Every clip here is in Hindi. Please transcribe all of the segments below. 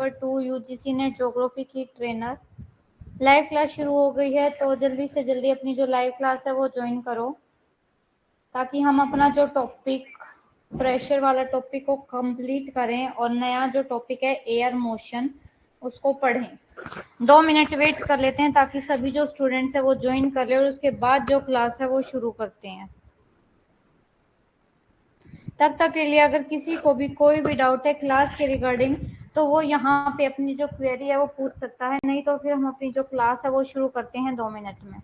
नंबर 2 यूजीसी नेट ज्योग्राफी की ट्रेनर। लाइव क्लास शुरू हो गई है, तो जल्दी से जल्दी अपनी जो लाइव क्लास है वो ज्वाइन करो, ताकि हम अपना जो टॉपिक प्रेशर वाला टॉपिक को कंप्लीट करें और नया जो टॉपिक है एयर मोशन उसको पढ़ें। 2 मिनट वेट कर लेते हैं ताकि सभी जो स्टूडेंट्स है वो ज्वाइन कर ले, और उसके बाद जो क्लास है वो शुरू करते हैं। तब तक के लिए अगर किसी को भी कोई भी डाउट है क्लास के रिगार्डिंग, तो वो यहाँ पे अपनी जो क्वेरी है वो पूछ सकता है, नहीं तो फिर हम अपनी जो क्लास है वो शुरू करते हैं 2 मिनट में।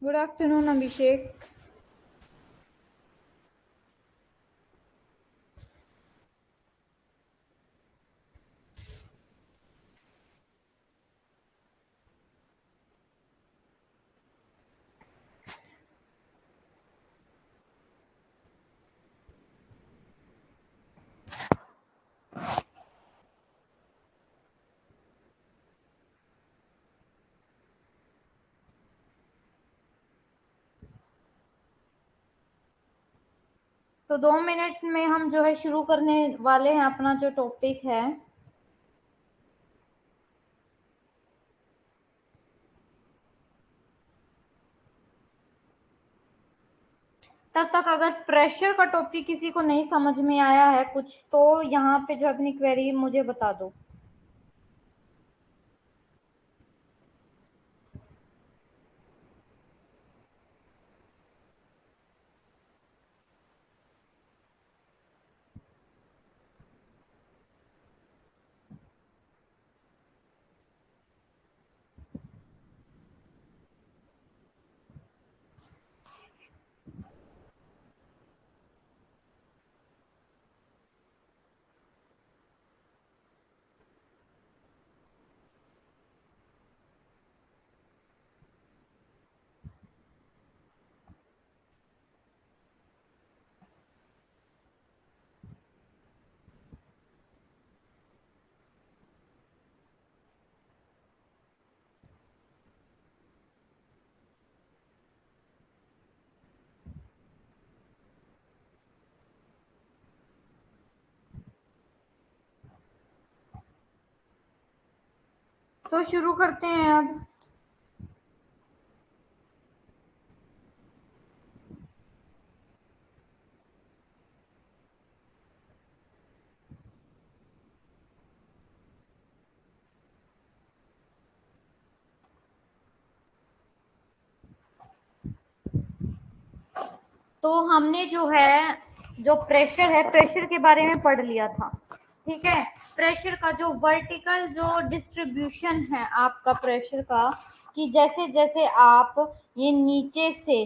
गुड आफ्टरनून अभिषेक। तो 2 मिनट में हम जो है शुरू करने वाले हैं अपना जो टॉपिक है। तब तक अगर प्रेशर का टॉपिक किसी को नहीं समझ में आया है कुछ, तो यहाँ पे जो अपनी क्वेरी मुझे बता दो। तो शुरू करते हैं अब। तो हमने जो है जो प्रेशर है, प्रेशर के बारे में पढ़ लिया था, ठीक है। प्रेशर का जो वर्टिकल जो डिस्ट्रीब्यूशन है आपका प्रेशर का, कि जैसे जैसे आप ये नीचे से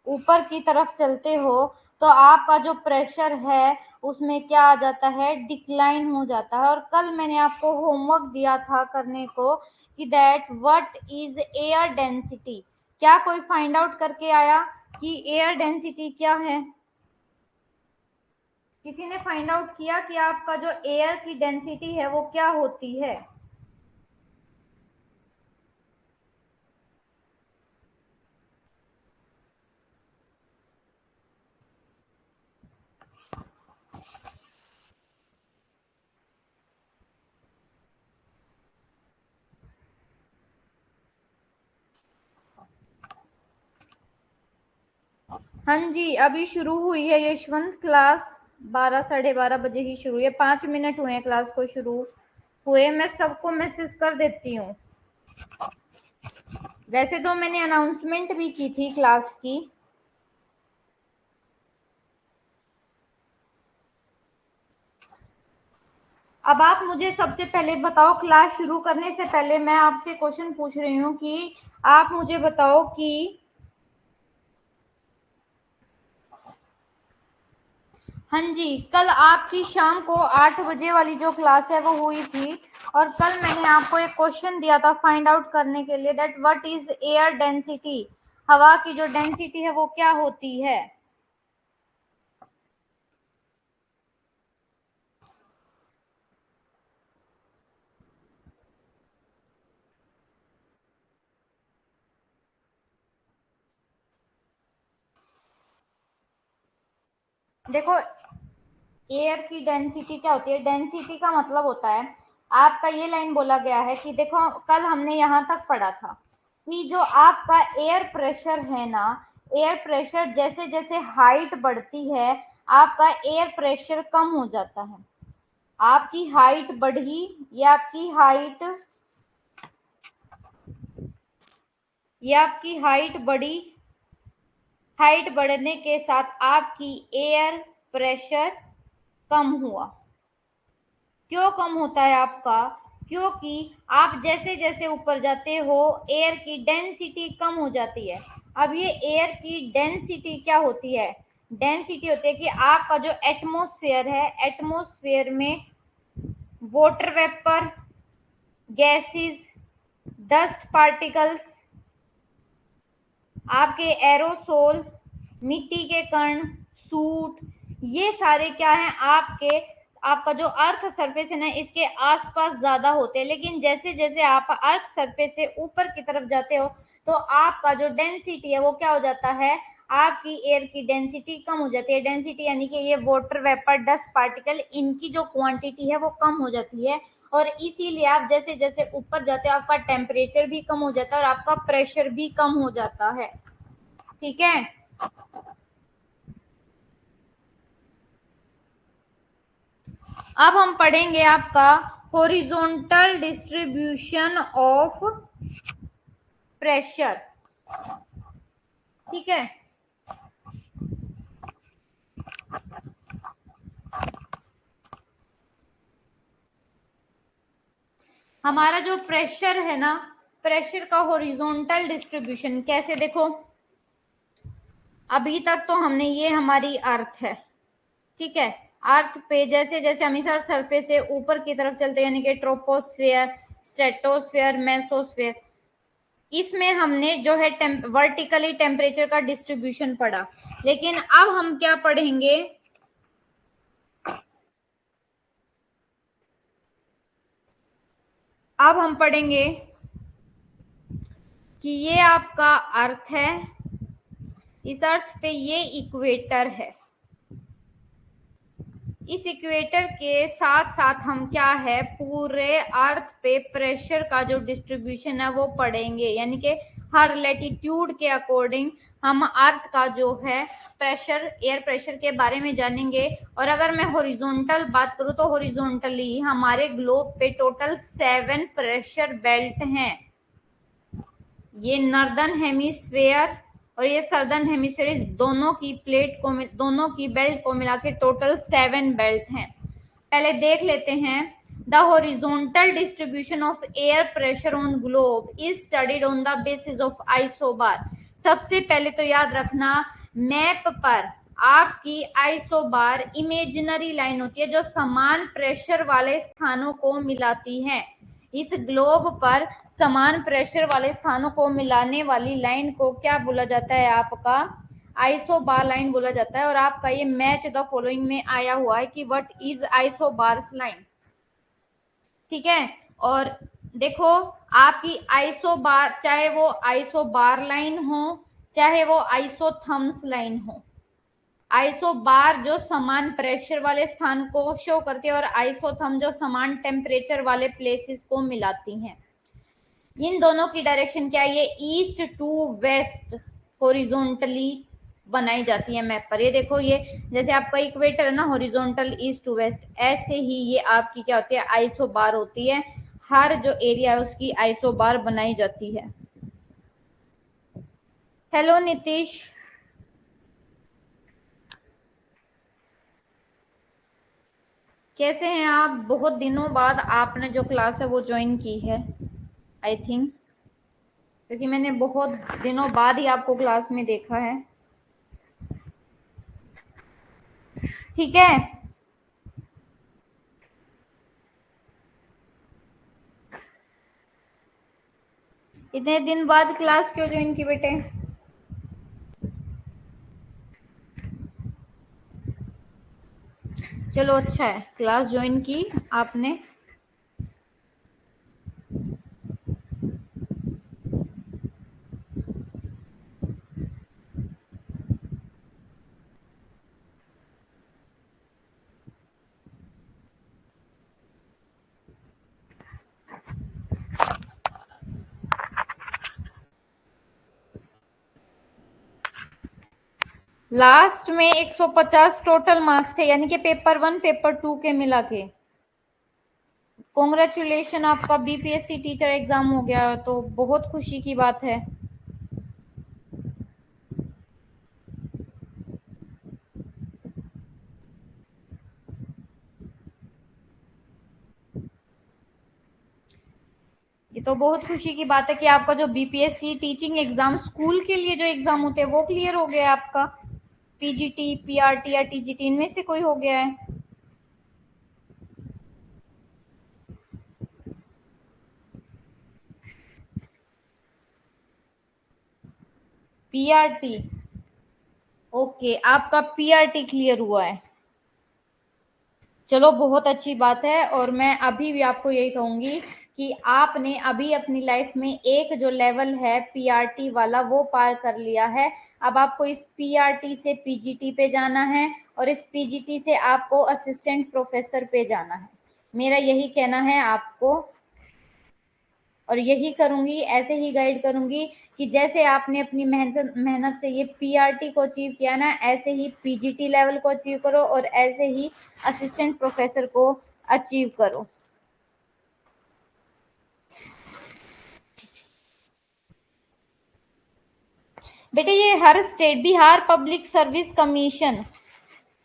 ऊपर की तरफ चलते हो, तो आपका जो प्रेशर है उसमें क्या आ जाता है, डिक्लाइन हो जाता है। और कल मैंने आपको होमवर्क दिया था करने को कि that what is air density. क्या कोई फाइंड आउट करके आया कि एयर डेंसिटी क्या है? किसी ने फाइंड आउट किया कि आपका जो एयर की डेंसिटी है वो क्या होती है? हाँ जी, अभी शुरू हुई है यशवंत क्लास, 12 साढ़े 12 बजे ही शुरू हुई है, 5 मिनट हुए हैं क्लास को शुरू हुए। मैं सबको मैसेज कर देती हूँ। वैसे तो मैंने अनाउंसमेंट भी की थी क्लास की। अब आप मुझे सबसे पहले बताओ, क्लास शुरू करने से पहले मैं आपसे क्वेश्चन पूछ रही हूँ कि आप मुझे बताओ कि हाँ जी, कल आपकी शाम को 8 बजे वाली जो क्लास है वो हुई थी, और कल मैंने आपको एक क्वेश्चन दिया था फाइंड आउट करने के लिए, that what is air density. हवा की जो डेंसिटी है वो क्या होती है। देखो, एयर की डेंसिटी क्या होती है, डेंसिटी का मतलब होता है, आपका ये लाइन बोला गया है कि देखो कल हमने यहाँ तक पढ़ा था कि जो आपका एयर प्रेशर है ना, एयर प्रेशर जैसे जैसे हाइट बढ़ती है आपका एयर प्रेशर कम हो जाता है। आपकी हाइट बढ़ी, ये आपकी हाइट बढ़ी, हाइट बढ़ने के साथ आपकी एयर प्रेशर कम हुआ। क्यों कम होता है आपका, क्योंकि आप जैसे जैसे ऊपर जाते हो एयर की डेंसिटी कम हो जाती है। अब ये एयर की डेंसिटी क्या होती है, डेंसिटी होती है कि आपका जो एटमॉस्फेयर है, एटमॉस्फेयर में water vapour, gases, dust particles, आपके एरोसोल, मिट्टी के कण, सूट, ये सारे क्या हैं आपके, आपका जो अर्थ सरफेस है ना इसके आसपास ज्यादा होते हैं। लेकिन जैसे जैसे आप अर्थ सरफेस से ऊपर की तरफ जाते हो तो आपका जो डेंसिटी है वो क्या हो जाता है, आपकी एयर की डेंसिटी कम हो जाती है। डेंसिटी यानी कि ये वाटर वेपर, डस्ट पार्टिकल, इनकी जो क्वांटिटी है वो कम हो जाती है, और इसीलिए आप जैसे जैसे ऊपर जाते हो आपका टेम्परेचर भी कम हो जाता है और आपका प्रेशर भी कम हो जाता है। ठीक है, अब हम पढ़ेंगे आपका हॉरिजॉन्टल डिस्ट्रीब्यूशन ऑफ प्रेशर। ठीक है, हमारा जो प्रेशर है ना, प्रेशर का हॉरिजॉन्टल डिस्ट्रीब्यूशन कैसे, देखो अभी तक तो हमने, ये हमारी अर्थ है, ठीक है, अर्थ पे जैसे जैसे हम इस अर्थ सरफेस से ऊपर की तरफ चलते हैं यानी कि ट्रोपोस्फेयर, स्ट्रेटोस्फेयर, मेसोस्फेयर, इसमें हमने जो है वर्टिकली टेम्परेचर का डिस्ट्रीब्यूशन पढ़ा। लेकिन अब हम क्या पढ़ेंगे, अब हम पढ़ेंगे कि ये आपका अर्थ है, इस अर्थ पे ये इक्वेटर है, इस इक्वेटर के साथ साथ हम क्या है पूरे अर्थ पे प्रेशर का जो डिस्ट्रीब्यूशन है वो पढ़ेंगे, यानी कि हर लैटिट्यूड के अकॉर्डिंग हम अर्थ का जो है प्रेशर, एयर प्रेशर के बारे में जानेंगे। और अगर मैं हॉरिजॉन्टल बात करूं तो हॉरिजॉन्टली हमारे ग्लोब पे टोटल 7 प्रेशर बेल्ट हैं। ये नॉर्दर्न हेमिस्फेयर और ये सदर्न हेमिस्फेयर, इस दोनों की प्लेट को, दोनों की बेल्ट को मिला के टोटल 7 बेल्ट हैं। पहले देख लेते हैं, the horizontal distribution of air pressure on globe is studied on the basis of isobar. सबसे पहले तो याद रखना, मैप पर आपकी आइसोबार इमेजिनरी लाइन होती है जो समान प्रेशर वाले स्थानों को मिलाती है। इस ग्लोब पर समान प्रेशर वाले स्थानों को मिलाने वाली लाइन को क्या बोला जाता है, आपका आइसोबार लाइन बोला जाता है। और आपका ये मैच द फॉलोइंग में आया हुआ है कि व्हाट इज आइसोबार्स लाइन। ठीक है, और देखो आपकी आइसोबार, चाहे वो आइसोबार लाइन हो चाहे वो आइसोथर्म्स लाइन हो, आइसोबार जो समान प्रेशर वाले स्थान को शो करती है और आइसोथर्म जो समान टेम्परेचर वाले प्लेसेस को मिलाती हैं। इन दोनों की डायरेक्शन क्या है, ये ईस्ट टू वेस्ट हॉरिजॉन्टली बनाई जाती है मैप पर। ये देखो, ये जैसे आपका इक्वेटर है ना, हॉरिजॉन्टल ईस्ट टू वेस्ट, ऐसे ही ये आपकी क्या होती है, आइसो बार होती है। हर जो एरिया है उसकी आइसो बार बनाई जाती है। हेलो नीतीश, कैसे हैं आप? बहुत दिनों बाद आपने जो क्लास है वो ज्वाइन की है, आई थिंक, क्योंकि मैंने बहुत दिनों बाद ही आपको क्लास में देखा है। ठीक है, इतने दिन बाद क्लास क्यों ज्वाइन की बेटे? चलो अच्छा है, क्लास ज्वाइन की आपने। लास्ट में 150 टोटल मार्क्स थे, यानी कि पेपर 1 पेपर 2 के मिला के। कॉन्ग्रेचुलेशन, आपका बीपीएससी टीचर एग्जाम हो गया, तो बहुत खुशी की बात है। ये तो बहुत खुशी की बात है कि आपका जो बीपीएससी टीचिंग एग्जाम, स्कूल के लिए जो एग्जाम होते हैं, वो क्लियर हो गया आपका। पीजीटी, पीआरटी या टीजीटी, इनमें से कोई हो गया है? पीआरटी, ओके, आपका पीआरटी क्लियर हुआ है। चलो बहुत अच्छी बात है। और मैं अभी भी आपको यही कहूंगी कि आपने अभी अपनी लाइफ में एक जो लेवल है पीआरटी वाला वो पार कर लिया है। अब आपको इस पीआरटी से पीजीटी पे जाना है, और इस पीजीटी से आपको असिस्टेंट प्रोफेसर पे जाना है। मेरा यही कहना है आपको, और यही करूंगी, ऐसे ही गाइड करूंगी कि जैसे आपने अपनी मेहनत मेहनत से ये पीआरटी को अचीव किया ना, ऐसे ही पीजीटी लेवल को अचीव करो, और ऐसे ही असिस्टेंट प्रोफेसर को अचीव करो। बेटे ये हर state, Bihar public service commission,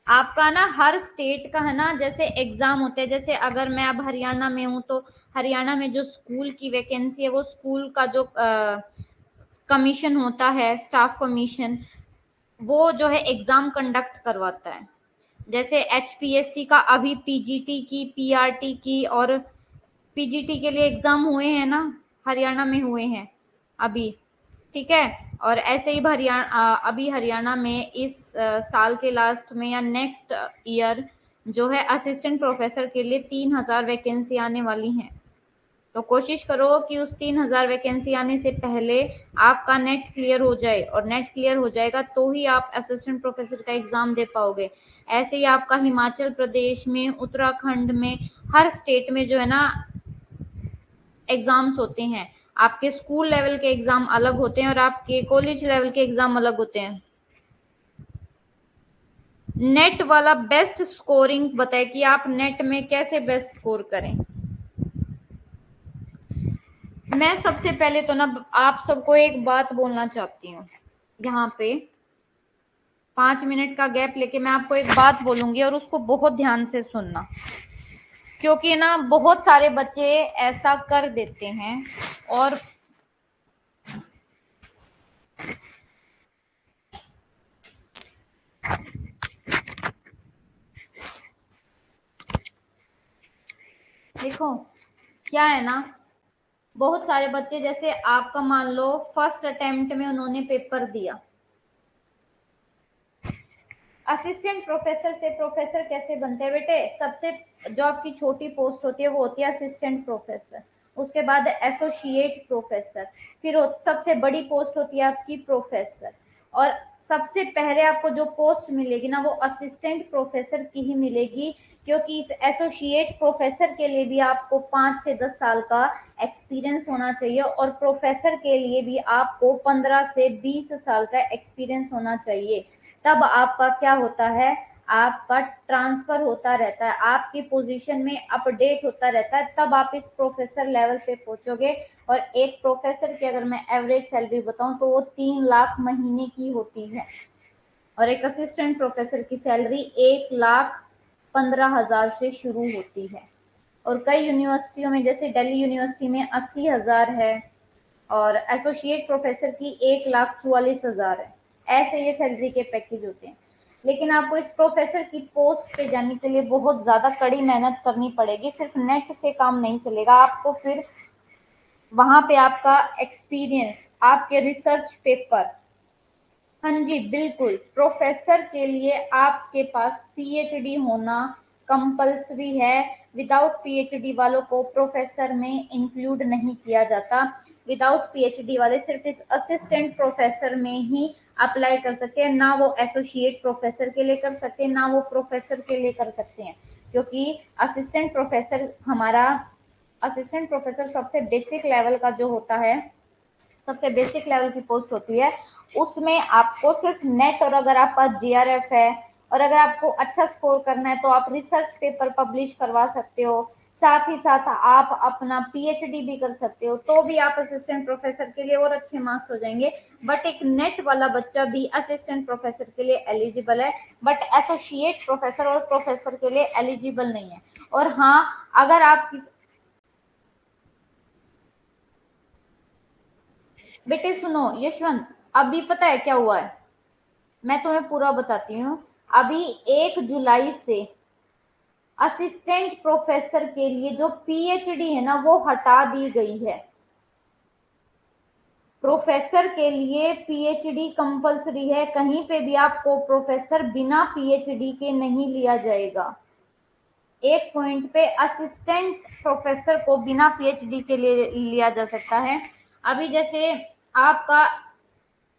आपका ना हर स्टेट का है ना, जैसे एग्जाम होते हैं। जैसे अगर मैं अब हरियाणा में हूँ, तो हरियाणा में जो स्कूल की वैकेंसी है, वो स्कूल का जो कमीशन होता है, स्टाफ कमीशन, वो जो है एग्जाम कंडक्ट करवाता है। जैसे एचपीएससी का अभी पीजीटी की, पीआरटी की और पीजीटी के लिए एग्जाम हुए हैं ना, हरियाणा में हुए हैं अभी। ठीक है, और ऐसे ही हरियाणा, अभी हरियाणा में इस साल के लास्ट में या नेक्स्ट ईयर जो है असिस्टेंट प्रोफेसर के लिए 3000 वैकेंसी आने वाली हैं। तो कोशिश करो कि उस 3000 वैकेंसी आने से पहले आपका नेट क्लियर हो जाए, और नेट क्लियर हो जाएगा तो ही आप असिस्टेंट प्रोफेसर का एग्जाम दे पाओगे। ऐसे ही आपका हिमाचल प्रदेश में, उत्तराखंड में, हर स्टेट में जो है ना एग्जाम्स होते हैं। आपके स्कूल लेवल के एग्जाम अलग होते हैं और आपके कॉलेज लेवल के एग्जाम अलग होते हैं। नेट वाला बेस्ट स्कोरिंग बताए कि आप नेट में कैसे बेस्ट स्कोर करें। मैं सबसे पहले तो ना आप सबको एक बात बोलना चाहती हूँ, यहाँ पे 5 मिनट का गैप लेके मैं आपको एक बात बोलूंगी, और उसको बहुत ध्यान से सुनना, क्योंकि ना बहुत सारे बच्चे ऐसा कर देते हैं। और देखो क्या है ना, बहुत सारे बच्चे, जैसे आपका मान लो फर्स्ट अटेम्प्ट में उन्होंने पेपर दिया, असिस्टेंट प्रोफेसर से प्रोफेसर कैसे बनते हैं बेटे? सबसे जो आपकी छोटी पोस्ट होती है वो होती है असिस्टेंट प्रोफेसर, उसके बाद एसोसिएट प्रोफेसर, फिर सबसे बड़ी पोस्ट होती है आपकी प्रोफेसर, और सबसे पहले आपको जो पोस्ट मिलेगी ना वो असिस्टेंट प्रोफेसर की ही मिलेगी, क्योंकि इस एसोसिएट प्रोफेसर के लिए भी आपको 5 से 10 साल का एक्सपीरियंस होना चाहिए और प्रोफेसर के लिए भी आपको 15 से 20 साल का एक्सपीरियंस होना चाहिए। तब आपका क्या होता है, आपका ट्रांसफर होता रहता है, आपकी पोजीशन में अपडेट होता रहता है, तब आप इस प्रोफेसर लेवल पे पहुंचोगे। और एक प्रोफेसर की अगर मैं एवरेज सैलरी बताऊं तो वो 3 लाख महीने की होती है और एक असिस्टेंट प्रोफेसर की सैलरी 1,15,000 से शुरू होती है। और कई यूनिवर्सिटियों में जैसे दिल्ली यूनिवर्सिटी में 80,000 है और एसोसिएट प्रोफेसर की 1,44,000 है। ऐसे ये सैलरी के पैकेज होते हैं। लेकिन आपको इस प्रोफेसर की पोस्ट पे जाने के लिए बहुत ज्यादा कड़ी मेहनत करनी पड़ेगी, सिर्फ नेट से काम नहीं चलेगा। आपको फिर वहां पे आपका एक्सपीरियंस, आपके रिसर्च पेपर, हाँ जी बिल्कुल, प्रोफेसर के लिए आपके पास पीएचडी होना कंपलसरी है। विदाउट पीएचडी वालों को प्रोफेसर में इंक्लूड नहीं किया जाता। विदाउट पीएचडी वाले सिर्फ इस असिस्टेंट प्रोफेसर में ही अप्लाई कर सकते हैं, ना वो एसोसिएट प्रोफेसर के लिए कर सकते हैं, ना वो प्रोफेसर के लिए कर सकते हैं। क्योंकि असिस्टेंट प्रोफेसर हमारा, असिस्टेंट प्रोफेसर सबसे बेसिक लेवल का जो होता है, सबसे बेसिक लेवल की पोस्ट होती है, उसमें आपको सिर्फ नेट, और अगर आपका जीआरएफ है और अगर आपको अच्छा स्कोर करना है तो आप रिसर्च पेपर पब्लिश करवा सकते हो, साथ ही साथ आप अपना पीएचडी भी कर सकते हो, तो भी आप असिस्टेंट प्रोफेसर के लिए और अच्छे मार्क्स हो जाएंगे। बट एक नेट वाला बच्चा भी असिस्टेंट प्रोफेसर के लिए एलिजिबल है, बट एसोसिएट प्रोफेसर और प्रोफेसर के लिए एलिजिबल नहीं है। और हाँ, अगर आप बेटे सुनो यशवंत, अभी पता है क्या हुआ है, मैं तुम्हें पूरा बताती हूँ। अभी 1 जुलाई से असिस्टेंट प्रोफेसर के लिए जो पीएचडी है ना वो हटा दी गई है। प्रोफेसर के लिए पीएचडी कंपलसरी है, कहीं पे भी आपको प्रोफेसर बिना पीएचडी के नहीं लिया जाएगा। एक पॉइंट पे असिस्टेंट प्रोफेसर को बिना पीएचडी के लिए लिया जा सकता है। अभी जैसे आपका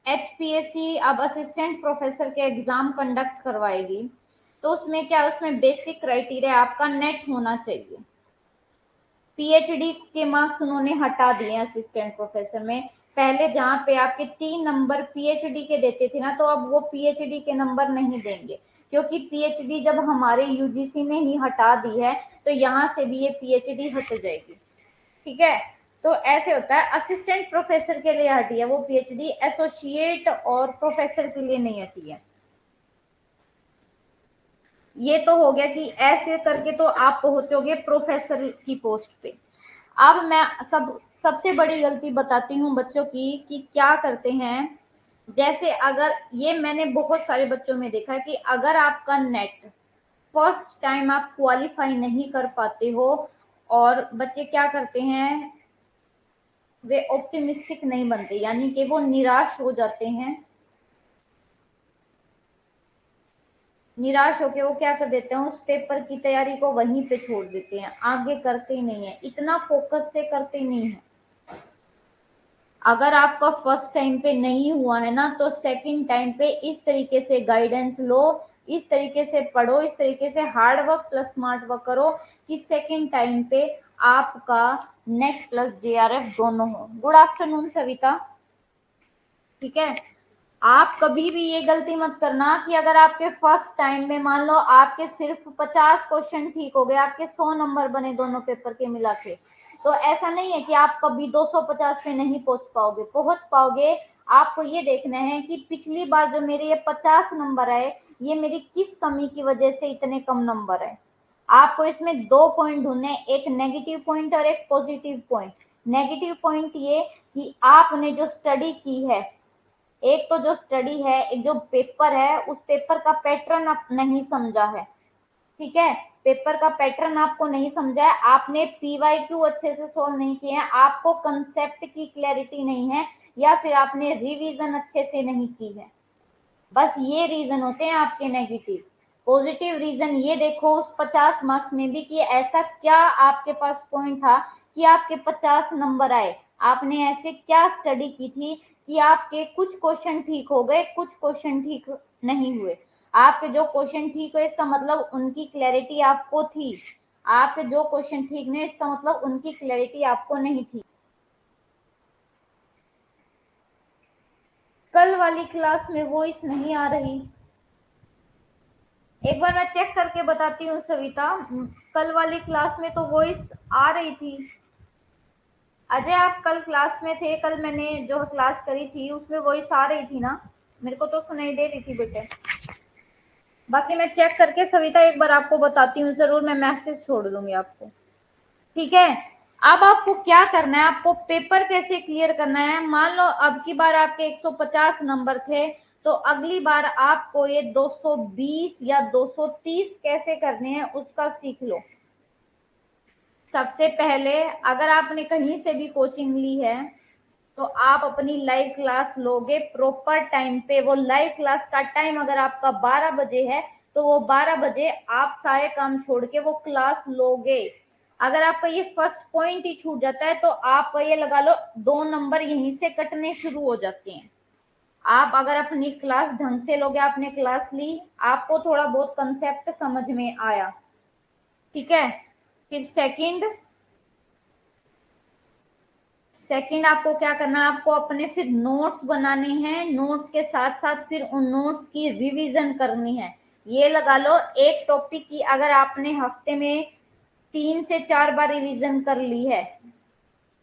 एचपीएससी अब असिस्टेंट प्रोफेसर के एग्जाम कंडक्ट करवाएगी, तो उसमें क्या, उसमें बेसिक क्राइटेरिया आपका नेट होना चाहिए। पीएचडी के मार्क्स उन्होंने हटा दिए असिस्टेंट प्रोफेसर में। पहले जहां पे आपके 3 नंबर पीएचडी के देते थे ना, तो अब वो पीएचडी के नंबर नहीं देंगे, क्योंकि पीएचडी जब हमारे यूजीसी ने ही हटा दी है तो यहाँ से भी ये पीएचडी हट जाएगी। ठीक है, तो ऐसे होता है, असिस्टेंट प्रोफेसर के लिए हटी है वो पीएचडी, एसोसिएट और प्रोफेसर के लिए नहीं हटी है। ये तो हो गया कि ऐसे करके तो आप पहुंचोगे प्रोफेसर की पोस्ट पे। अब मैं सबसे बड़ी गलती बताती हूँ बच्चों की कि क्या करते हैं। जैसे अगर ये मैंने बहुत सारे बच्चों में देखा है कि अगर आपका नेट फर्स्ट टाइम आप क्वालिफाई नहीं कर पाते हो, और बच्चे क्या करते हैं, वे ऑप्टिमिस्टिक नहीं बनते, यानी कि वो निराश हो जाते हैं। निराश होकर वो क्या कर देते हैं, उस पेपर की तैयारी को वहीं पे छोड़ देते हैं, आगे करते ही नहीं है, इतना फोकस से करते नहीं है। अगर आपका फर्स्ट टाइम पे नहीं हुआ है ना, तो सेकंड टाइम पे इस तरीके से गाइडेंस लो, इस तरीके से पढ़ो, इस तरीके से hard work plus smart work करो कि सेकंड टाइम पे आपका नेट प्लस जेआरएफ दोनों हो। Good afternoon Savita. ठीक है, आप कभी भी ये गलती मत करना कि अगर आपके फर्स्ट टाइम में मान लो आपके सिर्फ 50 क्वेश्चन ठीक हो गए, आपके 100 नंबर बने दोनों पेपर के मिला के, तो ऐसा नहीं है कि आप कभी 250 में नहीं पहुंच पाओगे, पहुंच पाओगे। आपको ये देखना है कि पिछली बार जो मेरे ये 50 नंबर आए, ये मेरी किस कमी की वजह से इतने कम नंबर आए। आपको इसमें 2 पॉइंट ढूंढने, एक नेगेटिव पॉइंट और एक पॉजिटिव पॉइंट। नेगेटिव पॉइंट ये कि आपने जो स्टडी की है, एक तो जो स्टडी है, एक जो पेपर है, उस पेपर का पैटर्न आप नहीं समझा है। ठीक है, पेपर का पैटर्न आपको नहीं समझा है, आपने पीवाईक्यू अच्छे से सोल्व नहीं किए हैं, आपको कंसेप्ट की क्लैरिटी नहीं है, या फिर आपने रिवीजन अच्छे से नहीं की है। बस ये रीजन होते हैं आपके नेगेटिव। पॉजिटिव रीजन ये देखो उस 50 मार्क्स में भी कि ऐसा क्या आपके पास पॉइंट था कि आपके 50 नंबर आए। आपने ऐसे क्या स्टडी की थी कि आपके कुछ क्वेश्चन ठीक हो गए, कुछ क्वेश्चन ठीक नहीं हुए। आपके जो क्वेश्चन ठीक हुए इसका मतलब उनकी क्लैरिटी आपको थी, आपके जो क्वेश्चन ठीक नहीं इसका मतलब उनकी क्लैरिटी आपको नहीं थी। कल वाली क्लास में वॉइस नहीं आ रही, एक बार मैं चेक करके बताती हूँ सविता। कल वाली क्लास में तो वॉइस आ रही थी। अजय आप कल क्लास में थे, कल मैंने जो क्लास करी थी उसमें वॉइस आ रही थी ना, मेरे को तो सुनाई दे रही थी बेटे। बाकी मैं चेक करके सविता एक बार आपको बताती हूँ, जरूर मैं मैसेज छोड़ दूंगी आपको, ठीक है। अब आपको क्या करना है, आपको पेपर कैसे क्लियर करना है। मान लो अब की बार आपके 150 नंबर थे, तो अगली बार आपको ये 220 या 230 कैसे करने हैं उसका सीख लो। सबसे पहले अगर आपने कहीं से भी कोचिंग ली है तो आप अपनी लाइव क्लास लोगे प्रॉपर टाइम पे। वो लाइव क्लास का टाइम अगर आपका 12 बजे है तो वो 12 बजे आप सारे काम छोड़ के वो क्लास लोगे। अगर आपका ये फर्स्ट पॉइंट ही छूट जाता है तो आप ये लगा लो 2 नंबर यहीं से कटने शुरू हो जाते हैं। आप अगर अपनी क्लास ढंग से लोगे, आपने क्लास ली, आपको थोड़ा बहुत कंसेप्ट समझ में आया, ठीक है। फिर सेकंड आपको क्या करना है, आपको अपने फिर नोट्स बनाने हैं, नोट्स के साथ साथ फिर उन नोट्स की रिवीजन करनी है। ये लगा लो एक टॉपिक की अगर आपने हफ्ते में 3 से 4 बार रिवीजन कर ली है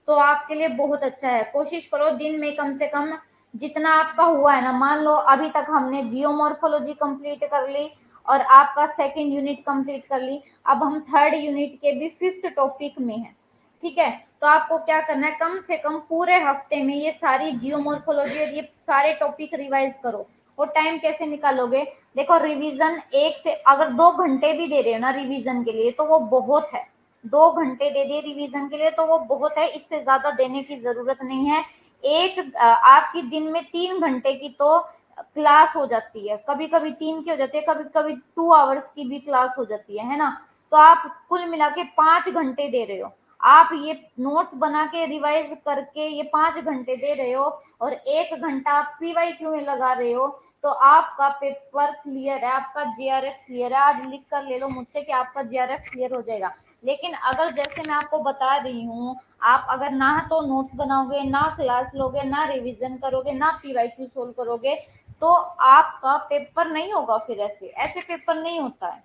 तो आपके लिए बहुत अच्छा है। कोशिश करो दिन में कम से कम जितना आपका हुआ है ना, मान लो अभी तक हमने जियोमॉर्फोलॉजी कंप्लीट कर ली और आपका सेकंड यूनिट कंप्लीट कर ली, अब हम थर्ड यूनिट के भी 5th टॉपिक में है, ठीक है। तो आपको क्या करना है, कम से कम पूरे हफ्ते में ये सारी जियोमॉर्फोलॉजी और ये सारे टॉपिक रिवाइज करो। और टाइम कैसे निकालोगे, देखो रिवीजन एक से अगर 2 घंटे भी दे रहे हो ना रिवीजन के लिए तो वो बहुत है। 2 घंटे दे दिए रिवीजन के लिए तो वो बहुत है, इससे ज्यादा देने की जरूरत नहीं है। आपकी दिन में 3 घंटे की तो क्लास हो जाती है, कभी कभी 3 की हो जाती है, कभी कभी 2 आवर्स की भी क्लास हो जाती है ना। तो आप कुल मिला के 5 घंटे दे रहे हो, आप ये नोट्स बना के रिवाइज करके ये 5 घंटे दे रहे हो और 1 घंटा आप पीवाईक्यू में लगा रहे हो, तो आपका पेपर क्लियर है, आपका जीआरएफ क्लियर है। आज लिख कर ले लो मुझसे कि आपका जीआरएफ क्लियर हो जाएगा। लेकिन अगर जैसे मैं आपको बता रही हूँ, आप अगर ना तो नोट्स बनाओगे, ना क्लास लोगे, ना रिवीजन करोगे, ना पीवाईक्यू सोल्व करोगे तो आपका पेपर नहीं होगा। फिर ऐसे ऐसे पेपर नहीं होता है,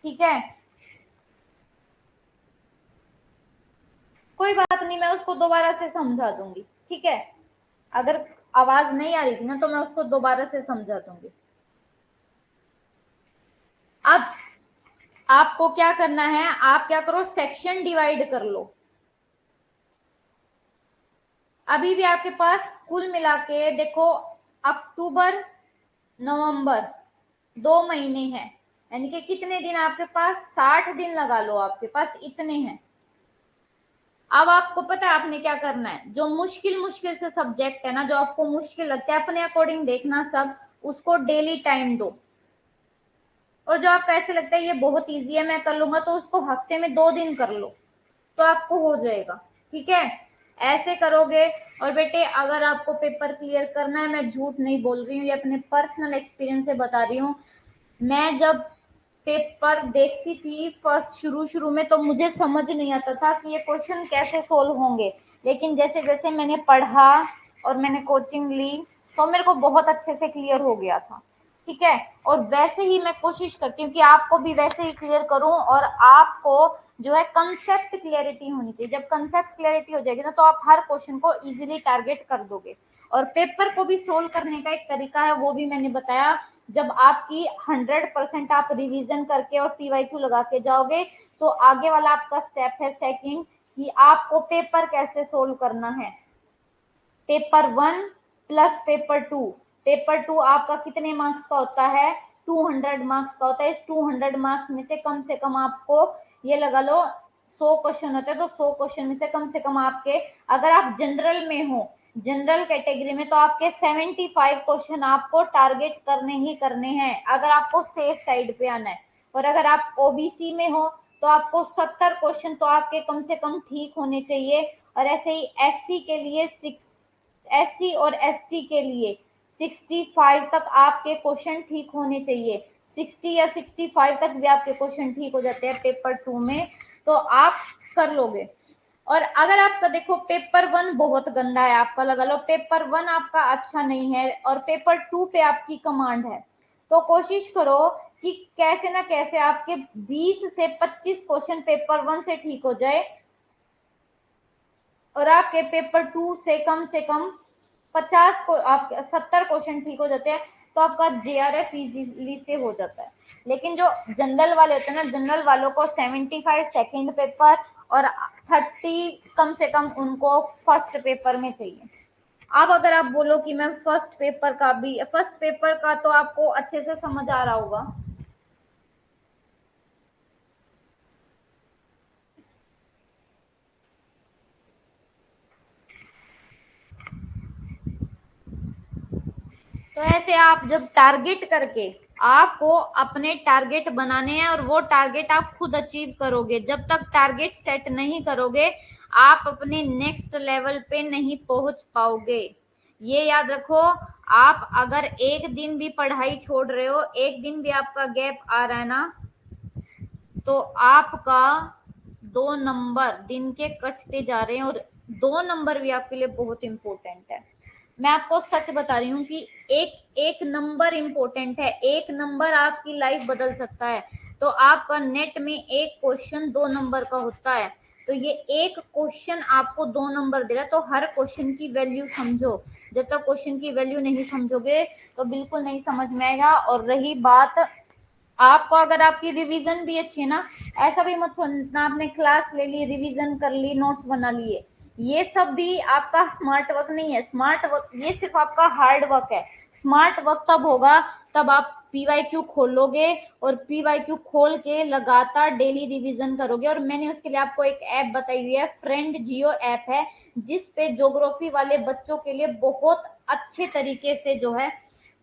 ठीक है। कोई बात नहीं, मैं उसको दोबारा से समझा दूंगी, ठीक है। अगर आवाज नहीं आ रही थी ना तो मैं उसको दोबारा से समझा दूंगी। अब आपको क्या करना है, आप क्या करो, सेक्शन डिवाइड कर लो। अभी भी आपके पास कुल मिला के देखो अक्टूबर नवंबर 2 महीने हैं, यानी कि कितने दिन आपके पास, 60 दिन लगा लो, आपके पास इतने हैं। अब आपको पता है आपने क्या करना है, जो मुश्किल मुश्किल से सब्जेक्ट है ना, जो आपको मुश्किल लगता है अपने अकॉर्डिंग देखना सब, उसको डेली टाइम दो। और जो आपको ऐसे लगता है ये बहुत इजी है मैं कर लूंगा तो उसको हफ्ते में 2 दिन कर लो तो आपको हो जाएगा, ठीक है। ऐसे करोगे। और बेटे अगर आपको पेपर क्लियर करना है, मैं झूठ नहीं बोल रही हूँ, ये अपने पर्सनल एक्सपीरियंस से बता रही हूँ। मैं जब पेपर देखती थी फर्स्ट शुरू शुरू में तो मुझे समझ नहीं आता था कि ये क्वेश्चन कैसे सोल्व होंगे, लेकिन जैसे जैसे मैंने पढ़ा और मैंने कोचिंग ली तो मेरे को बहुत अच्छे से क्लियर हो गया था, ठीक है। और वैसे ही मैं कोशिश करती हूँ कि आपको भी वैसे ही क्लियर करूं, और आपको जो है कंसेप्ट क्लियरिटी होनी चाहिए। जब कंसेप्ट क्लियरिटी हो जाएगी ना तो आप हर क्वेश्चन को इजीली टारगेट कर दोगे। और पेपर को भी सोल्व करने का एक तरीका है, वो भी मैंने बताया। जब आपकी 100% आप रिवीजन करके और पीवाईक्यू लगा के जाओगे तो आगे वाला आपका स्टेप है सेकंड, कि आपको पेपर कैसे सोल्व करना है। पेपर 1 प्लस पेपर 2, पेपर 2 आपका कितने मार्क्स का होता है, 200 मार्क्स का होता है। इस 200 मार्क्स में से कम आपको ये लगा लो 100 क्वेश्चन होते हैं, तो 100 क्वेश्चन में से कम आपके, अगर आप जनरल में हो, जनरल कैटेगरी में, तो आपके 75 क्वेश्चन आपको टारगेट करने ही करने हैं अगर आपको सेफ साइड पे आना है। और अगर आप ओबीसी में हो तो आपको 70 क्वेश्चन तो आपके कम से कम ठीक होने चाहिए। और ऐसे ही एससी के लिए एससी और एसटी के लिए 65 तक आपके क्वेश्चन ठीक होने चाहिए। 60 या 65 तक भी आपके क्वेश्चन ठीक हो जाते हैं पेपर 2 में, तो आप कर लोगे। और अगर आपका देखो पेपर 1 बहुत गंदा है, आपका लगा लो पेपर 1 आपका अच्छा नहीं है और पेपर 2 पे आपकी कमांड है, तो कोशिश करो कि कैसे ना कैसे आपके 20 से 25 क्वेश्चन पेपर 1 से ठीक हो जाए और आपके पेपर 2 से कम 50 को आप 70 क्वेश्चन ठीक हो जाते हैं, तो आपका जेआरएफ इजीली से हो जाता है। लेकिन जो जनरल वाले होते हैं ना, जनरल वालों को 75 सेकंड पेपर और 30 कम से कम उनको फर्स्ट पेपर में चाहिए। अब अगर आप बोलो कि मैम फर्स्ट पेपर का तो आपको अच्छे से समझ आ रहा होगा। तो ऐसे आप जब टारगेट करके आपको अपने टारगेट बनाने हैं और वो टारगेट आप खुद अचीव करोगे। जब तक टारगेट सेट नहीं करोगे आप अपने नेक्स्ट लेवल पे नहीं पहुंच पाओगे। ये याद रखो। आप अगर एक दिन भी पढ़ाई छोड़ रहे हो, एक दिन भी आपका गैप आ रहा है ना, तो आपका 2 नंबर दिन के कटते जा रहे हैं और 2 नंबर भी आपके लिए बहुत इंपॉर्टेंट है। मैं आपको सच बता रही हूँ कि एक एक नंबर इंपॉर्टेंट है। एक नंबर आपकी लाइफ बदल सकता है। तो आपका नेट में एक क्वेश्चन 2 नंबर का होता है, तो ये एक क्वेश्चन आपको 2 नंबर दे रहा है, तो हर क्वेश्चन की वैल्यू समझो। जब तक क्वेश्चन की वैल्यू नहीं समझोगे तो बिल्कुल नहीं समझ में आएगा। और रही बात आपको, अगर आपकी रिवीजन भी अच्छी है ना, ऐसा भी मत सोचना आपने क्लास ले ली, रिवीजन कर ली, नोट्स बना लिए, ये सब भी आपका स्मार्ट वर्क नहीं है। स्मार्ट वर्क ये सिर्फ आपका हार्ड वर्क है। स्मार्ट वर्क तब होगा तब आप पीवाईक्यू खोलोगे और पीवाईक्यू खोल के लगातार डेली रिवीजन करोगे। और मैंने उसके लिए आपको एक ऐप बताई हुई है, फ्रेंड जियो ऐप है, जिस पे ज्योग्राफी वाले बच्चों के लिए बहुत अच्छे तरीके से जो है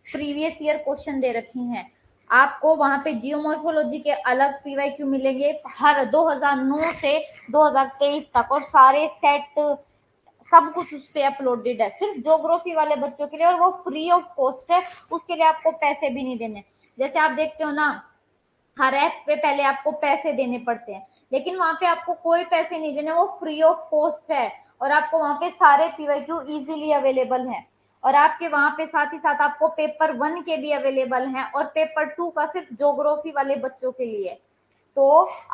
प्रीवियस ईयर क्वेश्चन दे रखे हैं। आपको वहां पे जियोमॉर्फोलॉजी के अलग पीवाईक्यू मिलेंगे हर 2009 से 2023 तक, और सारे सेट सब कुछ उस पे अपलोडेड है सिर्फ ज्योग्राफी वाले बच्चों के लिए, और वो फ्री ऑफ कॉस्ट है। उसके लिए आपको पैसे भी नहीं देने। जैसे आप देखते हो ना, हर ऐप पे पहले आपको पैसे देने पड़ते हैं, लेकिन वहां पे आपको कोई पैसे नहीं देने, वो फ्री ऑफ कॉस्ट है। और आपको वहां पे सारे पीवाईक्यू इजीली अवेलेबल है। और आपके वहां पे साथ ही साथ आपको पेपर 1 के भी अवेलेबल हैं और पेपर 2 का सिर्फ ज्योग्राफी वाले बच्चों के लिए। तो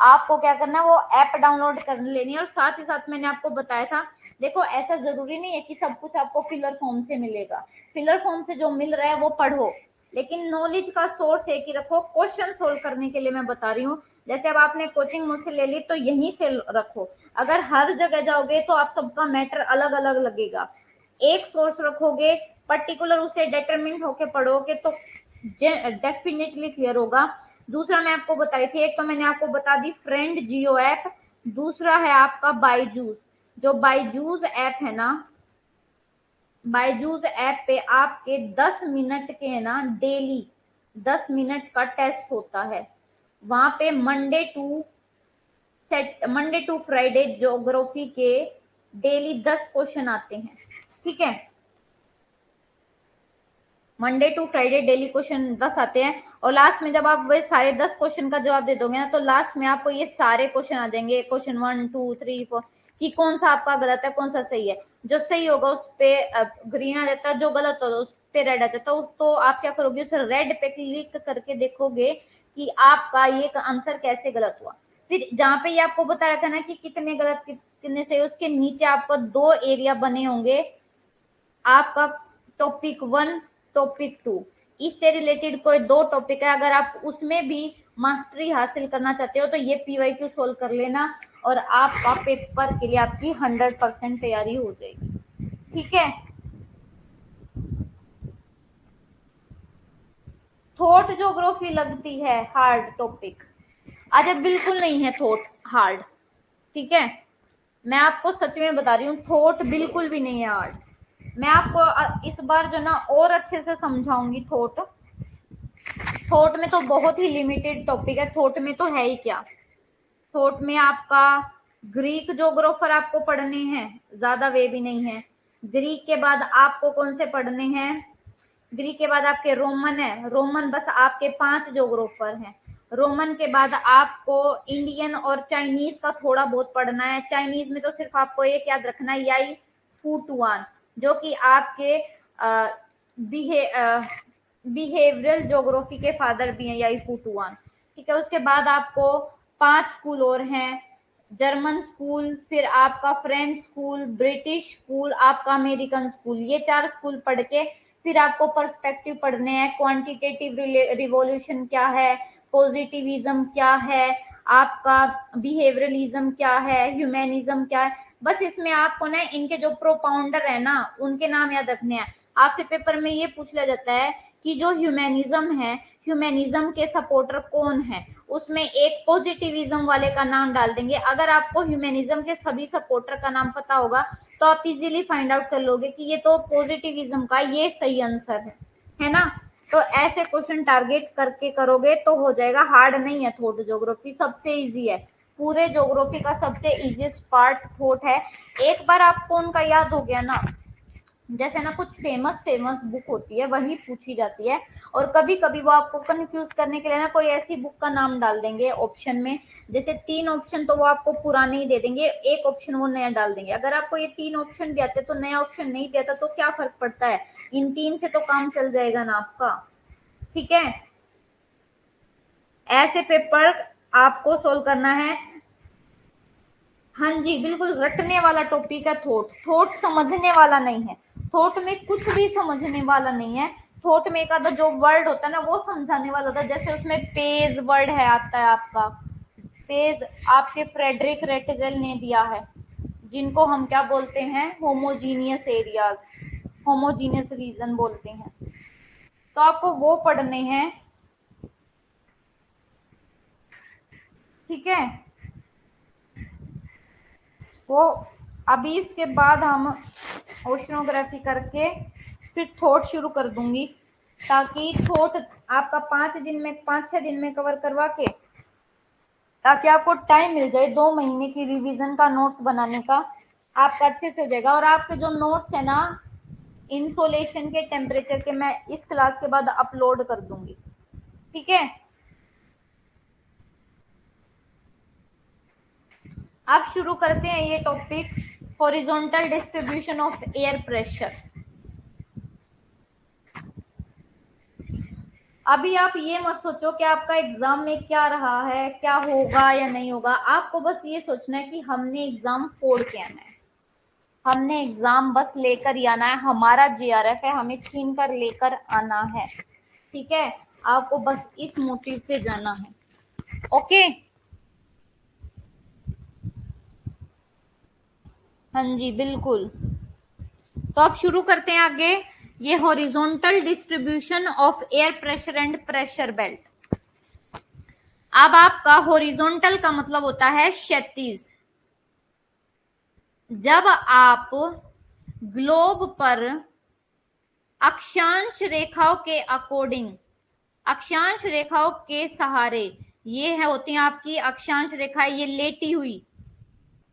आपको क्या करना है, वो ऐप डाउनलोड कर लेनी है। और साथ ही साथ मैंने आपको बताया था, देखो ऐसा जरूरी नहीं है कि सब कुछ आपको फिलर फॉर्म से मिलेगा। फिलर फॉर्म से जो मिल रहा है वो पढ़ो, लेकिन नॉलेज का सोर्स एक ही रखो। क्वेश्चन सोल्व करने के लिए मैं बता रही हूँ, जैसे अब आपने कोचिंग मुझसे ले ली तो यहीं से रखो। अगर हर जगह जाओगे तो आप सबका मैटर अलग अलग लगेगा। एक सोर्स रखोगे, पर्टिकुलर उसे डिटरमिन होके पढ़ोगे तो डेफिनेटली क्लियर होगा। दूसरा मैं आपको बताई थी, एक तो मैंने आपको बता दी फ्रेंड जियो ऐप, दूसरा है आपका बाईजूस। जो बाईजूस ऐप है ना, बायजूस ऐप पे आपके 10 मिनट के है ना डेली 10 मिनट का टेस्ट होता है। वहां पे मंडे टू फ्राइडे ज्योग्राफी के डेली 10 क्वेश्चन आते हैं। ठीक है, Monday to Friday daily question 10 आते हैं। और लास्ट में जब आप वो सारे 10 क्वेश्चन का जवाब दे दोगे ना, तो लास्ट में आपको ये सारे क्वेश्चन आ जाएंगे, क्वेश्चन 1 2 3 4, कि कौन सा आपका गलत है कौन सा सही है। जो सही होगा उस पे ग्रीन आ जाता है, जो गलत होगा उस पे रेड आ जाता है। तो आप क्या करोगे, उस रेड पे क्लिक करके देखोगे कि आपका ये आंसर कैसे गलत हुआ। फिर जहां पे ये आपको बता रहा था ना कि कितने गलत कितने सही, उसके नीचे आपको 2 एरिया बने होंगे, आपका टॉपिक 1 टॉपिक 2, इससे रिलेटेड कोई 2 टॉपिक है। अगर आप उसमें भी मास्टरी हासिल करना चाहते हो तो ये पीवाईक्यू सोल्व कर लेना और आपका पेपर के लिए आपकी 100% तैयारी हो जाएगी। ठीक है। थॉट ज्योग्राफी लगती है हार्ड टॉपिक? अच्छा बिल्कुल नहीं है थॉट हार्ड। ठीक है, मैं आपको सच में बता रही हूँ, थॉट बिल्कुल भी नहीं है हार्ड। मैं आपको इस बार जो ना और अच्छे से समझाऊंगी। थॉट थॉट में तो बहुत ही लिमिटेड टॉपिक है। थॉट में तो है ही क्या, थॉट में आपका ग्रीक जोग्राफर आपको पढ़ने हैं, ज्यादा वे भी नहीं है। ग्रीक के बाद आपको कौन से पढ़ने हैं? ग्रीक के बाद आपके रोमन है, रोमन बस आपके 5 जोग्राफर हैं। रोमन के बाद आपको इंडियन और चाइनीज का थोड़ा बहुत पढ़ना है। चाइनीज में तो सिर्फ आपको एक याद रखना है, याई फूटुआन, जो कि आपके बिहेवियरल ज्योग्राफी के फादर भी हैं, याई फूटुआन। ठीक है, उसके बाद आपको 5 स्कूल और हैं। जर्मन स्कूल, फिर आपका फ्रेंच स्कूल, ब्रिटिश स्कूल, आपका अमेरिकन स्कूल। ये 4 स्कूल पढ़ के फिर आपको पर्सपेक्टिव पढ़ने हैं। क्वांटिटेटिव रिवॉल्यूशन क्या है, पॉजिटिविज्म क्या है, आपका बिहेवियरलिज्म क्या है, ह्यूमैनिज्म क्या है। बस इसमें आपको ना इनके जो प्रोपाउंडर है ना, उनके नाम याद रखने हैं। आपसे पेपर में ये पूछ लिया जाता है कि जो ह्यूमैनिज्म है, ह्यूमैनिज्म के सपोर्टर कौन है, उसमें एक पॉजिटिविज्म वाले का नाम डाल देंगे। अगर आपको ह्यूमैनिज्म के सभी सपोर्टर का नाम पता होगा तो आप इजीली फाइंड आउट कर लोगे कि ये तो पॉजिटिविज्म का ये सही आंसर है ना। तो ऐसे क्वेश्चन टारगेट करके करोगे तो हो जाएगा, हार्ड नहीं है। थॉट ज्योग्राफी सबसे इजी है, पूरे ज्योग्राफी का सबसे इजीएस्ट पार्ट थॉट है। एक बार आपको उनका याद हो गया ना, जैसे ना कुछ फेमस बुक होती है वही पूछी जाती है, और कभी कभी वो आपको कंफ्यूज करने के लिए ना कोई ऐसी बुक का नाम डाल देंगे ऑप्शन में। जैसे 3 ऑप्शन तो वो आपको पुराने ही दे देंगे, एक ऑप्शन वो नया डाल देंगे। अगर आपको ये 3 ऑप्शन भी आते तो नया ऑप्शन नहीं भी आता तो क्या फर्क पड़ता है, इन 3 से तो काम चल जाएगा ना आपका। ठीक है, ऐसे पेपर आपको सोल्व करना है। हाँ जी, बिल्कुल रटने वाला टॉपिक है थॉट। थॉट समझने वाला नहीं है, थॉट में कुछ भी समझने वाला नहीं है। थॉट में एक आधा जो वर्ड होता है ना वो समझाने वाला होता है। जैसे उसमें पेज वर्ड है, आता है आपका पेज, आपके फ्रेडरिक रेटजेल ने दिया है, जिनको हम क्या बोलते हैं, होमोजीनियस एरियाज, होमोजीनियस रीजन बोलते हैं। तो आपको वो पढ़ने हैं। ठीक है, वो अभी इसके बाद हम ओशनोग्राफी करके फिर थॉट शुरू कर दूंगी, ताकि थॉट आपका 5-6 दिन में कवर करवा के, ताकि आपको टाइम मिल जाए 2 महीने की रिवीजन का, नोट्स बनाने का, आपका अच्छे से हो जाएगा। और आपके जो नोट्स है ना इंसोलेशन के, टेम्परेचर के, मैं इस क्लास के बाद अपलोड कर दूंगी। ठीक है, अब शुरू करते हैं ये topic, horizontal distribution of air pressure. अभी आप ये मत सोचो कि आपका एग्जाम में क्या रहा है, क्या होगा या नहीं होगा। आपको बस ये सोचना है कि हमने एग्जाम फोड़ के आना है, हमने एग्जाम बस लेकर ही आना है, हमारा जीआरएफ है, हमें छीन कर लेकर आना है। ठीक है, आपको बस इस मोटिव से जाना है। ओके, हाँ जी बिल्कुल। तो अब शुरू करते हैं आगे, ये horizontal distribution of air pressure and pressure belt. अब आपका हॉरिजॉन्टल का मतलब होता है क्षैतिज। जब आप ग्लोब पर अक्षांश रेखाओं के अकॉर्डिंग, अक्षांश रेखाओं के सहारे, ये है होती है आपकी अक्षांश रेखाएं, ये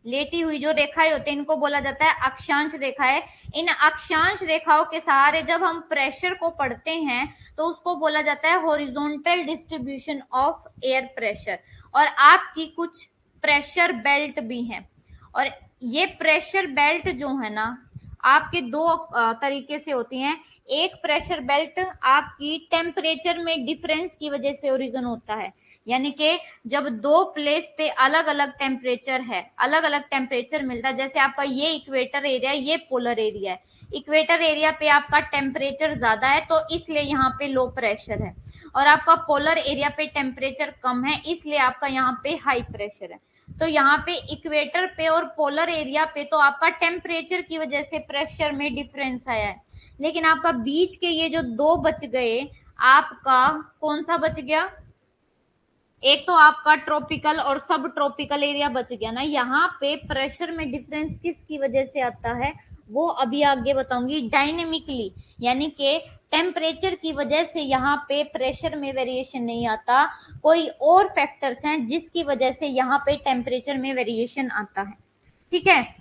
लेटी हुई जो रेखाएं होती है इनको बोला जाता है अक्षांश रेखाएं। इन अक्षांश रेखाओं के सहारे जब हम प्रेशर को पढ़ते हैं तो उसको बोला जाता है horizontal distribution of air pressure. और आपकी कुछ प्रेशर बेल्ट भी हैं, और ये प्रेशर बेल्ट जो है ना आपके 2 तरीके से होती हैं। एक प्रेशर बेल्ट आपकी टेम्परेचर में डिफरेंस की वजह से ओरिजिन होता है, यानी कि जब 2 प्लेस पे अलग अलग टेम्परेचर है, अलग अलग टेम्परेचर मिलता है। जैसे आपका ये इक्वेटर एरिया, ये पोलर एरिया है, इक्वेटर एरिया पे आपका टेम्परेचर ज्यादा है तो इसलिए यहाँ पे लो प्रेशर है, और आपका पोलर एरिया पे टेम्परेचर कम है इसलिए आपका यहाँ पे हाई प्रेशर है। तो यहाँ पे इक्वेटर पे और पोलर एरिया पे तो आपका टेम्परेचर की वजह से प्रेशर में डिफरेंस आया है, लेकिन आपका बीच के ये जो 2 बच गए, आपका कौन सा बच गया, एक तो आपका ट्रॉपिकल और सब ट्रॉपिकल एरिया बच गया ना। यहाँ पे प्रेशर में डिफरेंस किसकी वजह से आता है वो अभी आगे बताऊंगी। डायनेमिकली, यानी कि टेम्परेचर की वजह से यहाँ पे प्रेशर में वेरिएशन नहीं आता, कोई और फैक्टर्स हैं जिसकी वजह से यहाँ पे टेम्परेचर में वेरिएशन आता है। ठीक है,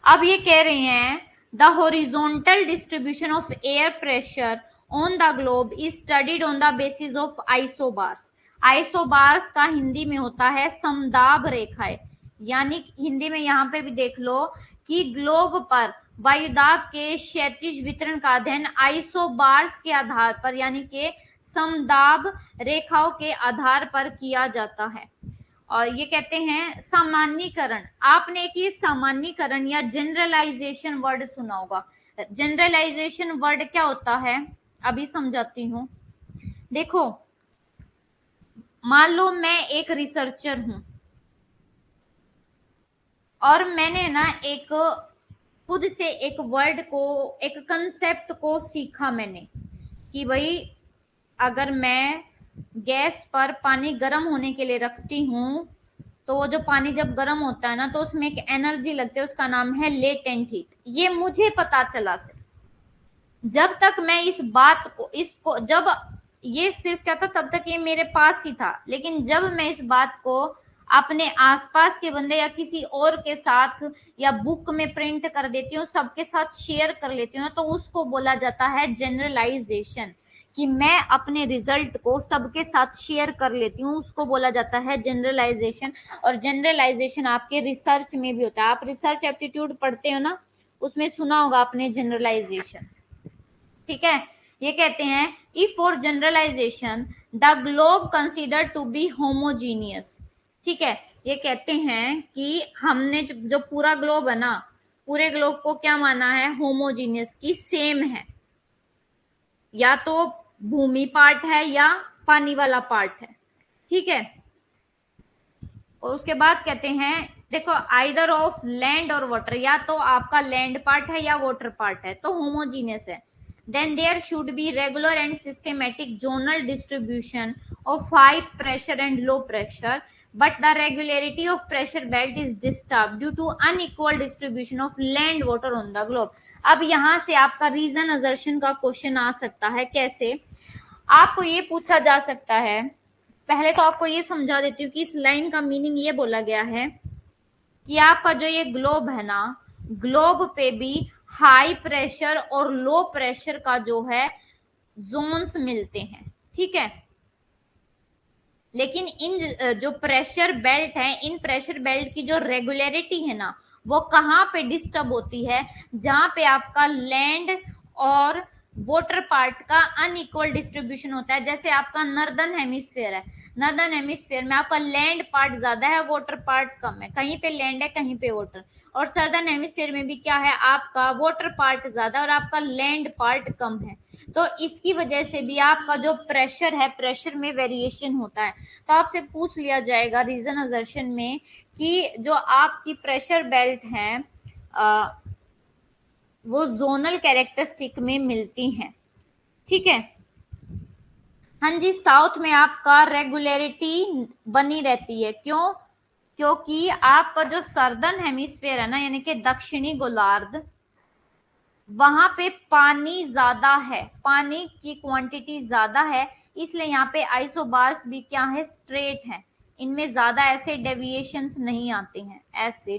अब ये कह रहे हैं the horizontal distribution of air pressure on the globe is studied on the basis of isobars. Isobars का हिंदी में होता है समदाब रेखाएं, यानी हिंदी में यहाँ पे भी देख लो कि ग्लोब पर वायुदाब के क्षैतिज वितरण का अध्ययन आइसोबार्स के आधार पर यानी कि समदाब रेखाओं के आधार पर किया जाता है। और ये कहते हैं सामान्यीकरण, आपने एक ये सामान्यीकरण या जनरलाइजेशन वर्ड सुना होगा। जनरलाइजेशन वर्ड क्या होता है अभी समझाती हूँ। देखो, मान लो मैं एक रिसर्चर हूं और मैंने ना एक खुद से एक वर्ड को, एक कंसेप्ट को सीखा मैंने कि भाई अगर मैं गैस पर पानी गर्म होने के लिए रखती हूँ तो वो जो पानी जब गर्म होता है ना तो उसमें एक एनर्जी लगती है, उसका नाम है लेटेंट हीट। ये मुझे पता चला सिर्फ जब तक मैं इस बात को, इसको जब ये सिर्फ क्या था तब तक ये मेरे पास ही था, लेकिन जब मैं इस बात को अपने आसपास के बंदे या किसी और के साथ या बुक में प्रिंट कर देती हूँ, सबके साथ शेयर कर लेती हूँ ना, तो उसको बोला जाता है जनरलाइजेशन। कि मैं अपने रिजल्ट को सबके साथ शेयर कर लेती हूँ, उसको बोला जाता है जनरलाइजेशन। और जनरलाइजेशन आपके रिसर्च में भी होता है। आप रिसर्च एप्टीट्यूड पढ़ते हो ना, उसमें सुना होगा आपने जनरलाइजेशन। ठीक है, ये कहते हैं if for generalization the globe consider to be homogeneous. ठीक है, ये कहते हैं कि हमने जो पूरा ग्लोब है ना, पूरे ग्लोब को क्या माना है, होमोजीनियस, की सेम है, या तो भूमि पार्ट है या पानी वाला पार्ट है। ठीक है, और उसके बाद कहते हैं देखो आइदर ऑफ लैंड और वाटर, या तो आपका लैंड पार्ट है या वाटर पार्ट है, तो होमोजीनियस है। Then there should be regular and systematic zonal distribution of high pressure and low pressure, but the regularity of pressure belt is disturbed due to unequal distribution of land water on the globe। अब यहां से आपका रीजन असर्शन का क्वेश्चन आ सकता है। कैसे? आपको ये पूछा जा सकता है, पहले तो आपको ये समझा देती हूँ कि इस लाइन का मीनिंग ये बोला गया है कि आपका जो ये ग्लोब है ना, ग्लोब पे भी हाई प्रेशर और लो प्रेशर का जो है जोन्स मिलते हैं। ठीक है, लेकिन इन जो प्रेशर बेल्ट है, इन प्रेशर बेल्ट की जो रेगुलरिटी है ना, वो कहाँ पे डिस्टर्ब होती है, जहां पे आपका लैंड और वाटर पार्ट का अनइक्वल डिस्ट्रीब्यूशन होता है। जैसे आपका नॉर्दर्न हेमिस्फीयर है, नॉर्दर्न हेमिस्फीयर में आपका लैंड पार्ट ज्यादा है, वाटर पार्ट कम है, कहीं पे लैंड है कहीं पे वाटर। और सदर्न हेमिस्फीयर में भी क्या है, आपका वाटर पार्ट ज्यादा और आपका लैंड पार्ट कम है। तो इसकी वजह से भी आपका जो प्रेशर है, प्रेशर में वेरिएशन होता है। तो आपसे पूछ लिया जाएगा रीजन असर्शन में कि जो आपकी प्रेशर बेल्ट है वो जोनल कैरेक्टरिस्टिक में मिलती हैं। ठीक है, हाँ जी, साउथ में आपका रेगुलरिटी बनी रहती है। क्यों? क्योंकि आपका जो सर्दर्न हेमिस्फीयर है ना, यानी कि दक्षिणी गोलार्ध, वहां पे पानी ज्यादा है, पानी की क्वांटिटी ज्यादा है, इसलिए यहाँ पे आइसोबार्स भी क्या है, स्ट्रेट है, इनमें ज्यादा ऐसे डेविएशंस नहीं आते हैं। ऐसे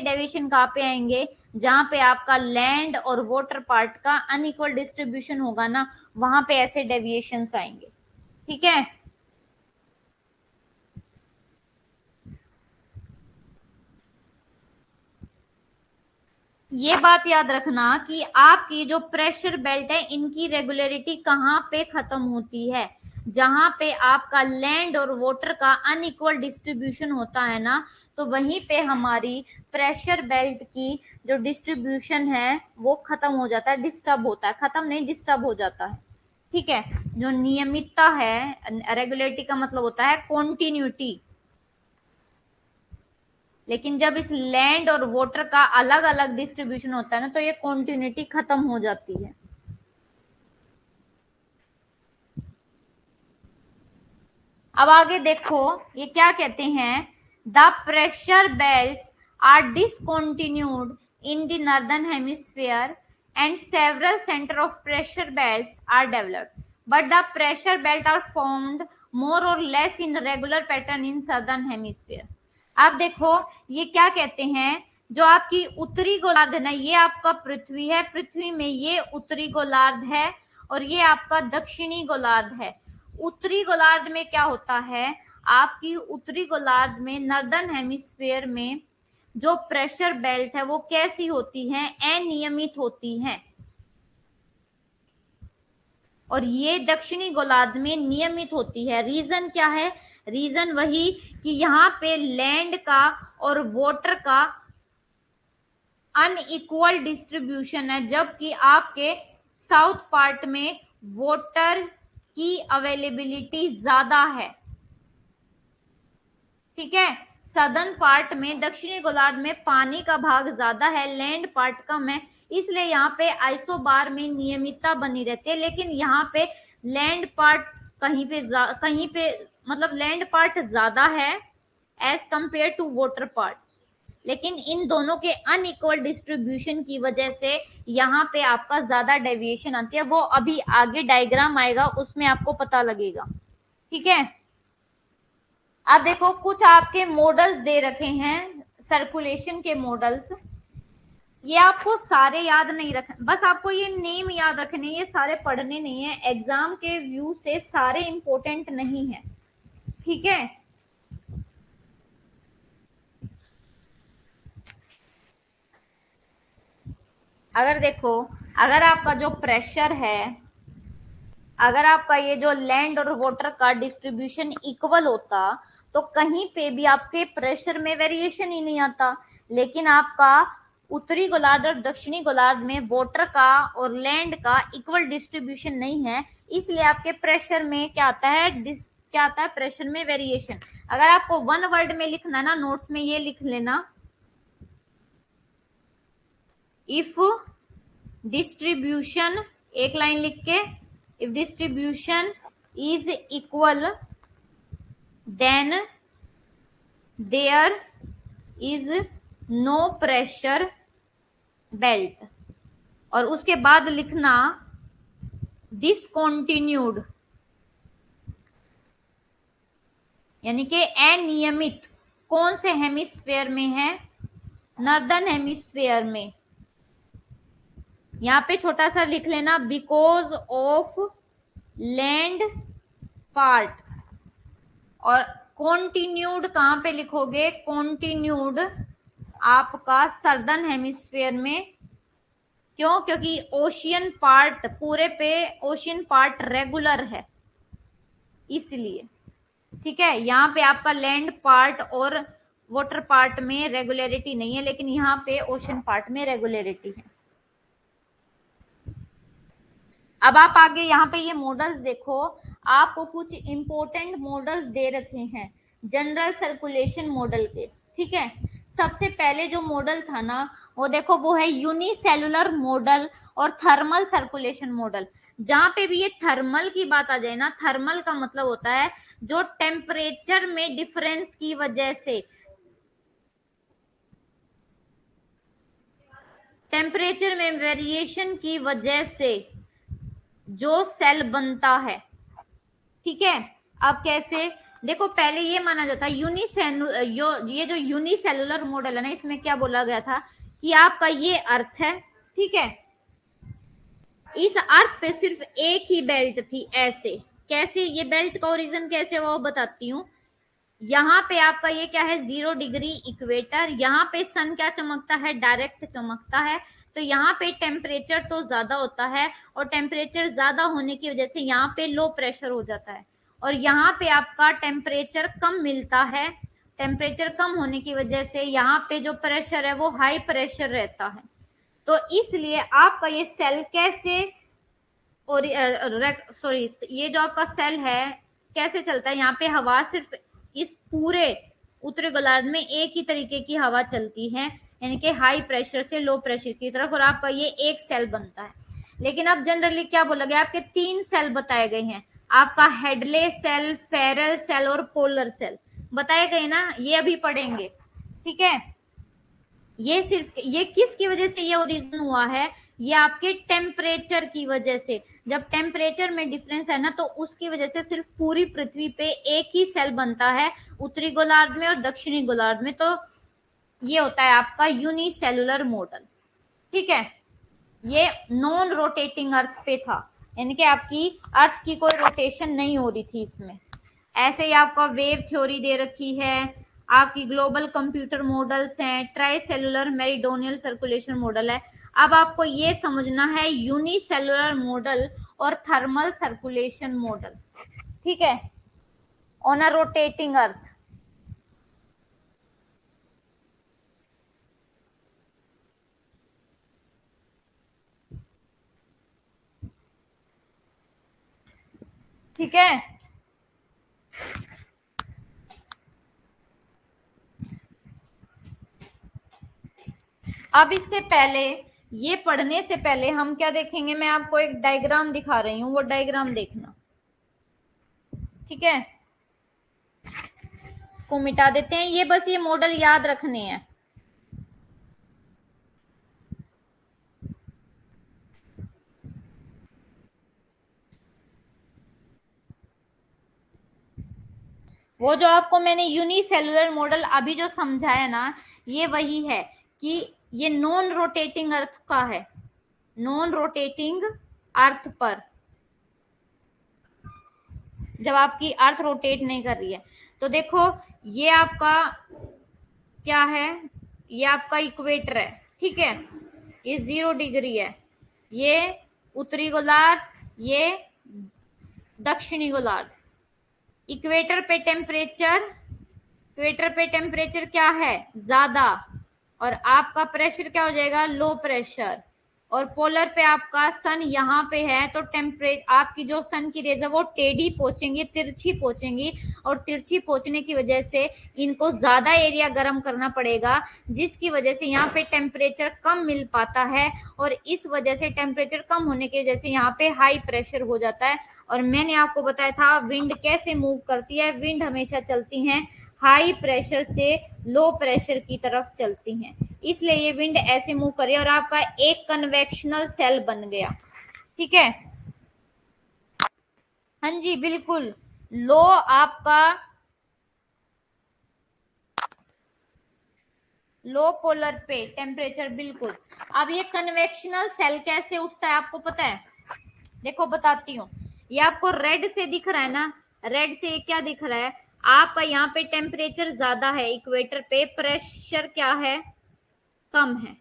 डेविएशन कहाँ पे आएंगे, जहां पे आपका लैंड और वाटर पार्ट का अनइक्वल डिस्ट्रीब्यूशन होगा ना, वहां पे ऐसे डेविएशंस आएंगे। ठीक है, ये बात याद रखना कि आपकी जो प्रेशर बेल्ट है, इनकी रेगुलरिटी कहाँ पे खत्म होती है, जहां पे आपका लैंड और वाटर का अनइक्वल डिस्ट्रीब्यूशन होता है ना, तो वहीं पे हमारी प्रेशर बेल्ट की जो डिस्ट्रीब्यूशन है वो खत्म हो जाता है, डिस्टर्ब होता है, खत्म नहीं डिस्टर्ब हो जाता है। ठीक है, जो नियमितता है, रेगुलरिटी का मतलब होता है कॉन्टिन्यूटी, लेकिन जब इस लैंड और वाटर का अलग अलग डिस्ट्रीब्यूशन होता है ना, तो ये कॉन्टिन्यूटी खत्म हो जाती है। अब आगे देखो ये क्या कहते हैं, the pressure belts are discontinued in the northern hemisphere and several center of pressure belts are developed, but the pressure belt are formed more or less in regular pattern in southern hemisphere. आप देखो ये क्या कहते हैं, जो आपकी उत्तरी गोलार्ध है ना, ये आपका पृथ्वी है, पृथ्वी में ये उत्तरी गोलार्ध है और ये आपका दक्षिणी गोलार्ध है। उत्तरी गोलार्ध में क्या होता है, आपकी उत्तरी गोलार्ध में नॉर्दर्न हेमिस्फीयर में जो प्रेशर बेल्ट है वो कैसी होती है, अनियमित होती है, और ये दक्षिणी गोलार्ध में नियमित होती है। रीजन क्या है, रीजन वही कि यहाँ पे लैंड का और वाटर का अनइक्वल डिस्ट्रीब्यूशन है, जबकि आपके साउथ पार्ट में वाटर की अवेलेबिलिटी ज्यादा है। ठीक है, सदर्न पार्ट में, दक्षिणी गोलार्ध में पानी का भाग ज्यादा है, लैंड पार्ट कम है, इसलिए यहाँ पे आइसोबार में नियमितता बनी रहती है। लेकिन यहाँ पे लैंड पार्ट कहीं पे मतलब लैंड पार्ट ज्यादा है as compare to water part, लेकिन इन दोनों के अनइक्वल डिस्ट्रीब्यूशन की वजह से यहाँ पे आपका ज्यादा डेविएशन आती है। वो अभी आगे डायग्राम आएगा उसमें आपको पता लगेगा। ठीक है, अब देखो कुछ आपके मॉडल्स दे रखे हैं सर्कुलेशन के मॉडल्स, ये आपको सारे याद नहीं रखने, बस आपको ये नेम याद रखने, ये सारे पढ़ने नहीं है, एग्जाम के व्यू से सारे इंपॉर्टेंट नहीं है। ठीक है, अगर देखो, अगर आपका जो प्रेशर है, अगर आपका ये जो लैंड और वाटर का डिस्ट्रीब्यूशन इक्वल होता तो कहीं पे भी आपके प्रेशर में वेरिएशन ही नहीं आता। लेकिन आपका उत्तरी गोलार्ध और दक्षिणी गोलार्ध में वाटर का और लैंड का इक्वल डिस्ट्रीब्यूशन नहीं है, इसलिए आपके प्रेशर में क्या आता है, क्या आता है, प्रेशर में वेरिएशन। अगर आपको वन वर्ड में लिखना है ना, नोट्स में ये लिख लेना, इफ डिस्ट्रीब्यूशन, एक लाइन लिख के, if distribution is equal then there is no pressure belt, और उसके बाद लिखना discontinued, यानी कि अनियमित। कौन से हेमिस्फेयर में है, नॉर्दर्न हेमिस्फेयर में। यहाँ पे छोटा सा लिख लेना, बिकॉज ऑफ लैंड पार्ट, और कॉन्टिन्यूड कहाँ पे लिखोगे, कॉन्टिन्यूड आपका सदर्न हेमिस्फेयर में। क्यों, क्योंकि ओशियन पार्ट, पूरे पे ओशियन पार्ट रेगुलर है इसलिए। ठीक है, यहाँ पे आपका लैंड पार्ट और वाटर पार्ट में रेगुलरिटी नहीं है, लेकिन यहाँ पे ओशियन पार्ट में रेगुलरिटी है। अब आप आगे यहाँ पे ये मॉडल्स देखो, आपको कुछ इंपॉर्टेंट मॉडल्स दे रखे हैं जनरल सर्कुलेशन मॉडल के। ठीक है, सबसे पहले जो मॉडल था ना वो देखो, वो है यूनिसेलुलर मॉडल और थर्मल सर्कुलेशन मॉडल। जहां पे भी ये थर्मल की बात आ जाए ना, थर्मल का मतलब होता है जो टेम्परेचर में डिफरेंस की वजह से, टेम्परेचर में वेरिएशन की वजह से जो सेल बनता है। ठीक है, अब कैसे, देखो पहले ये माना जाता है ये जो यूनिसेलुलर मॉडल है ना, इसमें क्या बोला गया था कि आपका ये अर्थ है। ठीक है, इस अर्थ पे सिर्फ एक ही बेल्ट थी, ऐसे। कैसे, ये बेल्ट का ओरिजिन कैसे हुआ वो बताती हूँ। यहाँ पे आपका ये क्या है, 0 डिग्री इक्वेटर, यहाँ पे सन क्या चमकता है, डायरेक्ट चमकता है, तो यहाँ पे टेम्परेचर तो ज्यादा होता है, और टेम्परेचर ज्यादा होने की वजह से यहाँ पे लो प्रेशर हो जाता है, और यहाँ पे आपका टेम्परेचर कम मिलता है। टेम्परेचर कम होने की वजह से यहाँ पे जो प्रेशर है वो हाई प्रेशर रहता है। तो इसलिए आपका ये सेल कैसे, और सॉरी, ये जो आपका सेल है कैसे चलता है, यहाँ पे हवा सिर्फ इस पूरे उत्तरी गोलार्ध में एक ही तरीके की हवा चलती है, यानी कि हाई प्रेशर से लो प्रेशर की तरफ, और आपका ये एक सेल बनता है। लेकिन अब जनरली क्या बोला गया, आपके 3 सेल बताए गए हैं, आपका हेडले सेल, फेरल सेल और पोलर सेल बताए गए ना, ये अभी पढ़ेंगे। ठीक है, ये सिर्फ ये किसकी वजह से ये ओरिजिन हुआ है, ये आपके टेम्परेचर की वजह से। जब टेम्परेचर में डिफरेंस है ना, तो उसकी वजह से सिर्फ पूरी पृथ्वी पे एक ही सेल बनता है, उत्तरी गोलार्ध में और दक्षिणी गोलार्ध में। तो ये होता है आपका यूनिसेलुलर मॉडल। ठीक है, ये नॉन रोटेटिंग अर्थ पे था, यानी कि आपकी अर्थ की कोई रोटेशन नहीं हो रही थी इसमें। ऐसे ही आपका वेव थ्योरी दे रखी है, आपकी ग्लोबल कंप्यूटर मॉडल्स हैं, try cellular meridional circulation model है। अब आपको ये समझना है यूनिसेलुलर मॉडल और थर्मल सर्कुलेशन मॉडल। ठीक है, ऑन अ रोटेटिंग अर्थ। ठीक है, अब इससे पहले, ये पढ़ने से पहले हम क्या देखेंगे, मैं आपको एक डायग्राम दिखा रही हूँ, वो डायग्राम देखना। ठीक है, इसको मिटा देते हैं, ये बस ये मॉडल याद रखने हैं। वो जो आपको मैंने यूनिसेलुलर मॉडल अभी जो समझाया ना, ये वही है कि ये नॉन रोटेटिंग अर्थ का है, नॉन रोटेटिंग अर्थ पर, जब आपकी अर्थ रोटेट नहीं कर रही है। तो देखो, ये आपका क्या है, ये आपका इक्वेटर है। ठीक है, ये 0 डिग्री है, ये उत्तरी गोलार्ध, ये दक्षिणी गोलार्ध। इक्वेटर पे टेम्परेचर, इक्वेटर पे टेम्परेचर क्या है, ज्यादा, और आपका प्रेशर क्या हो जाएगा, लो प्रेशर। और पोलर पे आपका सन यहाँ पे है, तो टेम्परेचर आपकी जो सन की रेज है वो टेढ़ी पहुंचेंगी, तिरछी पहुंचेंगी, और तिरछी पहुंचने की वजह से इनको ज्यादा एरिया गर्म करना पड़ेगा, जिसकी वजह से यहाँ पे टेम्परेचर कम मिल पाता है, और इस वजह से टेम्परेचर कम होने की वजह से यहाँ पे हाई प्रेशर हो जाता है। और मैंने आपको बताया था विंड कैसे मूव करती है, विंड हमेशा चलती है हाई प्रेशर से लो प्रेशर की तरफ चलती हैं, इसलिए ये विंड ऐसे मूव कर रही है, और आपका एक कन्वेक्शनल सेल बन गया। ठीक है, हाँ जी बिल्कुल, लो आपका लो पोलर पे टेम्परेचर, बिल्कुल। अब ये कन्वेक्शनल सेल कैसे उठता है आपको पता है, देखो बताती हूँ। ये आपको रेड से दिख रहा है ना, रेड से ये क्या दिख रहा है, आपका यहाँ पे टेम्परेचर ज्यादा है, इक्वेटर पे प्रेशर क्या है, कम है।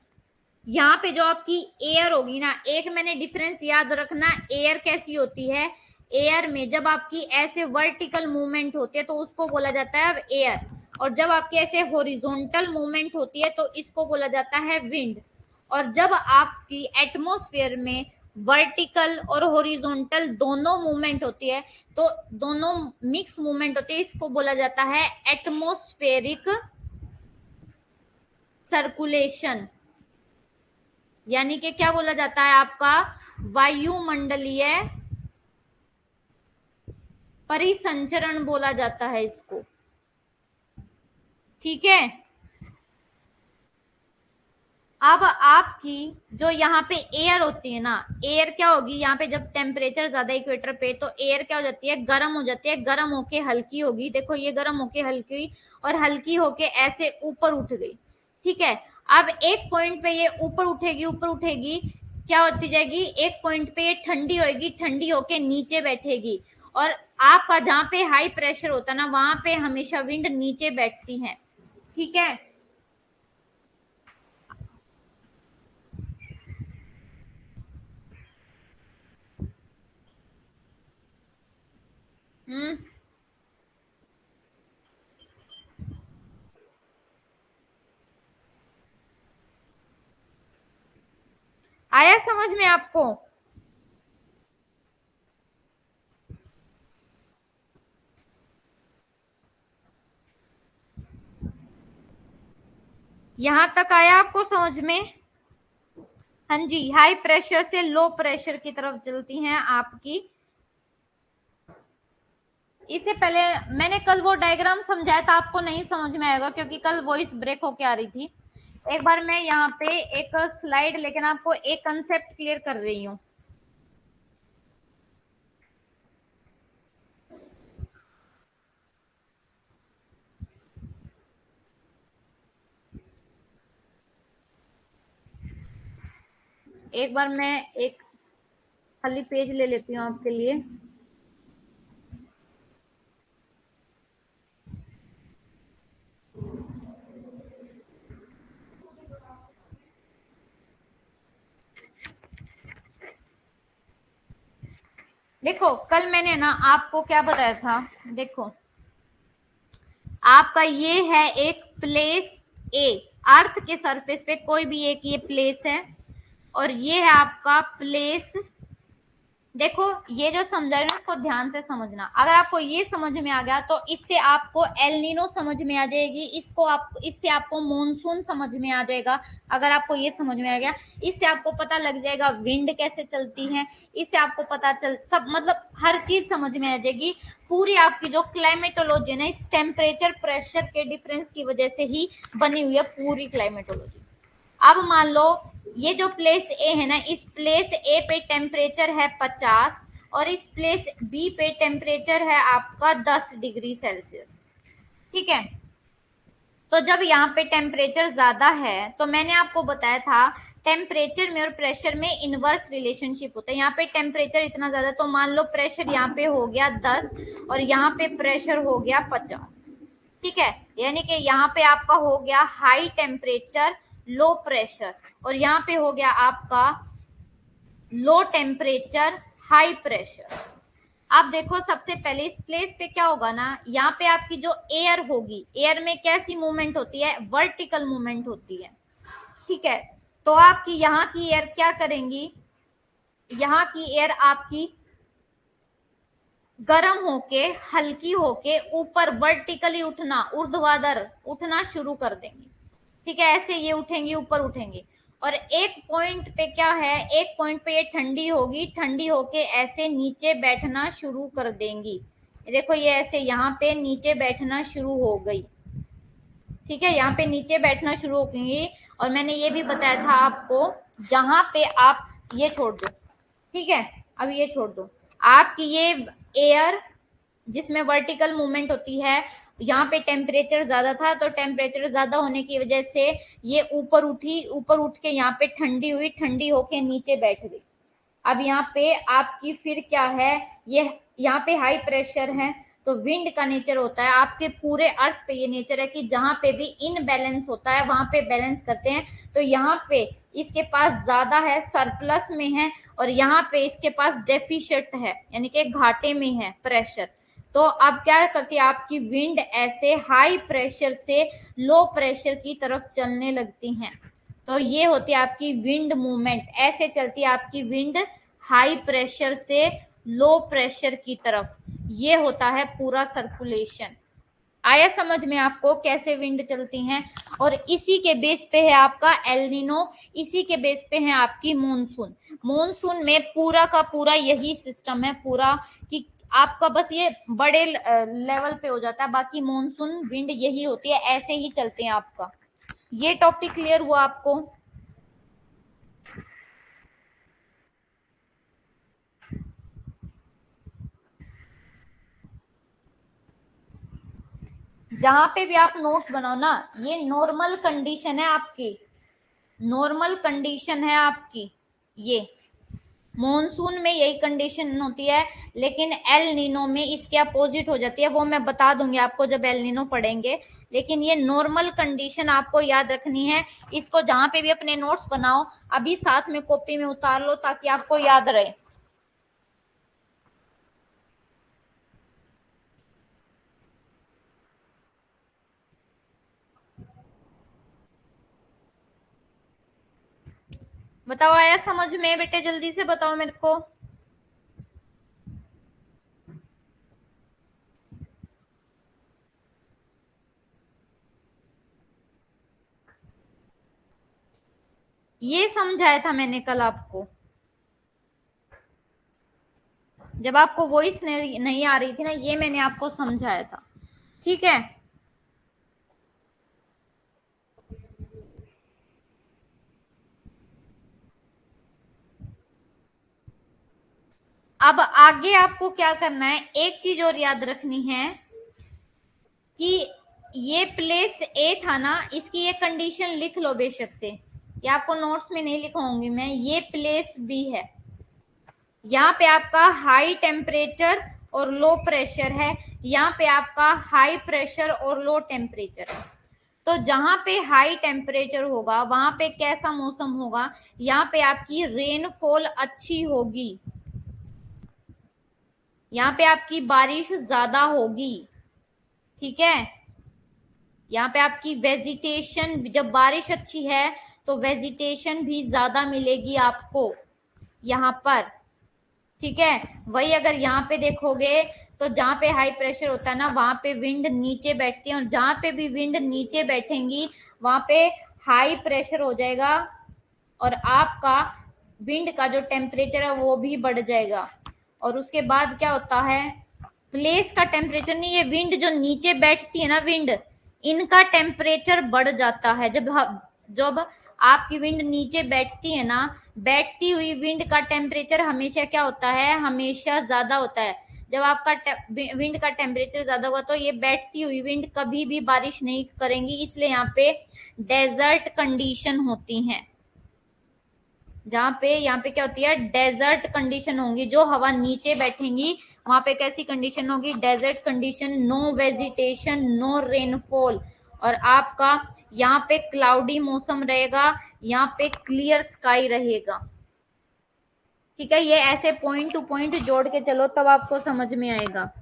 यहाँ पे जो आपकी एयर होगी ना, एक मैंने डिफरेंस याद रखना, एयर कैसी होती है, एयर में जब आपकी ऐसे वर्टिकल मूवमेंट होती है तो उसको बोला जाता है एयर, और जब आपकी ऐसे हॉरिजॉन्टल मूवमेंट होती है तो इसको बोला जाता है विंड। और जब आपकी एटमॉस्फेयर में वर्टिकल और हॉरिजॉन्टल दोनों मूवमेंट होती है, तो दोनों मिक्स मूवमेंट होती है, इसको बोला जाता है एटमॉस्फेरिक सर्कुलेशन, यानी कि क्या बोला जाता है आपका, वायुमंडलीय परिसंचरण बोला जाता है इसको। ठीक है, अब आपकी जो यहाँ पे एयर होती है ना, एयर क्या होगी, यहाँ पे जब टेम्परेचर ज्यादा इक्वेटर पे, तो एयर क्या हो जाती है, गर्म हो जाती है, गर्म होके हल्की होगी। देखो ये गर्म होके हल्की हुई, और हल्की होके ऐसे ऊपर उठ गई। ठीक है, अब एक पॉइंट पे ये ऊपर उठेगी, ऊपर उठेगी, क्या होती जाएगी, एक पॉइंट पे ये ठंडी होगी, ठंडी होके नीचे बैठेगी, और आपका जहाँ पे हाई प्रेशर होता है ना, वहां पे हमेशा विंड नीचे बैठती है। ठीक है, हम्म, आया समझ में आपको। यहां तक आया आपको समझ में। हाँ जी, हाई प्रेशर से लो प्रेशर की तरफ चलती हैं आपकी। इससे पहले मैंने कल वो डायग्राम समझाया था, आपको नहीं समझ में आएगा क्योंकि कल वॉइस ब्रेक होके आ रही थी। एक बार मैं यहाँ पे एक स्लाइड लेकिन आपको एक कंसेप्ट क्लियर कर रही हूँ। एक बार मैं एक खाली पेज ले लेती हूँ आपके लिए। देखो कल मैंने ना आपको क्या बताया था, देखो आपका ये है एक प्लेस ए, अर्थ के सरफेस पे कोई भी एक ये प्लेस है, और ये है आपका प्लेस। देखो ये जो समझा रहे हैं इसको ध्यान से समझना। अगर आपको ये समझ में आ गया तो इससे आपको एल नीनो समझ में आ जाएगी, इससे आपको मॉनसून समझ में आ जाएगा। अगर आपको ये समझ में आ गया, इससे आपको पता लग जाएगा विंड कैसे चलती है, इससे आपको पता चल सब मतलब हर चीज समझ में आ जाएगी। पूरी आपकी जो क्लाइमेटोलॉजी है ना, इस टेम्परेचर प्रेशर के डिफरेंस की वजह से ही बनी हुई है पूरी क्लाइमेटोलॉजी। अब मान लो ये जो प्लेस ए है ना, इस प्लेस ए पे टेम्परेचर है 50 और इस प्लेस बी पे टेम्परेचर है आपका 10 डिग्री सेल्सियस। ठीक है, तो जब यहाँ पे टेम्परेचर ज्यादा है तो मैंने आपको बताया था टेम्परेचर में और प्रेशर में इनवर्स रिलेशनशिप होता है। यहाँ पे टेम्परेचर इतना ज्यादा, तो मान लो प्रेशर यहाँ पे हो गया 10 और यहाँ पे प्रेशर हो गया 50। ठीक है, यानी कि यहाँ पे आपका हो गया हाई टेम्परेचर लो प्रेशर, और यहाँ पे हो गया आपका लो टेम्परेचर हाई प्रेशर। आप देखो सबसे पहले इस प्लेस पे क्या होगा ना, यहाँ पे आपकी जो एयर होगी, एयर में कैसी मूवमेंट होती है, वर्टिकल मूवमेंट होती है। ठीक है, तो आपकी यहाँ की एयर क्या करेंगी, यहाँ की एयर आपकी गर्म होके हल्की होके ऊपर वर्टिकली उठना, ऊर्ध्वाधर उठना शुरू कर देंगी। ठीक है, ऐसे ये उठेंगी ऊपर उठेंगी, और एक पॉइंट पे क्या है, एक पॉइंट पे ये ठंडी होगी, ठंडी होके ऐसे नीचे बैठना शुरू कर देंगी। देखो ये ऐसे यहाँ पे नीचे बैठना शुरू हो गई। ठीक है, यहाँ पे नीचे बैठना शुरू हो गई, और मैंने ये भी बताया था आपको, जहां पे आप ये छोड़ दो। ठीक है, अब ये छोड़ दो, आपकी ये एयर जिसमें वर्टिकल मूवमेंट होती है, यहाँ पे टेम्परेचर ज्यादा था, तो टेम्परेचर ज्यादा होने की वजह से ये ऊपर उठी, ऊपर उठ के यहाँ पे ठंडी हुई, ठंडी होके नीचे बैठ गई। अब यहाँ पे आपकी फिर क्या है, ये यहाँ पे हाई प्रेशर है, तो विंड का नेचर होता है आपके पूरे अर्थ पे, ये नेचर है कि जहां पे भी इनबैलेंस होता है वहां पे बैलेंस करते हैं। तो यहाँ पे इसके पास ज्यादा है, सरप्लस में है, और यहाँ पे इसके पास डेफिशिएंट है, यानी कि घाटे में है प्रेशर। तो अब क्या करती है आपकी विंड, ऐसे हाई प्रेशर से लो प्रेशर की तरफ चलने लगती हैं। तो ये होती है आपकी विंड मूवमेंट, ऐसे चलती है आपकी विंड हाई प्रेशर से लो प्रेशर की तरफ। ये होता है पूरा सर्कुलेशन। आया समझ में आपको कैसे विंड चलती हैं, और इसी के बेस पे है आपका एल नीनो, इसी के बेस पे है आपकी मॉनसून। मॉनसून में पूरा का पूरा यही सिस्टम है पूरा, कि आपका बस ये बड़े लेवल पे हो जाता है, बाकी मॉनसून विंड यही होती है, ऐसे ही चलते हैं आपका। ये टॉपिक क्लियर हुआ आपको? जहां पे भी आप नोट्स बनाओ ना, ये नॉर्मल कंडीशन है आपकी, नॉर्मल कंडीशन है आपकी। ये मॉनसून में यही कंडीशन होती है, लेकिन एल नीनो में इसके अपोजिट हो जाती है, वो मैं बता दूंगी आपको जब एल नीनो पढ़ेंगे। लेकिन ये नॉर्मल कंडीशन आपको याद रखनी है, इसको जहां पे भी अपने नोट्स बनाओ अभी साथ में कॉपी में उतार लो ताकि आपको याद रहे। बताओ आया समझ में बेटे, जल्दी से बताओ मेरे को। ये समझाया था मैंने कल आपको, जब आपको वॉइस नहीं आ रही थी ना, ये मैंने आपको समझाया था। ठीक है, अब आगे आपको क्या करना है, एक चीज और याद रखनी है कि ये प्लेस ए था ना, इसकी ये कंडीशन लिख लो बेशक से, ये आपको नोट्स में नहीं लिखवाऊंगी मैं, ये प्लेस बी है, यहाँ पे आपका हाई टेम्परेचर और लो प्रेशर है, यहाँ पे आपका हाई प्रेशर और लो टेम्परेचर है। तो जहां पे हाई टेम्परेचर होगा वहां पे कैसा मौसम होगा, यहाँ पे आपकी रेनफॉल अच्छी होगी, यहाँ पे आपकी बारिश ज्यादा होगी, ठीक है। यहाँ पे आपकी वेजिटेशन, जब बारिश अच्छी है तो वेजिटेशन भी ज्यादा मिलेगी आपको यहाँ पर, ठीक है। वही अगर यहाँ पे देखोगे तो जहाँ पे हाई प्रेशर होता है ना, वहां पे विंड नीचे बैठती है, और जहां पे भी विंड नीचे बैठेंगी वहां पे हाई प्रेशर हो जाएगा, और आपका विंड का जो टेम्परेचर है वो भी बढ़ जाएगा। और उसके बाद क्या होता है, प्लेस का टेम्परेचर नहीं, ये विंड जो नीचे बैठती है ना, विंड, इनका टेम्परेचर बढ़ जाता है। जब आपकी विंड नीचे बैठती है ना, बैठती हुई विंड का टेम्परेचर हमेशा क्या होता है, हमेशा ज्यादा होता है। जब आपका विंड का टेम्परेचर ज्यादा होगा तो ये बैठती हुई विंड कभी भी बारिश नहीं करेंगी, इसलिए यहाँ पे डेजर्ट कंडीशन होती हैं। यहाँ पे क्या होती है, डेजर्ट कंडीशन होंगी, जो हवा नीचे बैठेंगी वहां पे कैसी कंडीशन होगी, desert condition, no vegetation, no rainfall, और आपका यहाँ पे क्लाउडी मौसम रहेगा, यहाँ पे क्लियर स्काई रहेगा, ठीक है। ये ऐसे पॉइंट टू पॉइंट जोड़ के चलो तब आपको समझ में आएगा।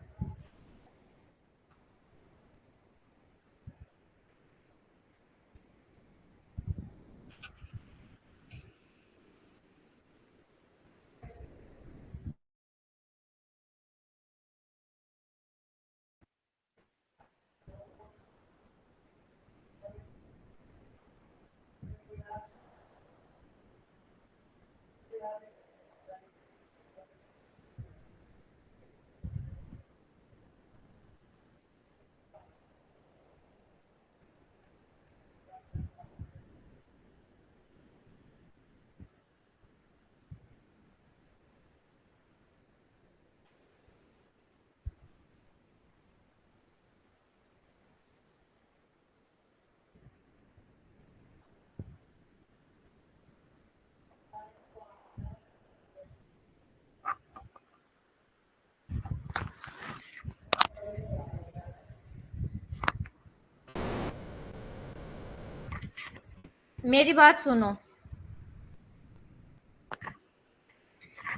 मेरी बात सुनो,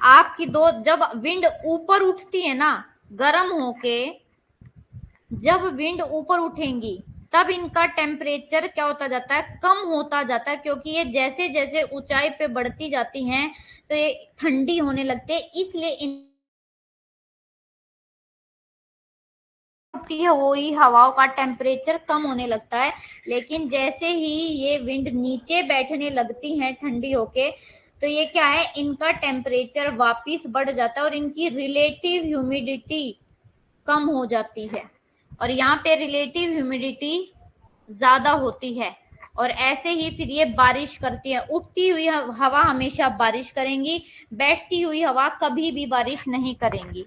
आपकी दो, जब विंड ऊपर उठती है ना गर्म होके, जब विंड ऊपर उठेंगी तब इनका टेम्परेचर क्या होता जाता है, कम होता जाता है, क्योंकि ये जैसे जैसे ऊंचाई पे बढ़ती जाती हैं तो ये ठंडी होने लगते हैं, इसलिए इन हुई हवाओं का टेम्परेचर कम होने लगता है। लेकिन जैसे ही ये विंड नीचे बैठने लगती हैं ठंडी होके, तो ये क्या है, इनका टेम्परेचर वापिस बढ़ जाता है और इनकी रिलेटिव ह्यूमिडिटी कम हो जाती है, और यहाँ पे रिलेटिव ह्यूमिडिटी ज्यादा होती है, और ऐसे ही फिर ये बारिश करती है। उठती हुई हवा हमेशा बारिश करेंगी, बैठती हुई हवा कभी भी बारिश नहीं करेंगी।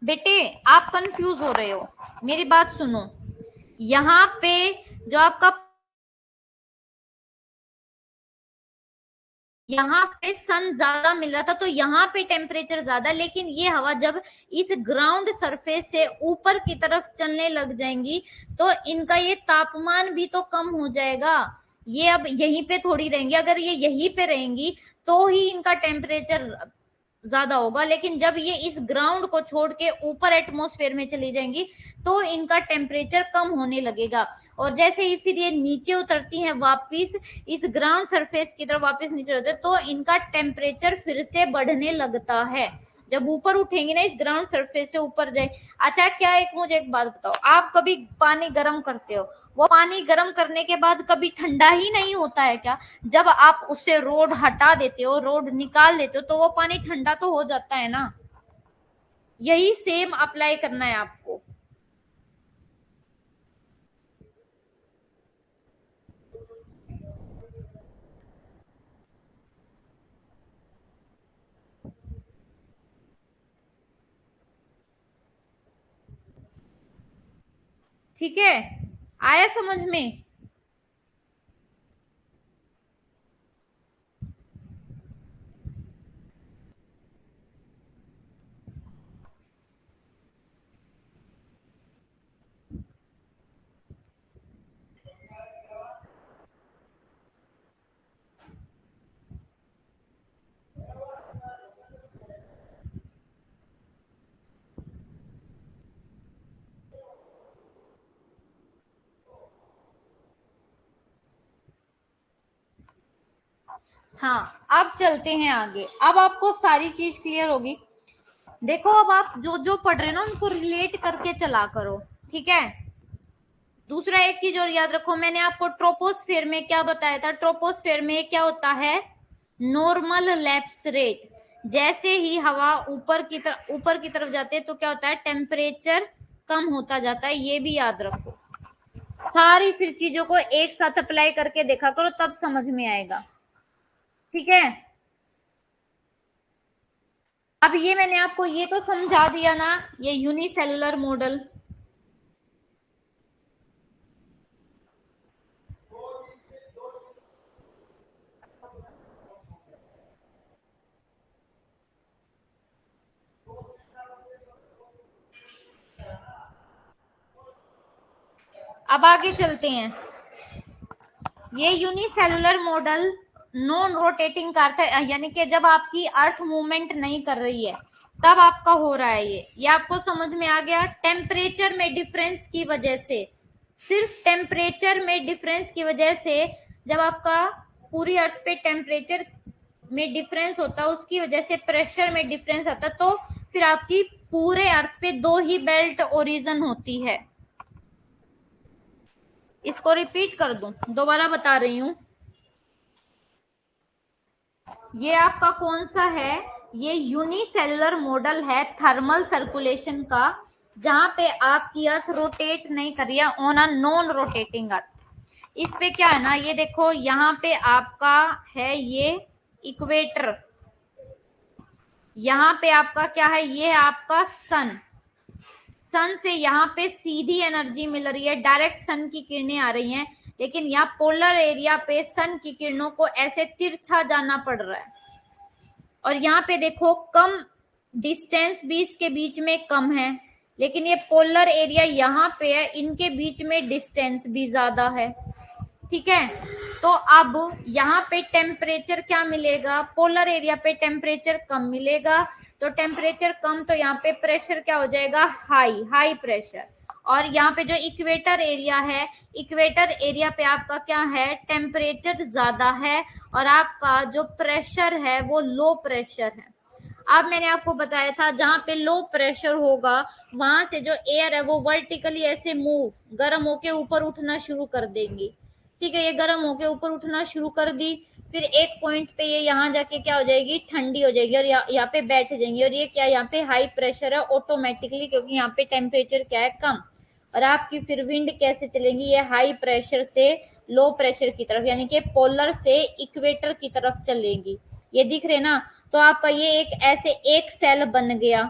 बेटे आप कंफ्यूज हो रहे हो, मेरी बात सुनो। यहाँ पे जो आपका, यहाँ पे सन ज्यादा मिल रहा था तो यहाँ पे टेम्परेचर ज्यादा, लेकिन ये हवा जब इस ग्राउंड सरफेस से ऊपर की तरफ चलने लग जाएंगी तो इनका ये तापमान भी तो कम हो जाएगा। ये अब यहीं पे थोड़ी रहेंगी, अगर ये यहीं पे रहेंगी तो ही इनका टेम्परेचर ज्यादा होगा, लेकिन जब ये इस ग्राउंड को छोड़ के ऊपर एटमॉस्फेयर में चली जाएंगी तो इनका टेम्परेचर कम होने लगेगा, और जैसे ही फिर ये नीचे उतरती हैं वापिस इस ग्राउंड सरफेस की तरफ वापस नीचे होते तो इनका टेम्परेचर फिर से बढ़ने लगता है। जब ऊपर उठेंगे ना, इस ग्राउंड सरफेस से ऊपर जाए। अच्छा क्या, एक मुझे एक बात बताओ, आप कभी पानी गर्म करते हो, वो पानी गर्म करने के बाद कभी ठंडा ही नहीं होता है क्या? जब आप उससे रोड हटा देते हो, रोड निकाल देते हो, तो वो पानी ठंडा तो हो जाता है ना। यही सेम अप्लाई करना है आपको। ठीक है, आया समझ में? हाँ, अब चलते हैं आगे। अब आपको सारी चीज क्लियर होगी। देखो, अब आप जो जो पढ़ रहे हैं ना, उनको रिलेट करके चला करो, ठीक है। दूसरा एक चीज और याद रखो, मैंने आपको ट्रोपोस्फेयर में क्या बताया था? ट्रोपोस्फेयर में क्या होता है? Normal lapse rate. जैसे ही हवा ऊपर की तरफ जाते हैं तो क्या होता है? टेम्परेचर कम होता जाता है, ये भी याद रखो। सारी फिर चीजों को एक साथ अप्लाई करके देखा करो, तब समझ में आएगा, ठीक है। अब ये मैंने आपको ये तो समझा दिया ना, ये यूनिसेलुलर मॉडल। अब आगे चलते हैं। ये यूनिसेलुलर मॉडल नॉन रोटेटिंग का अर्थ है, यानी कि जब आपकी अर्थ मूवमेंट नहीं कर रही है तब आपका हो रहा है ये आपको समझ में आ गया? टेम्परेचर में डिफरेंस की वजह से, सिर्फ टेम्परेचर में डिफरेंस की वजह से, जब आपका पूरी अर्थ पे टेम्परेचर में डिफरेंस होता है, उसकी वजह से प्रेशर में डिफरेंस आता है, तो फिर आपकी पूरे अर्थ पे दो ही बेल्ट ओरिजिन होती है। इसको रिपीट कर दूं, दोबारा बता रही हूं। ये आपका कौन सा है? ये यूनिसेलुलर मॉडल है थर्मल सर्कुलेशन का, जहां पे आपकी अर्थ रोटेट नहीं कर रही है, ऑन अ नॉन रोटेटिंग अर्थ। इस पे क्या है ना, ये देखो यहाँ पे आपका है ये इक्वेटर, यहाँ पे आपका क्या है? ये आपका सन। सन से यहाँ पे सीधी एनर्जी मिल रही है, डायरेक्ट सन की किरणें आ रही हैं, लेकिन यहाँ पोलर एरिया पे सन की किरणों को ऐसे तिरछा जाना पड़ रहा है। और यहाँ पे देखो कम डिस्टेंस भी इसके बीच में कम है, लेकिन ये पोलर एरिया यहाँ पे है, इनके बीच में डिस्टेंस भी ज्यादा है, ठीक है। तो अब यहाँ पे टेम्परेचर क्या मिलेगा? पोलर एरिया पे टेम्परेचर कम मिलेगा, तो टेम्परेचर कम, तो यहाँ पे प्रेशर क्या हो जाएगा? High, high pressure. और यहाँ पे जो इक्वेटर एरिया है, इक्वेटर एरिया पे आपका क्या है? टेम्परेचर ज्यादा है, और आपका जो प्रेशर है वो लो प्रेशर है। अब मैंने आपको बताया था, जहां पे लो प्रेशर होगा वहां से जो एयर है वो वर्टिकली ऐसे मूव, गर्म होके ऊपर उठना शुरू कर देंगी, ठीक है। ये गर्म होके ऊपर उठना शुरू कर दी, फिर एक पॉइंट पे ये यहाँ जाके क्या हो जाएगी? ठंडी हो जाएगी, और यहाँ पे बैठ जाएंगी। और ये क्या, यहाँ पे हाई प्रेशर है ऑटोमेटिकली, क्योंकि यहाँ पे टेम्परेचर क्या है? कम। और आपकी फिर विंड कैसे चलेंगी? ये हाई प्रेशर से लो प्रेशर की तरफ, यानी कि पोलर से इक्वेटर की तरफ चलेंगी। ये दिख रहे ना? तो आपका ये एक ऐसे एक सेल बन गया।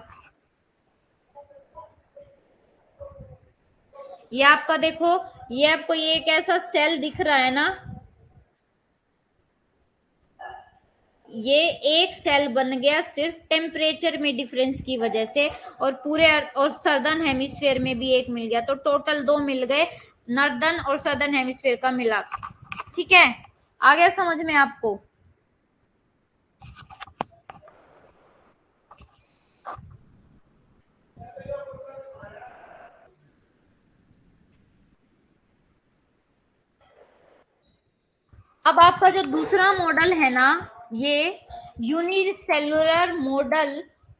ये आपका देखो, ये आपको ये एक ऐसा सेल दिख रहा है ना, ये एक सेल बन गया सिर्फ टेम्परेचर में डिफरेंस की वजह से, और पूरे और सदर्न हेमिस्फेयर में भी एक मिल गया, तो टोटल दो मिल गए, नॉर्दर्न और सदर्न हेमिस्फेयर का मिला, ठीक है। आ गया समझ में आपको? अब आपका जो दूसरा मॉडल है ना, ये यूनिसेलुलर मॉडल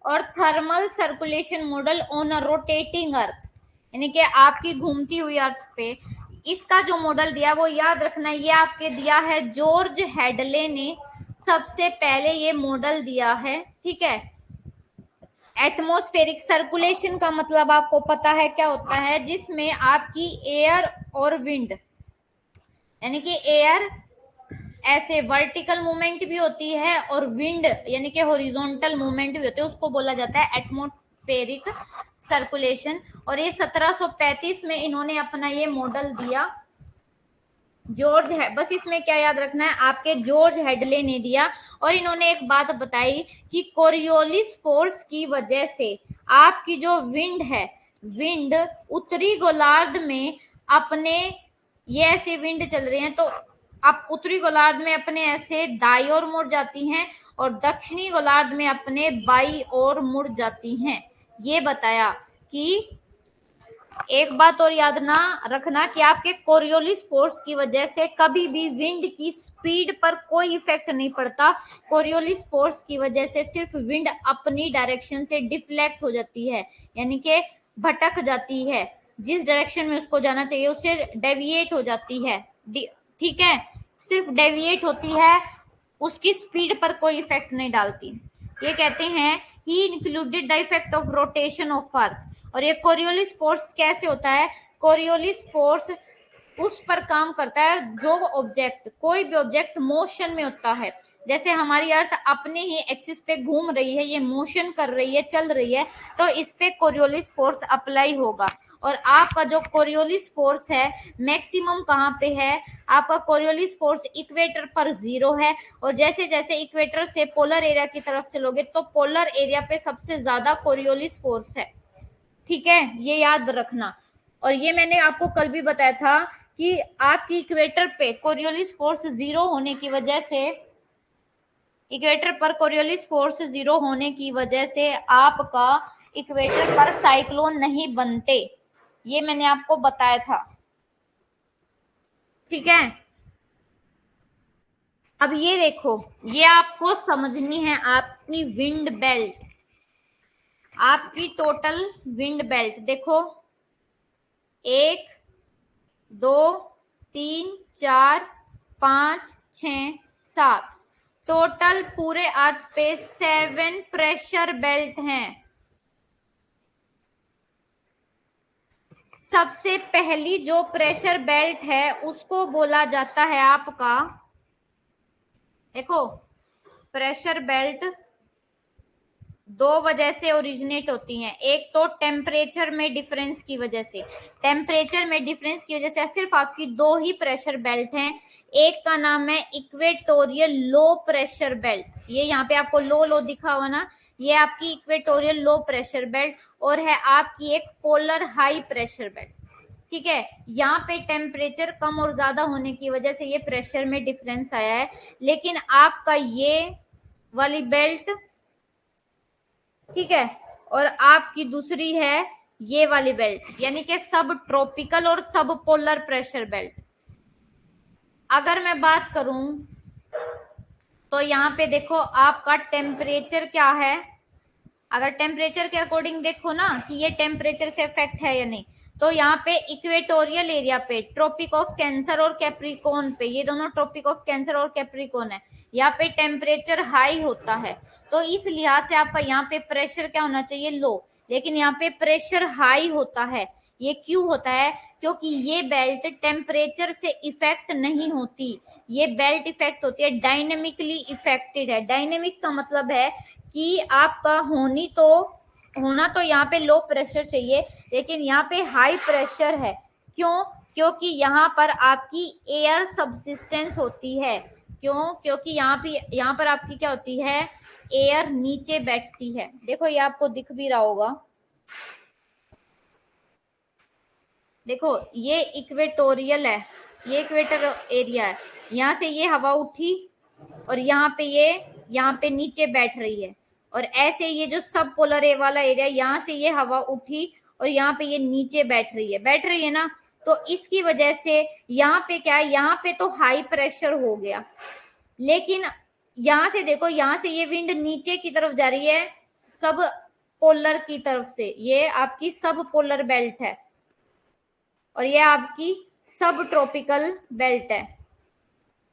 और thermal circulation model on a rotating earth, यानी कि आपकी घूमती हुई अर्थ पे इसका जो मॉडल दिया वो याद रखना, ये आपके दिया है जॉर्ज हेडले ने सबसे पहले ये मॉडल दिया है, ठीक है। एटमॉस्फेरिक सर्कुलेशन का मतलब आपको पता है क्या होता है, जिसमें आपकी एयर और विंड, यानी कि एयर ऐसे वर्टिकल मूवमेंट भी होती है और विंड यानी कि हॉरिजॉन्टल मूवमेंट भी होती है, उसको बोला जाता है एटमॉस्फेरिक सर्कुलेशन। और ये 1735 में इन्होंने अपना ये मॉडल दिया, जॉर्ज है, बस इसमें क्या याद रखना है आपके, जॉर्ज हेडले ने दिया। और इन्होंने एक बात बताई कि कोरियोलिस फोर्स की वजह से आपकी जो विंड है, विंड उत्तरी गोलार्ध में अपने, ये ऐसे विंड चल रहे हैं तो आप उत्तरी गोलार्ध में अपने ऐसे दाई ओर मुड़ जाती हैं और दक्षिणी गोलार्ध में अपने बाई ओर मुड़ जाती हैं। ये बताया कि एक बात और याद ना रखना कि आपके कोरियोलिस फोर्स की वजह से कभी भी विंड की स्पीड पर कोई इफेक्ट नहीं पड़ता। कोरियोलिस फोर्स की वजह से सिर्फ विंड अपनी डायरेक्शन से डिफ्लेक्ट हो जाती है, यानी कि भटक जाती है, जिस डायरेक्शन में उसको जाना चाहिए उससे डेविएट हो जाती है, ठीक है, सिर्फ डेविएट होती है, उसकी स्पीड पर कोई इफेक्ट नहीं डालती। ये कहते हैं ही included the effect of rotation of earth. और ये कोरियोलिस फोर्स कैसे होता है, कोरियोलिस फोर्स उस पर काम करता है जो ऑब्जेक्ट, कोई भी ऑब्जेक्ट मोशन में होता है, जैसे हमारी अर्थ अपने ही एक्सिस पे घूम रही है, ये मोशन कर रही है, चल रही है, तो इस पे कोरियोलिस फोर्स अप्लाई होगा। और आपका जो कोरियोलिस फोर्स है मैक्सिमम कहाँ पे है, आपका कोरियोलिस फोर्स इक्वेटर पर 0 है, और जैसे जैसे इक्वेटर से पोलर एरिया की तरफ चलोगे तो पोलर एरिया पे सबसे ज्यादा कोरियोलिस फोर्स है, ठीक है, ये याद रखना। और ये मैंने आपको कल भी बताया था कि आपकी इक्वेटर पे कोरियोलिस फोर्स 0 होने की वजह से, इक्वेटर पर कोरियोलिस फोर्स 0 होने की वजह से आपका इक्वेटर पर साइक्लोन नहीं बनते, ये मैंने आपको बताया था, ठीक है। अब ये देखो, ये आपको समझनी है आपकी विंड बेल्ट, आपकी टोटल विंड बेल्ट देखो, 1 2 3 4 5 6 7, टोटल पूरे अर्थ पे 7 प्रेशर बेल्ट हैं। सबसे पहली जो प्रेशर बेल्ट है उसको बोला जाता है आपका, देखो प्रेशर बेल्ट दो वजह से ओरिजिनेट होती हैं, एक तो टेम्परेचर में डिफरेंस की वजह से, टेम्परेचर में डिफरेंस की वजह से सिर्फ आपकी दो ही प्रेशर बेल्ट हैं, एक का नाम है इक्वेटोरियल लो प्रेशर बेल्ट, ये यहाँ पे आपको लो लो दिखा हुआ ना, ये आपकी इक्वेटोरियल लो प्रेशर बेल्ट, और है आपकी एक पोलर हाई प्रेशर बेल्ट, ठीक है। यहाँ पे टेम्परेचर कम और ज्यादा होने की वजह से ये प्रेशर में डिफरेंस आया है, लेकिन आपका ये वाली बेल्ट, ठीक है, और आपकी दूसरी है ये वाली बेल्ट, यानी कि सब ट्रॉपिकल और सब पोलर प्रेशर बेल्ट। अगर मैं बात करूं तो यहाँ पे देखो आपका टेम्परेचर क्या है, अगर टेम्परेचर के अकॉर्डिंग देखो ना कि ये टेम्परेचर से इफेक्ट है या नहीं, तो यहाँ पे इक्वेटोरियल एरिया पे ट्रॉपिक ऑफ कैंसर और कैप्रिकॉन पे, ये दोनों ट्रॉपिक ऑफ कैंसर और कैप्रिकॉन है, यहाँ पे टेम्परेचर हाई होता है, तो इस लिहाज से आपका यहाँ पे प्रेशर क्या होना चाहिए, लो, लेकिन यहाँ पे प्रेशर हाई होता है। ये क्यों होता है, क्योंकि ये बेल्ट टेम्परेचर से इफेक्ट नहीं होती, ये बेल्ट इफेक्ट होती है डायनेमिकली इफेक्टेड है। डायनेमिक का मतलब है कि आपका होना तो यहाँ पे लो प्रेशर चाहिए, लेकिन यहाँ पे हाई प्रेशर है, क्यों, क्योंकि यहाँ पर आपकी एयर सबसिस्टेंस होती है, क्यों, क्योंकि यहाँ पर आपकी क्या होती है, एयर नीचे बैठती है, देखो ये आपको दिख भी रहा होगा, देखो ये इक्वेटोरियल है, ये इक्वेटर एरिया है, यहाँ से ये हवा उठी और यहाँ पे नीचे बैठ रही है, और ऐसे ये जो सब पोलर वाला एरिया, यहाँ से ये हवा उठी और यहाँ पे ये नीचे बैठ रही है ना, तो इसकी वजह से यहाँ पे क्या है, यहाँ पे तो हाई प्रेशर हो गया, लेकिन यहाँ से देखो, यहाँ से ये विंड नीचे की तरफ जा रही है, सब पोलर की तरफ से, ये आपकी सब पोलर बेल्ट है और ये आपकी सब ट्रॉपिकल बेल्ट है।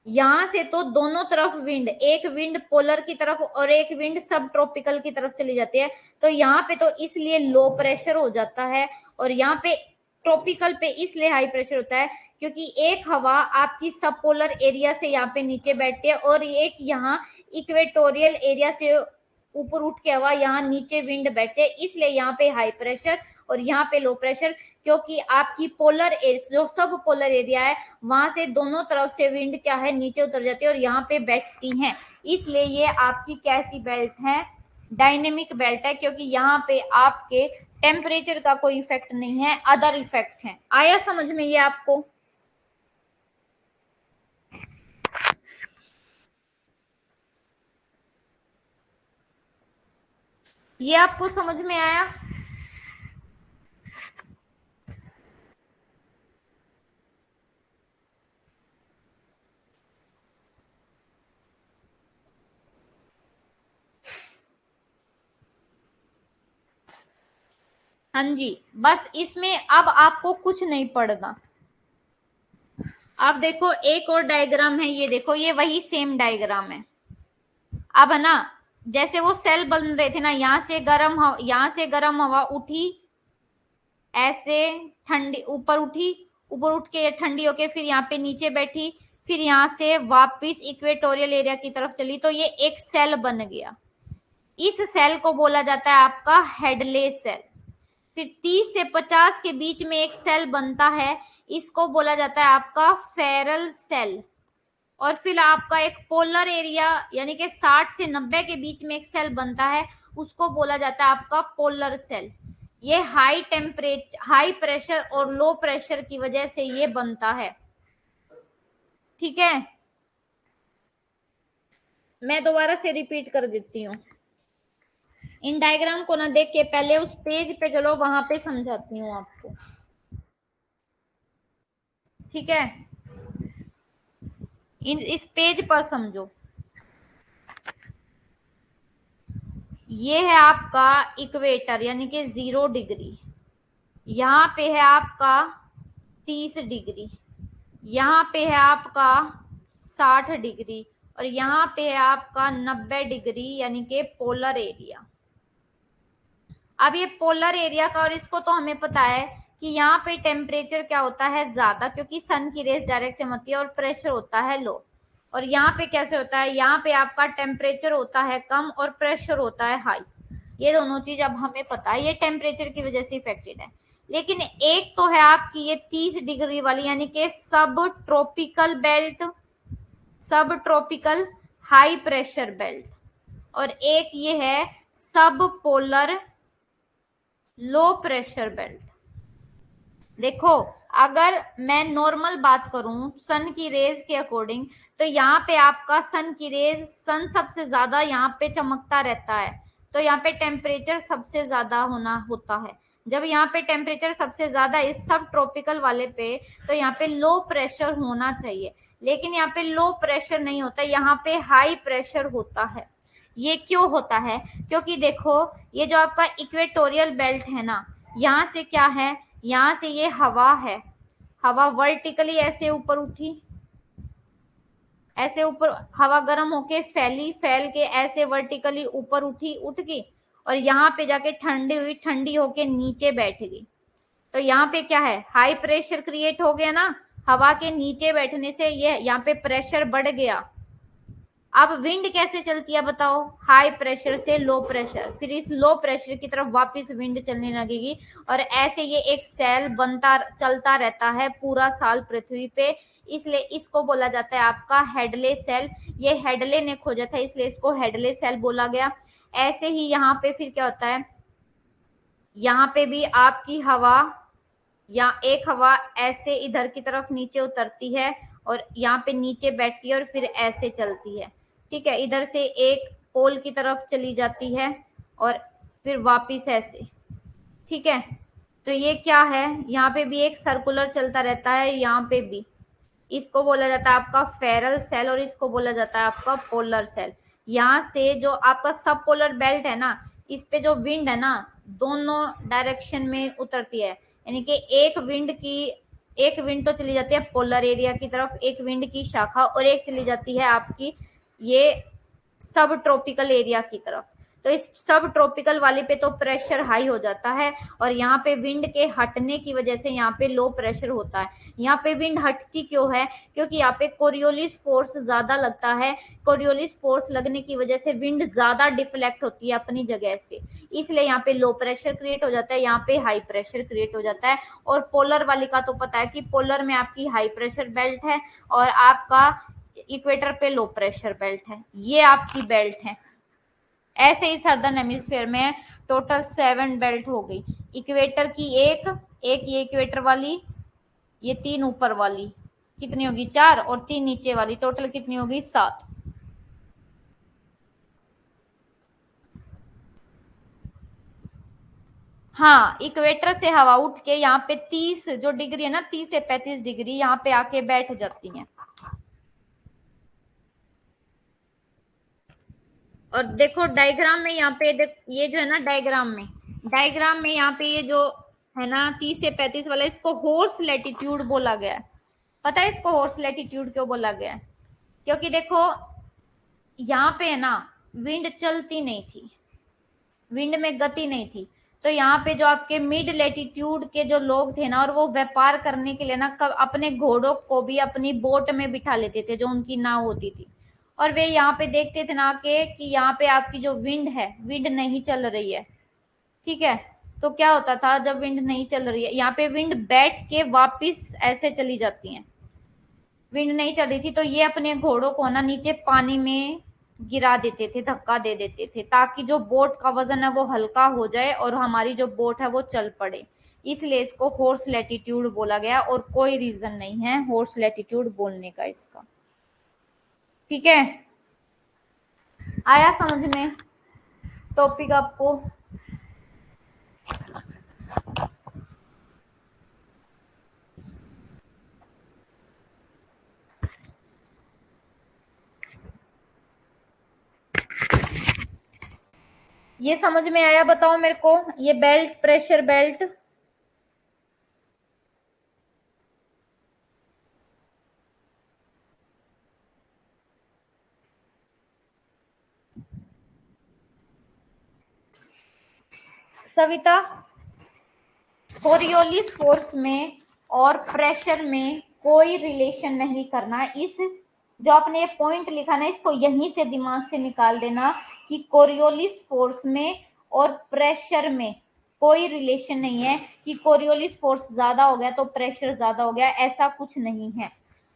यहां से तो दोनों तरफ विंड, एक विंड पोलर की तरफ और एक विंड सब ट्रॉपिकल की तरफ चली जाती है, तो यहाँ पे तो इसलिए लो प्रेशर हो जाता है और यहाँ पे ट्रॉपिकल पे इसलिए हाई प्रेशर होता है क्योंकि एक हवा आपकी सब पोलर एरिया से यहाँ पे नीचे बैठती है और एक यहाँ इक्वेटोरियल एरिया से ऊपर उठ के हवा यहाँ नीचे विंड बैठते हैं, इसलिए यहाँ पे हाई प्रेशर और यहाँ पे लो प्रेशर, क्योंकि आपकी पोलर जो सब पोलर एरिया है वहां से दोनों तरफ से विंड क्या है नीचे उतर जाती है और यहाँ पे बैठती हैं, इसलिए ये आपकी कैसी बेल्ट है, डायनेमिक बेल्ट है, क्योंकि यहाँ पे आपके टेम्परेचर का कोई इफेक्ट नहीं है, अदर इफेक्ट है। आया समझ में ये आपको? ये आपको समझ में आया? हाँ जी, बस इसमें अब आपको कुछ नहीं पढ़ना। अब देखो एक और डायग्राम है, ये देखो, ये वही सेम डायग्राम है। अब है ना, जैसे वो सेल बन रहे थे ना, यहाँ से गर्म हवा उठी, ऐसे ठंडी ऊपर उठी, ऊपर उठ के ठंडी होके फिर यहाँ पे नीचे बैठी, फिर यहाँ से वापस इक्वेटोरियल एरिया की तरफ चली, तो ये एक सेल बन गया। इस सेल को बोला जाता है आपका हेडलेस सेल। फिर 30 से 50 के बीच में एक सेल बनता है, इसको बोला जाता है आपका फेरल सेल। और फिर आपका एक पोलर एरिया यानी कि 60 से 90 के बीच में एक सेल बनता है, उसको बोला जाता है आपका पोलर सेल। ये हाई टेम्परेचर, हाई प्रेशर और लो प्रेशर की वजह से ये बनता है। ठीक है, मैं दोबारा से रिपीट कर देती हूँ। इन डायग्राम को ना देख के पहले उस पेज पे चलो, वहां पे समझाती हूँ आपको। ठीक है, इस पेज पर समझो। ये है आपका इक्वेटर यानी कि 0 डिग्री, यहाँ पे है आपका 30 डिग्री, यहाँ पे है आपका 60 डिग्री और यहाँ पे है आपका 90 डिग्री यानी कि पोलर एरिया। अब ये पोलर एरिया का, और इसको तो हमें पता है कि यहाँ पे टेम्परेचर क्या होता है ज्यादा, क्योंकि सन की रेस डायरेक्ट चमकती है और प्रेशर होता है लो। और यहाँ पे कैसे होता है, यहाँ पे आपका टेम्परेचर होता है कम और प्रेशर होता है हाई। ये दोनों चीज अब हमें पता है, ये टेम्परेचर की वजह से इफेक्टेड है। लेकिन एक तो है आपकी ये 30 डिग्री वाली यानी कि सब ट्रॉपिकल बेल्ट, सब ट्रॉपिकल हाई प्रेशर बेल्ट, और एक ये है सब पोलर लो प्रेशर बेल्ट। देखो, अगर मैं नॉर्मल बात करूं सन की रेज के अकॉर्डिंग, तो यहाँ पे आपका सन की रेज, सन सबसे ज्यादा यहाँ पे चमकता रहता है, तो यहाँ पे टेम्परेचर सबसे ज्यादा होता है। जब यहाँ पे टेम्परेचर सबसे ज्यादा इस सब ट्रॉपिकल वाले पे, तो यहाँ पे लो प्रेशर होना चाहिए, लेकिन यहाँ पे लो प्रेशर नहीं होता, यहाँ पे हाई प्रेशर होता है। ये क्यों होता है? क्योंकि देखो, ये जो आपका इक्वेटोरियल बेल्ट है ना, यहाँ से क्या है, यहाँ से ये हवा है, हवा वर्टिकली ऐसे ऊपर उठी, ऐसे ऊपर हवा गर्म होके फैल के ऐसे वर्टिकली ऊपर उठी, उठ गई और यहाँ पे जाके ठंडी हुई, ठंडी होके नीचे बैठ गई। तो यहाँ पे क्या है, हाई प्रेशर क्रिएट हो गया ना, हवा के नीचे बैठने से ये यहाँ पे प्रेशर बढ़ गया। अब विंड कैसे चलती है बताओ, हाई प्रेशर से लो प्रेशर, फिर इस लो प्रेशर की तरफ वापस विंड चलने लगेगी और ऐसे ये एक सेल बनता चलता रहता है पूरा साल पृथ्वी पे, इसलिए इसको बोला जाता है आपका हेडले सेल। ये हेडले ने खोजा था इसलिए इसको हेडले सेल बोला गया। ऐसे ही यहाँ पे फिर क्या होता है, यहाँ पे भी आपकी हवा, या एक हवा ऐसे इधर की तरफ नीचे उतरती है और यहाँ पे नीचे बैठती है और फिर ऐसे चलती है। ठीक है, इधर से एक पोल की तरफ चली जाती है और फिर वापिस ऐसे। ठीक है, तो ये क्या है, यहाँ पे भी एक सर्कुलर चलता रहता है, यहाँ पे भी, इसको बोला जाता है आपका फेरल सेल और इसको बोला जाता है आपका पोलर सेल। यहाँ से जो आपका सब पोलर बेल्ट है ना, इस पे जो विंड है ना दोनों डायरेक्शन में उतरती है, यानी कि एक विंड तो चली जाती है पोलर एरिया की तरफ, एक विंड की शाखा, और एक चली जाती है आपकी ये सब ट्रॉपिकल एरिया की तरफ। तो इस सब ट्रॉपिकल वाले पे तो प्रेशर हाई हो जाता है, और यहाँ पे विंड के हटने की वजह से यहाँ पे लो प्रेशर होता है। यहाँ पे विंड हटती क्यों है? क्योंकि यहाँ पे कोरियोलिस फोर्स ज्यादा लगता है। कोरियोलिस फोर्स लगने की वजह से विंड ज्यादा डिफ्लेक्ट होती है अपनी जगह से, इसलिए यहाँ पे लो प्रेशर क्रिएट हो जाता है, यहाँ पे हाई प्रेशर क्रिएट हो जाता है। और पोलर वाली का तो पता है कि पोलर में आपकी हाई प्रेशर बेल्ट है और आपका इक्वेटर पे लो प्रेशर बेल्ट है, ये आपकी बेल्ट है। ऐसे ही सर्दर्न हेमिस्फेयर में टोटल 7 बेल्ट हो गई। इक्वेटर की एक ये इक्वेटर वाली, ये 3 ऊपर वाली, कितनी होगी 4, और 3 नीचे वाली, टोटल कितनी होगी 7। हाँ, इक्वेटर से हवा उठ के यहाँ पे 30 जो डिग्री है ना, 30 से 35 डिग्री यहाँ पे आके बैठ जाती है। और देखो डायग्राम में यहाँ पे ये जो है ना डायग्राम में यहाँ पे ये जो है ना 30 से 35 वाला, इसको हॉर्स लैटिट्यूड बोला गया है। पता है इसको हॉर्स लैटिट्यूड क्यों बोला गया है? क्योंकि देखो यहाँ पे है ना विंड चलती नहीं थी, विंड में गति नहीं थी। तो यहाँ पे जो आपके मिड लेटीट्यूड के जो लोग थे ना, और वो व्यापार करने के लिए ना अपने घोड़ों को भी अपनी बोट में बिठा लेते थे जो उनकी नाव होती थी, और वे यहाँ पे देखते थे ना कि यहाँ पे आपकी जो विंड है, विंड नहीं चल रही है, ठीक है। तो क्या होता था जब विंड नहीं चल रही है, यहाँ पे विंड बैठ के वापिस ऐसे चली जाती है। विंड नहीं चल रही थी तो ये अपने घोड़ों को ना नीचे पानी में गिरा देते थे, धक्का दे देते थे, ताकि जो बोट का वजन है वो हल्का हो जाए और हमारी जो बोट है वो चल पड़े। इसलिए इसको हॉर्स लैटिट्यूड बोला गया, और कोई रीजन नहीं है हॉर्स लैटिट्यूड बोलने का इसका। ठीक है, आया समझ में टॉपिक आपको? ये समझ में आया? बताओ मेरे को, ये belt, pressure belt. Savita, Coriolis force में और प्रेशर में कोई रिलेशन नहीं करना। इस जो आपने ये पॉइंट लिखा ना, इसको यहीं से दिमाग से निकाल देना कि कोरियोलिस फोर्स में और प्रेशर में कोई रिलेशन नहीं है कि कोरियोलिस फोर्स ज्यादा हो गया तो प्रेशर ज्यादा हो गया, ऐसा कुछ नहीं है।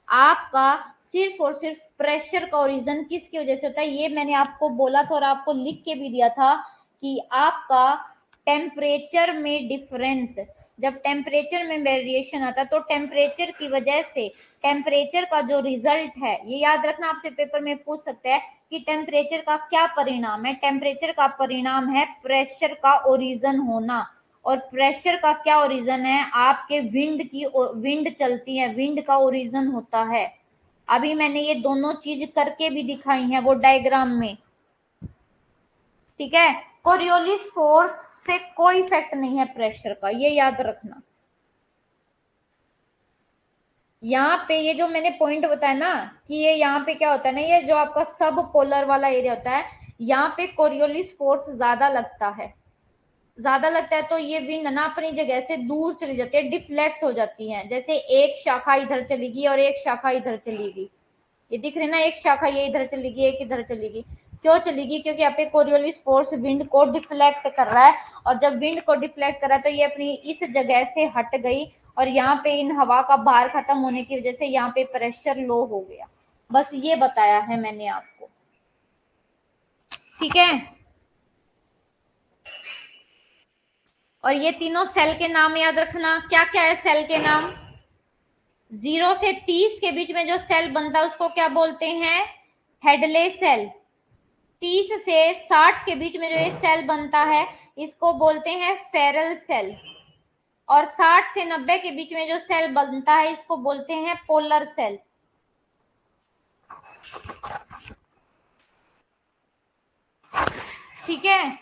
आपका सिर्फ और सिर्फ प्रेशर का ओरिजिन किसकी वजह से होता है, ये मैंने आपको बोला था और आपको लिख के भी दिया था कि आपका टेम्परेचर में डिफरेंस, जब टेम्परेचर में वेरिएशन आता है तो टेम्परेचर की वजह से टेम्परेचर का जो रिजल्ट है, ये याद रखना, आपसे पेपर में पूछ सकता है कि टेम्परेचर का क्या परिणाम है। टेम्परेचर का परिणाम है प्रेशर का ओरिजिन होना, और प्रेशर का क्या ओरिजिन है? आपके विंड चलती है, विंड का ओरिजिन होता है। अभी मैंने ये दोनों चीज करके भी दिखाई है वो डायग्राम में, ठीक है। कोरियोलिस फोर्स से कोई इफेक्ट नहीं है प्रेशर का, ये याद रखना। यहाँ पे ये जो मैंने पॉइंट बताया ना कि ये यहाँ पे क्या होता है ना, ये जो आपका सब पोलर वाला एरिया होता है, यहाँ पे कोरियोलिस फोर्स ज्यादा लगता है, ज्यादा लगता है तो ये विंड ना अपनी जगह से दूर चली जाती है, डिफ्लेक्ट हो जाती है। जैसे एक शाखा इधर चलेगी और एक शाखा इधर चलेगी, ये दिख रही ना, एक शाखा ये इधर चलेगी एक इधर चलेगी। क्यों चलेगी? क्योंकि यहाँ पे कोरियोलिस फोर्स विंड को डिफ्लेक्ट कर रहा है, और जब विंड को डिफ्लेक्ट कर रहा है तो ये अपनी इस जगह से हट गई, और यहाँ पे इन हवा का भार खत्म होने की वजह से यहाँ पे प्रेशर लो हो गया। बस ये बताया है मैंने आपको, ठीक है। और ये तीनों सेल के नाम याद रखना, क्या क्या है सेल के नाम? 0 से 30 के बीच में जो सेल बनता है उसको क्या बोलते हैं? Hadley cell. 30 से 60 के बीच में जो ये सेल बनता है इसको बोलते हैं फेरल सेल, और 60 से 90 के बीच में जो सेल बनता है इसको बोलते हैं पोलर सेल। ठीक है,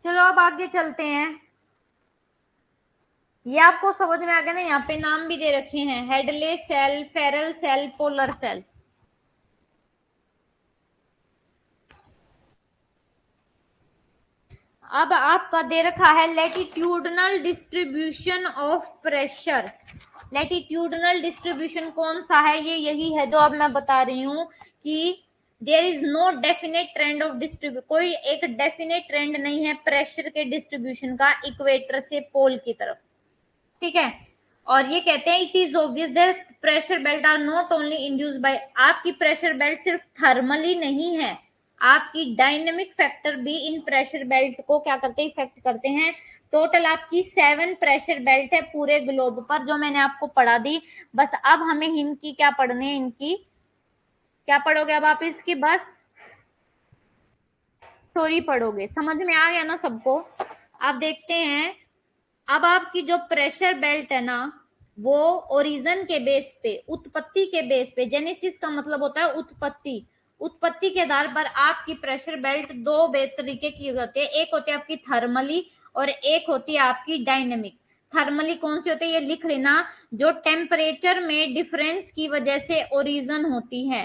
चलो अब आगे चलते हैं। ये आपको समझ में आ गया ना, यहाँ पे नाम भी दे रखे हैं, Hadley cell, Ferrel cell, polar cell. अब आपका दे रखा है latitudinal distribution of pressure. Latitudinal distribution कौन सा है? ये यही है जो अब मैं बता रही हूं कि there is no definite trend of distribution, कोई एक डेफिनेट ट्रेंड नहीं है प्रेशर के डिस्ट्रीब्यूशन का इक्वेटर से पोल की तरफ। ठीक है, और ये कहते हैं it is obvious that pressure belt are not only induced by, आपकी प्रेशर बेल्ट सिर्फ थर्मली नहीं है, आपकी डायनेमिक फैक्टर भी इन प्रेशर बेल्ट को क्या करते हैं, इफेक्ट करते हैं। टोटल आपकी 7 प्रेशर बेल्ट है पूरे ग्लोब पर, जो मैंने आपको पढ़ा दी। बस अब हमें इनकी क्या पढ़नी है, इनकी क्या पढ़ोगे अब आप, इसकी बस थ्योरी पढ़ोगे। समझ में आ गया ना सबको? आप देखते हैं, अब आपकी जो प्रेशर बेल्ट है ना, वो ओरिजिन के बेस पे, उत्पत्ति के बेस पे, जेनेसिस का मतलब होता है उत्पत्ति, उत्पत्ति के आधार पर आपकी प्रेशर बेल्ट दो तरीके की होती है। एक होती है आपकी थर्मली और एक होती है आपकी डायनेमिक। थर्मली कौन सी होती है, ये लिख लेना, जो टेम्परेचर में डिफरेंस की वजह से ओरिजिन होती है,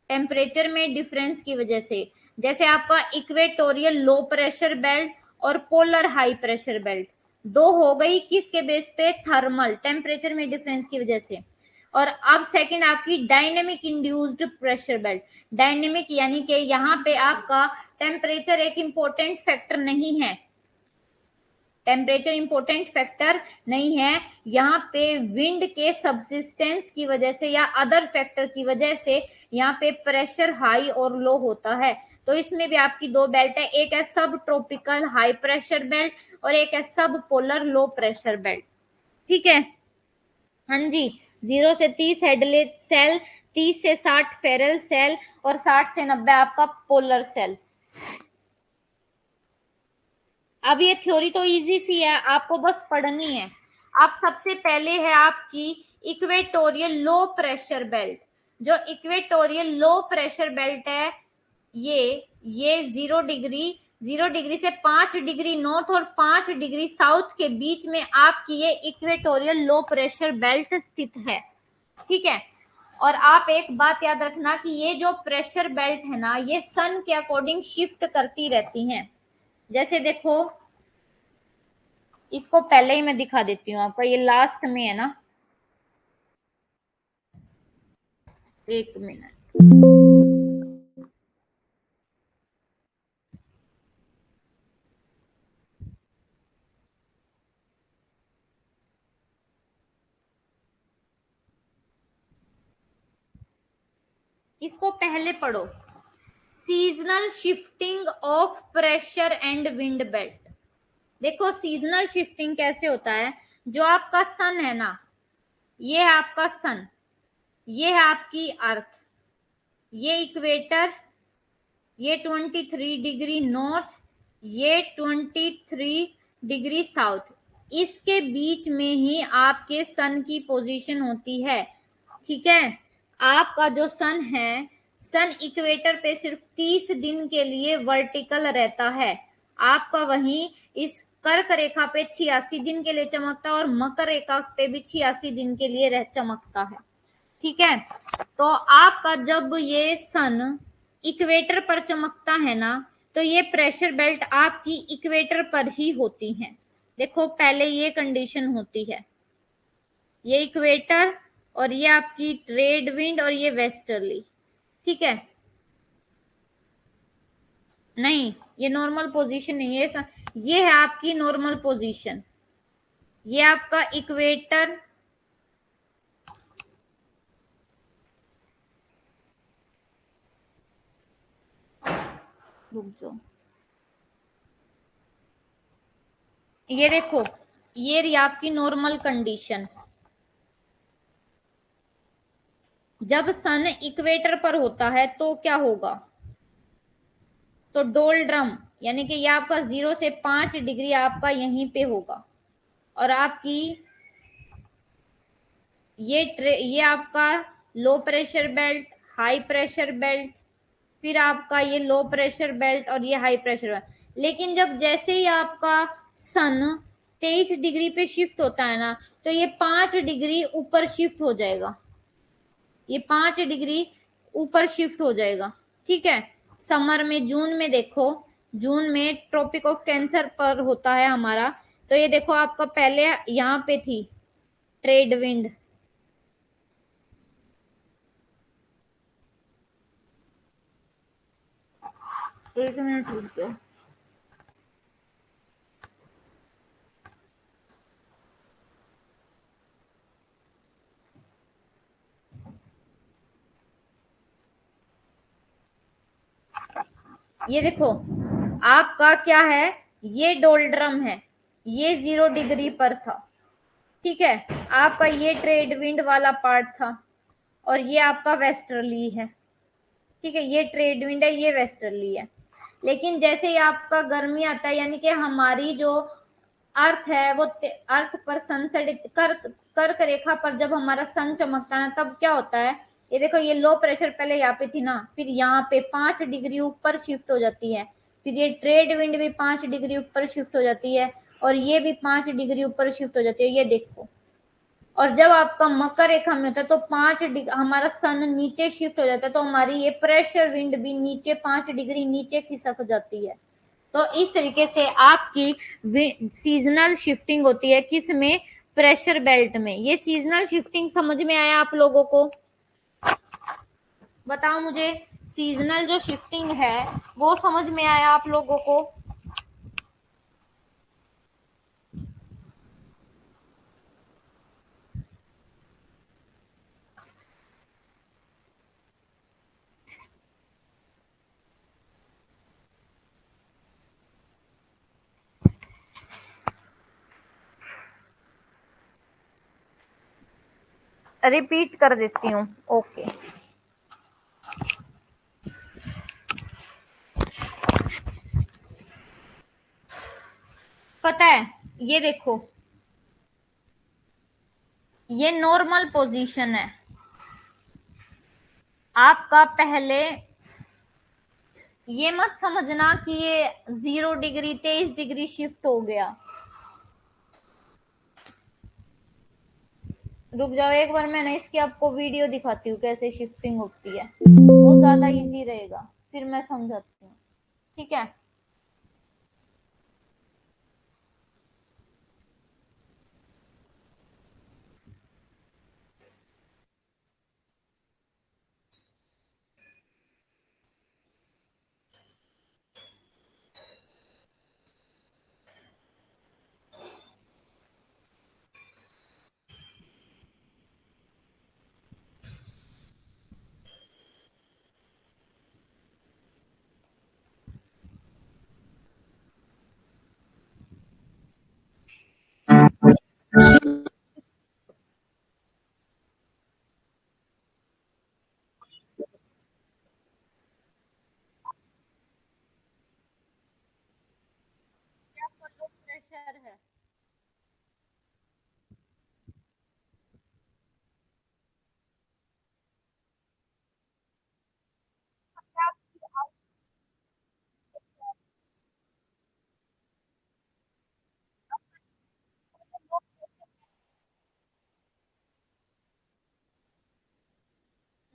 टेम्परेचर में डिफरेंस की वजह से। जैसे आपका इक्वेटोरियल लो प्रेशर बेल्ट और पोलर हाई प्रेशर बेल्ट, दो हो गई किसके बेस पे, थर्मल, टेम्परेचर में डिफरेंस की वजह से। और अब सेकंड आपकी dynamic induced pressure belt. Dynamic यानी कि यहाँ पे आपका टेम्परेचर एक इंपॉर्टेंट फैक्टर नहीं है, टेम्परेचर इंपॉर्टेंट फैक्टर नहीं है, यहाँ पे विंड के सबसिस्टेंस की वजह से या अदर फैक्टर की वजह से यहाँ पे प्रेशर हाई और लो होता है। तो इसमें भी आपकी दो बेल्ट है, एक है सब ट्रॉपिकल हाई प्रेशर बेल्ट और एक है सब पोलर लो प्रेशर बेल्ट। ठीक है, हाँ जी। 0 से 30 हेडले सेल, 30 से 60 फेरल सेल और 60 से 90 आपका पोलर सेल। अब ये थ्योरी तो इजी सी है, आपको बस पढ़नी है। अब सबसे पहले है आपकी इक्वेटोरियल लो प्रेशर बेल्ट। जो इक्वेटोरियल लो प्रेशर बेल्ट है, ये 0 डिग्री से 5 डिग्री नॉर्थ और 5 डिग्री साउथ के बीच में आपकी ये इक्वेटोरियल लो प्रेशर बेल्ट स्थित है। ठीक है, और आप एक बात याद रखना कि ये जो प्रेशर बेल्ट है ना, ये सन के अकॉर्डिंग शिफ्ट करती रहती हैं। जैसे देखो, इसको पहले ही मैं दिखा देती हूँ आपका, ये लास्ट में है ना, एक मिनट। इसको पहले पढ़ो, seasonal shifting of pressure and wind belt. देखो सीजनल शिफ्टिंग कैसे होता है, जो आपका सन है ना, ये है आपका सन, ये है आपकी अर्थ, ये इक्वेटर, ये 23 डिग्री नॉर्थ, ये 23 डिग्री साउथ, इसके बीच में ही आपके सन की पोजीशन होती है। ठीक है, आपका जो सन है, सन इक्वेटर पे सिर्फ 30 दिन के लिए वर्टिकल रहता है, आपका वहीं इस कर्क रेखा पे 86 दिन के लिए चमकता है और मकर रेखा पे भी 86 दिन के लिए चमकता है। ठीक है, तो आपका जब ये सन इक्वेटर पर चमकता है ना, तो ये प्रेशर बेल्ट आपकी इक्वेटर पर ही होती हैं। देखो पहले ये कंडीशन होती है, ये इक्वेटर और ये आपकी ट्रेड विंड और ये वेस्टर्ली। ठीक है, नहीं ये नॉर्मल पोजीशन नहीं है, ये है आपकी नॉर्मल पोजीशन, ये आपका इक्वेटर, रुक जाओ, ये देखो, ये रही आपकी नॉर्मल कंडीशन। जब सन इक्वेटर पर होता है तो क्या होगा, तो डोलड्रम, यानी कि ये आपका 0 से 5 डिग्री आपका यहीं पे होगा। और आपकी ये आपका low pressure belt, high pressure belt, फिर आपका ये लो प्रेशर बेल्ट और ये हाई प्रेशर बेल्ट। लेकिन जब जैसे ही आपका सन 23 डिग्री पे शिफ्ट होता है ना, तो ये 5 डिग्री ऊपर शिफ्ट हो जाएगा, ये 5 डिग्री ऊपर शिफ्ट हो जाएगा। ठीक है, समर में जून में देखो, जून में ट्रॉपिक ऑफ कैंसर पर होता है हमारा। तो ये देखो आपका पहले यहाँ पे थी ट्रेड विंड, एक मिनट रुक जाओ। ये देखो आपका क्या है, ये डोल्ड्रम है, ये 0 डिग्री पर था। ठीक है, आपका ये ट्रेड विंड वाला पार्ट था और ये आपका वेस्टर्ली है। ठीक है, ये ट्रेड विंड है, ये वेस्टर्ली है। लेकिन जैसे ही आपका गर्मी आता है, यानी कि हमारी जो अर्थ है वो अर्थ पर सनसेट कर्क रेखा पर जब हमारा सन चमकता है तब क्या होता है, ये देखो ये लो प्रेशर पहले यहाँ पे थी ना, फिर यहाँ पे 5 डिग्री ऊपर शिफ्ट हो जाती है, फिर ये ट्रेड विंड भी 5 डिग्री ऊपर शिफ्ट हो जाती है, और ये भी 5 डिग्री ऊपर शिफ्ट हो जाती है, ये देखो। और जब आपका मकर रेखा में होता है तो 5 डिग्री हमारा सन नीचे शिफ्ट हो जाता है, तो हमारी ये प्रेशर विंड भी नीचे 5 डिग्री नीचे खिसक जाती है। तो इस तरीके से आपकी सीजनल शिफ्टिंग होती है, किस में, प्रेशर बेल्ट में। ये सीजनल शिफ्टिंग समझ में आया आप लोगों को, बताओ मुझे, सीजनल जो शिफ्टिंग है वो समझ में आया आप लोगों को। रिपीट कर देती हूँ, ओके। पता है, ये देखो ये नॉर्मल पोजीशन है आपका। पहले ये मत समझना कि ये 0 डिग्री 23 डिग्री शिफ्ट हो गया। रुक जाओ एक बार, मैं ना इसकी आपको वीडियो दिखाती हूँ कैसे शिफ्टिंग होती है, वो ज्यादा इजी रहेगा, फिर मैं समझाती हूँ। ठीक है, प्रेशर है।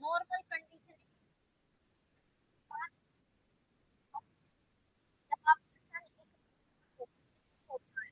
नॉर्मल कंडीशन होता है।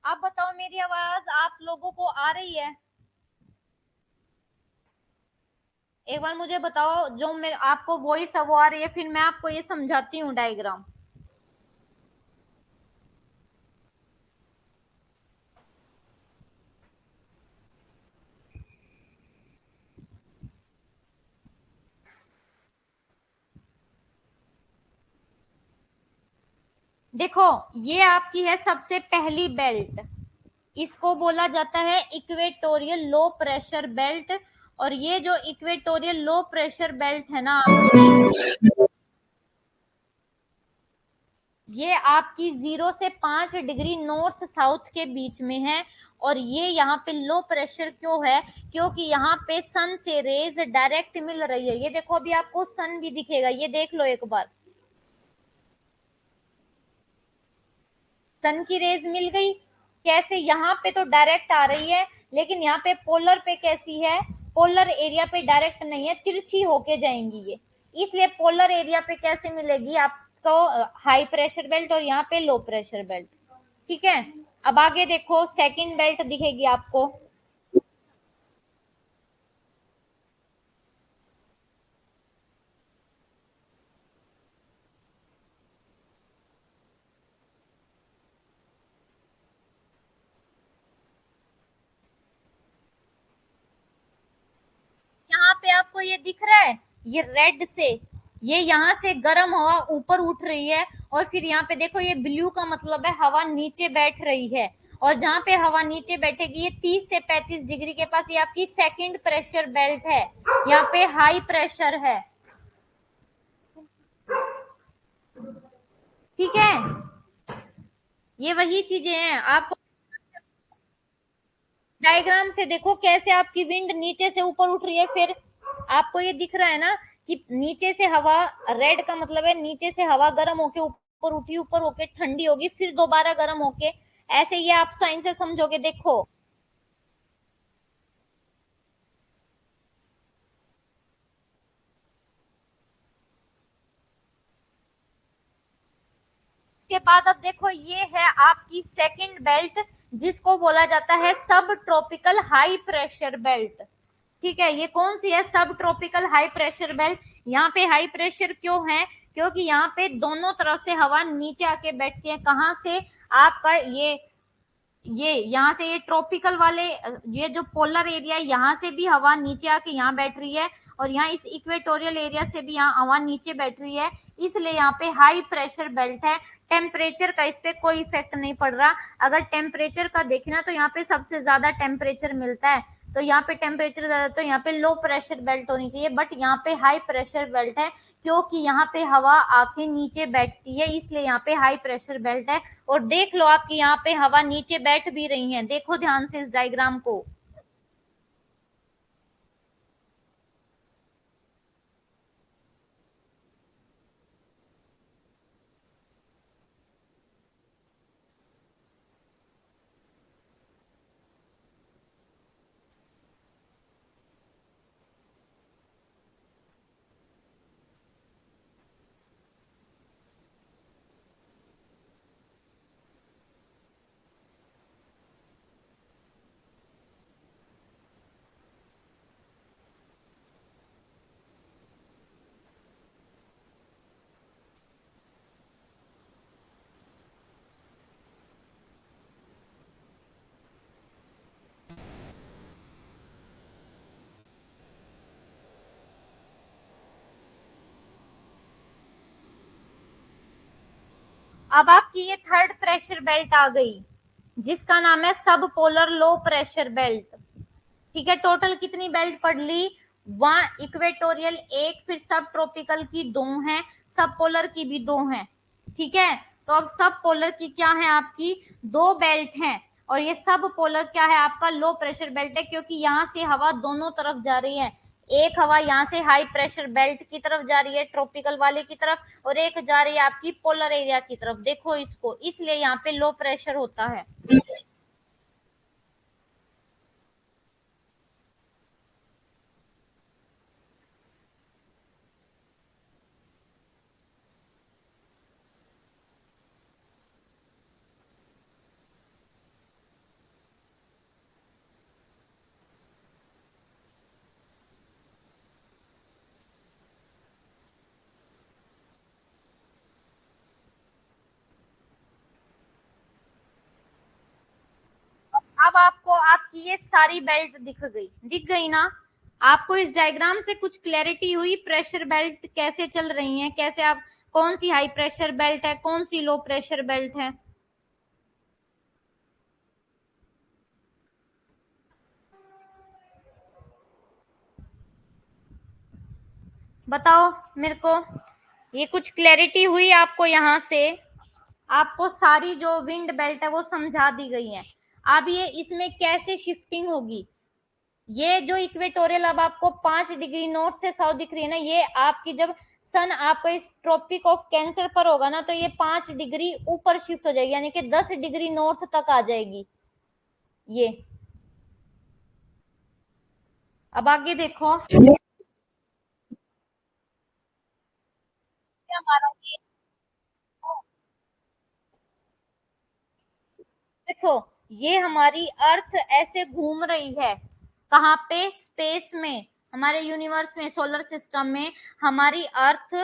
आप बताओ मेरी आवाज आप लोगों को आ रही है? एक बार मुझे बताओ, जो मेरे आपको वॉइस है वो आ रही है, फिर मैं आपको ये समझाती हूँ डायग्राम। देखो, ये आपकी है सबसे पहली बेल्ट, इसको बोला जाता है इक्वेटोरियल लो प्रेशर बेल्ट। और ये जो इक्वेटोरियल लो प्रेशर बेल्ट है ना आपकी, ये आपकी 0 से 5 डिग्री नॉर्थ साउथ के बीच में है। और ये यहाँ पे लो प्रेशर क्यों है? क्योंकि यहाँ पे सन से रेज डायरेक्ट मिल रही है। ये देखो, अभी आपको सन भी दिखेगा, ये देख लो एक बार, सन की रेज मिल गई। कैसे? यहाँ पे तो डायरेक्ट आ रही है, लेकिन यहाँ पे पोलर पे कैसी है? पोलर एरिया पे डायरेक्ट नहीं है, तिरछी होके जाएंगी ये। इसलिए पोलर एरिया पे कैसे मिलेगी आपको? हाई प्रेशर बेल्ट, और यहाँ पे लो प्रेशर बेल्ट। ठीक है, अब आगे देखो, सेकंड बेल्ट दिखेगी आपको। यहाँ पे आपको ये दिख रहा है, ये रेड से, ये यहाँ से गर्म हवा ऊपर उठ रही है। और फिर यहाँ पे देखो, ये ब्लू का मतलब है हवा नीचे बैठ रही है। और जहां पे हवा नीचे बैठेगी, ये 30 से 35 डिग्री के पास, ये आपकी सेकंड प्रेशर बेल्ट है। यहाँ पे हाई प्रेशर है। ठीक है, ये वही चीजें हैं। आप डायग्राम से देखो कैसे आपकी विंड नीचे से ऊपर उठ रही है। फिर आपको ये दिख रहा है ना कि नीचे से हवा, रेड का मतलब है नीचे से हवा गर्म होके ऊपर उठी, ऊपर होके ठंडी होगी, फिर दोबारा गर्म होके, ऐसे ये आप साइन से समझोगे। देखो, के बाद अब देखो, ये है आपकी सेकंड बेल्ट, जिसको बोला जाता है सब ट्रॉपिकल हाई प्रेशर बेल्ट। ठीक है, ये कौन सी है? सब ट्रॉपिकल हाई प्रेशर बेल्ट। यहाँ पे हाई प्रेशर क्यों है? क्योंकि यहाँ पे दोनों तरफ से हवा नीचे आके बैठती है। कहाँ से? आपका ये यहाँ से, ये ट्रॉपिकल वाले, ये जो पोलर एरिया है, यहाँ से भी हवा नीचे आके यहाँ बैठ रही है। और यहाँ इस इक्वेटोरियल एरिया से भी यहाँ हवा नीचे बैठ रही है। इसलिए यहाँ पे हाई प्रेशर बेल्ट है। टेम्परेचर का इस पे कोई इफेक्ट नहीं पड़ रहा। अगर टेम्परेचर का देखना, तो यहाँ पे सबसे ज्यादा टेम्परेचर मिलता है। तो यहाँ पे टेम्परेचर ज्यादा, तो यहाँ पे लो प्रेशर बेल्ट होनी चाहिए, बट यहाँ पे हाई प्रेशर बेल्ट है। क्योंकि यहाँ पे हवा आके नीचे बैठती है, इसलिए यहाँ पे हाई प्रेशर बेल्ट है। और देख लो, आपकी यहाँ पे हवा नीचे बैठ भी रही है, देखो ध्यान से इस डायग्राम को। अब आपकी ये थर्ड प्रेशर बेल्ट आ गई, जिसका नाम है सब पोलर लो प्रेशर बेल्ट। ठीक है, टोटल कितनी बेल्ट पढ़ ली? वहां इक्वेटोरियल एक, फिर सब ट्रॉपिकल की दो हैं, सब पोलर की भी दो हैं। ठीक है, तो अब सब पोलर की क्या है? आपकी दो बेल्ट हैं। और ये सब पोलर क्या है? आपका लो प्रेशर बेल्ट है, क्योंकि यहाँ से हवा दोनों तरफ जा रही है। एक हवा यहाँ से हाई प्रेशर बेल्ट की तरफ जा रही है, ट्रॉपिकल वाले की तरफ, और एक जा रही है आपकी पोलर एरिया की तरफ। देखो इसको, इसलिए यहाँ पे लो प्रेशर होता है। अब आपको आपकी ये सारी बेल्ट दिख गई ना? आपको इस डायग्राम से कुछ क्लैरिटी हुई प्रेशर बेल्ट कैसे चल रही हैं, कैसे आप, कौन सी हाई प्रेशर बेल्ट है, कौन सी लो प्रेशर बेल्ट है? बताओ मेरे को, ये कुछ क्लैरिटी हुई आपको? यहाँ से आपको सारी जो विंड बेल्ट है वो समझा दी गई है। अब ये इसमें कैसे शिफ्टिंग होगी, ये जो इक्वेटोरियल अब आपको 5 डिग्री नॉर्थ से साउथ दिख रही है ना, ये आपकी जब सन आपको इस ट्रॉपिक ऑफ कैंसर पर होगा ना, तो ये 5 डिग्री ऊपर शिफ्ट हो जाएगी, यानी कि 10 डिग्री नॉर्थ तक आ जाएगी ये। अब आगे देखो, हमारा ये देखो, ये हमारी अर्थ ऐसे घूम रही है, कहाँ पे? स्पेस में, हमारे यूनिवर्स में, सोलर सिस्टम में। हमारी अर्थ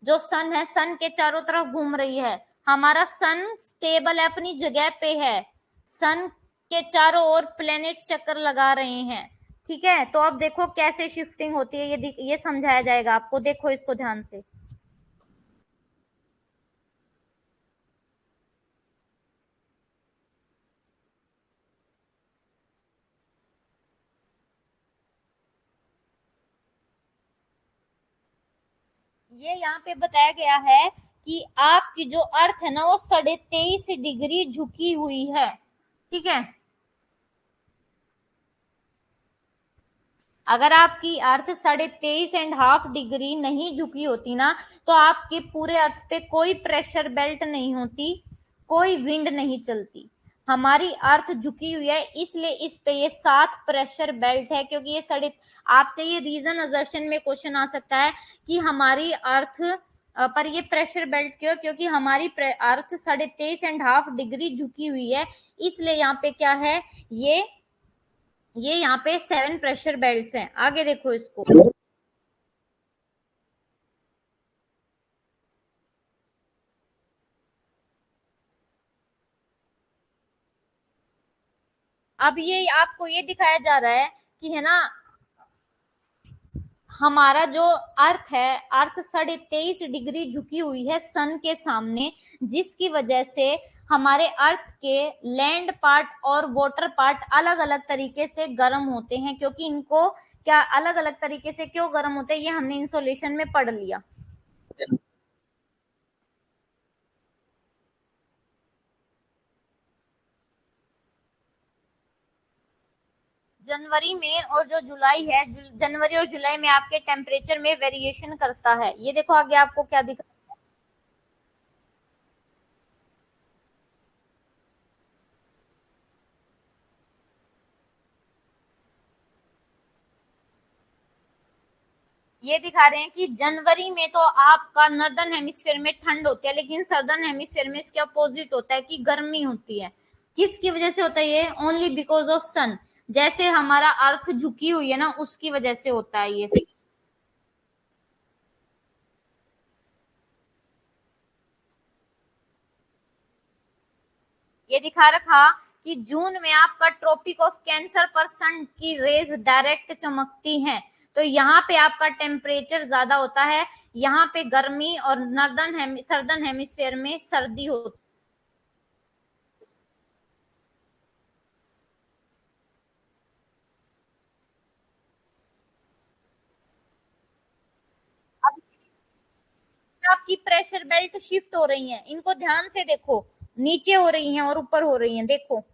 जो सन है, सन के चारों तरफ घूम रही है। हमारा सन स्टेबल है, अपनी जगह पे है। सन के चारों ओर प्लेनेट चक्कर लगा रहे हैं, ठीक है? तो अब देखो कैसे शिफ्टिंग होती है, ये समझाया जाएगा आपको, देखो इसको ध्यान से। ये यहाँ पे बताया गया है कि आपकी जो अर्थ है ना, वो 23.5 डिग्री झुकी हुई है, ठीक है? अगर आपकी अर्थ 23.5 डिग्री नहीं झुकी होती ना, तो आपके पूरे अर्थ पे कोई प्रेशर बेल्ट नहीं होती, कोई विंड नहीं चलती। हमारी अर्थ झुकी हुई है, इसलिए इस पे ये 7 प्रेशर बेल्ट है, क्योंकि ये आपसे ये रीजन असर्शन में क्वेश्चन आ सकता है कि हमारी अर्थ पर ये प्रेशर बेल्ट क्यों? क्योंकि हमारी अर्थ 23.5 डिग्री झुकी हुई है, इसलिए यहाँ पे क्या है, ये यहाँ पे 7 प्रेशर बेल्ट्स हैं। आगे देखो इसको, अब ये आपको ये दिखाया जा रहा है कि है ना, हमारा जो अर्थ है, अर्थ 23.5 डिग्री झुकी हुई है सन के सामने, जिसकी वजह से हमारे अर्थ के लैंड पार्ट और वाटर पार्ट अलग अलग तरीके से गर्म होते हैं, क्योंकि इनको क्या अलग अलग तरीके से क्यों गर्म होते हैं, ये हमने इंसोलेशन में पढ़ लिया। जनवरी में और जो जुलाई है, जनवरी और जुलाई में आपके टेम्परेचर में वेरिएशन करता है। ये देखो आगे आपको क्या दिख, ये दिखा रहे हैं कि जनवरी में तो आपका नॉर्दर्न हेमिस्फेयर में ठंड होती है, लेकिन सदर्न हेमिस्फेयर में इसके अपोजिट होता है कि गर्मी होती है। किसकी वजह से होता है ये? ओनली बिकॉज ऑफ सन। जैसे हमारा अर्थ झुकी हुई है ना, उसकी वजह से होता है ये। ये दिखा रखा कि जून में आपका ट्रॉपिक ऑफ कैंसर पर सन की रेज डायरेक्ट चमकती हैं, तो यहाँ पे आपका टेम्परेचर ज्यादा होता है, यहाँ पे गर्मी, और सर्दर्न हेमिस्फेयर में सर्दी होती है। अब आपकी प्रेशर बेल्ट शिफ्ट हो रही हैं, इनको ध्यान से देखो, नीचे हो रही हैं और ऊपर हो रही हैं, देखो।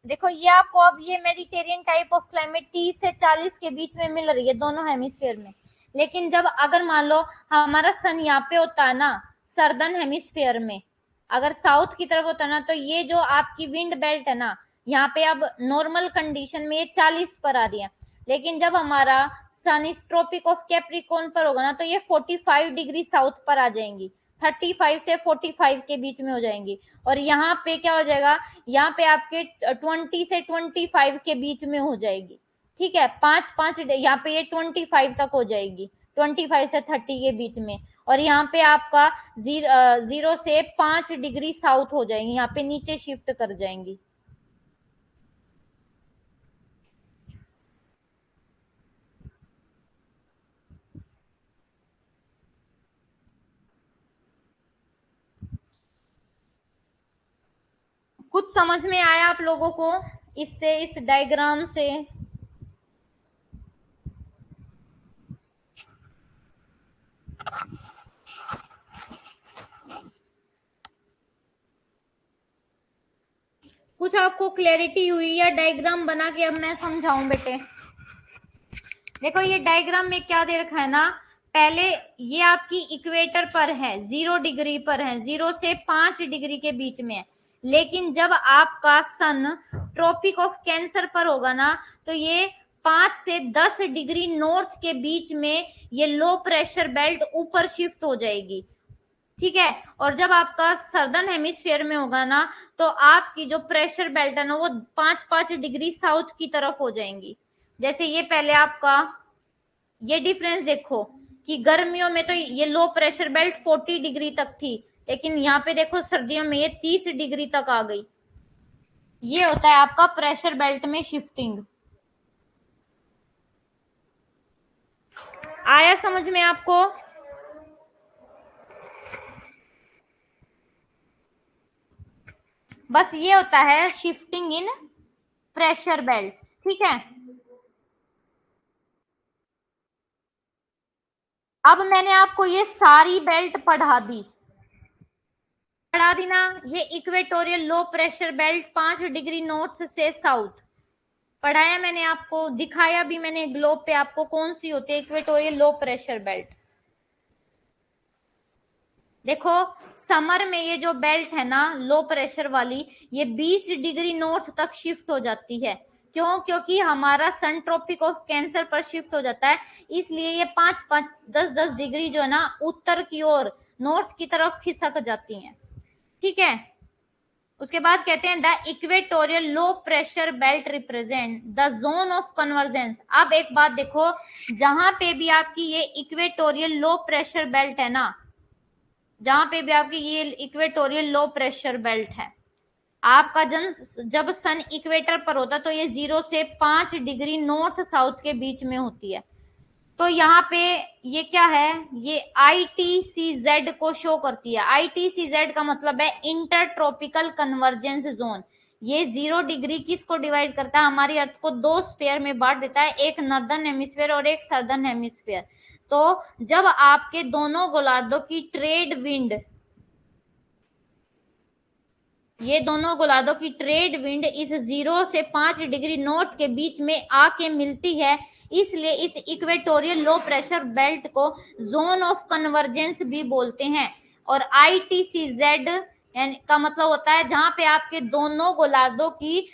देखो ये आपको अब ये मेडिटेरियन टाइप ऑफ क्लाइमेट 30 से 40 के बीच में मिल रही है दोनों हेमिस्फेयर में। लेकिन जब अगर मान लो हमारा सन यहाँ पे होता है ना, सर्दर्न हेमिस्फेयर में, अगर साउथ की तरफ होता है ना, तो ये जो आपकी विंड बेल्ट है ना, यहाँ पे अब नॉर्मल कंडीशन में ये 40 पर आ रही है, लेकिन जब हमारा सन इस ट्रॉपिक ऑफ कैप्रिकॉर्न पर होगा ना तो ये 45 डिग्री साउथ पर आ जाएंगी, 35 से 45 के बीच में हो जाएंगी। और यहाँ पे क्या हो जाएगा, यहाँ पे आपके 20 से 25 के बीच में हो जाएगी। ठीक है, 5 यहाँ पे ये 25 तक हो जाएगी, 25 से 30 के बीच में। और यहाँ पे आपका 0 से 5 डिग्री साउथ हो जाएंगी, यहाँ पे नीचे शिफ्ट कर जाएंगी। कुछ समझ में आया आप लोगों को इससे, इस डायग्राम से? कुछ आपको क्लैरिटी हुई या डायग्राम बना के अब मैं समझाऊं बेटे? देखो ये डायग्राम में क्या दे रखा है ना, पहले ये आपकी इक्वेटर पर है, 0 डिग्री पर है, 0 से 5 डिग्री के बीच में है। लेकिन जब आपका सन ट्रॉपिक ऑफ कैंसर पर होगा ना तो ये 5 से 10 डिग्री नॉर्थ के बीच में ये लो प्रेशर बेल्ट ऊपर शिफ्ट हो जाएगी। ठीक है, और जब आपका सर्दर्न हेमिस्फीयर में होगा ना तो आपकी जो प्रेशर बेल्ट है ना वो 5-5 डिग्री साउथ की तरफ हो जाएंगी। जैसे ये पहले आपका ये डिफरेंस देखो कि गर्मियों में तो ये लो प्रेशर बेल्ट 40 डिग्री तक थी, लेकिन यहाँ पे देखो सर्दियों में ये 30 डिग्री तक आ गई। ये होता है आपका प्रेशर बेल्ट में शिफ्टिंग। आया समझ में आपको? बस ये होता है शिफ्टिंग इन प्रेशर बेल्ट्स। ठीक है, अब मैंने आपको ये सारी बेल्ट पढ़ा दी ना, ये equatorial low pressure belt 5 degree north से साउथ पढ़ाया मैंने आपको, दिखाया भी मैंने ग्लोब पे आपको कौन सी होती है इक्वेटोरियल लो प्रेशर बेल्ट। देखो समर में ये जो बेल्ट है ना लो प्रेशर वाली, ये 20 डिग्री नॉर्थ तक शिफ्ट हो जाती है। क्यों? क्योंकि हमारा सन ट्रॉपिक ऑफ कैंसर पर शिफ्ट हो जाता है, इसलिए ये 5-5 10-10 डिग्री जो है ना उत्तर की ओर नॉर्थ की तरफ खिसक जाती हैं। ठीक है, उसके बाद कहते हैं the equatorial low pressure belt represent the zone of convergence. अब एक बात देखो, जहां पे भी आपकी ये इक्वेटोरियल लो प्रेशर बेल्ट है ना, जहां पे भी आपकी ये इक्वेटोरियल लो प्रेशर बेल्ट है, आपका जब सन इक्वेटर पर होता है तो ये 0 से 5 डिग्री नॉर्थ साउथ के बीच में होती है। तो यहाँ पे ये क्या है, ये ITCZ को शो करती है। ITCZ का मतलब है इंटर ट्रॉपिकल कन्वर्जेंस जोन। ये 0 डिग्री किसको डिवाइड करता है, हमारी अर्थ को 2 स्पेयर में बांट देता है, एक नॉर्दर्न हेमिस्फीयर और एक सदर्न हेमिस्फीयर। तो जब आपके दोनों गोलार्धों की ट्रेड विंड, ये दोनों गोलार्धों की ट्रेड विंड इस 0 से 5 डिग्री नॉर्थ के बीच में आके मिलती है, इसलिए इस इक्वेटोरियल लो प्रेशर बेल्ट को जोन ऑफ कन्वर्जेंस भी बोलते हैं। और ITCZ का मतलब होता है जहां पे आपके दोनों गोलार्धों की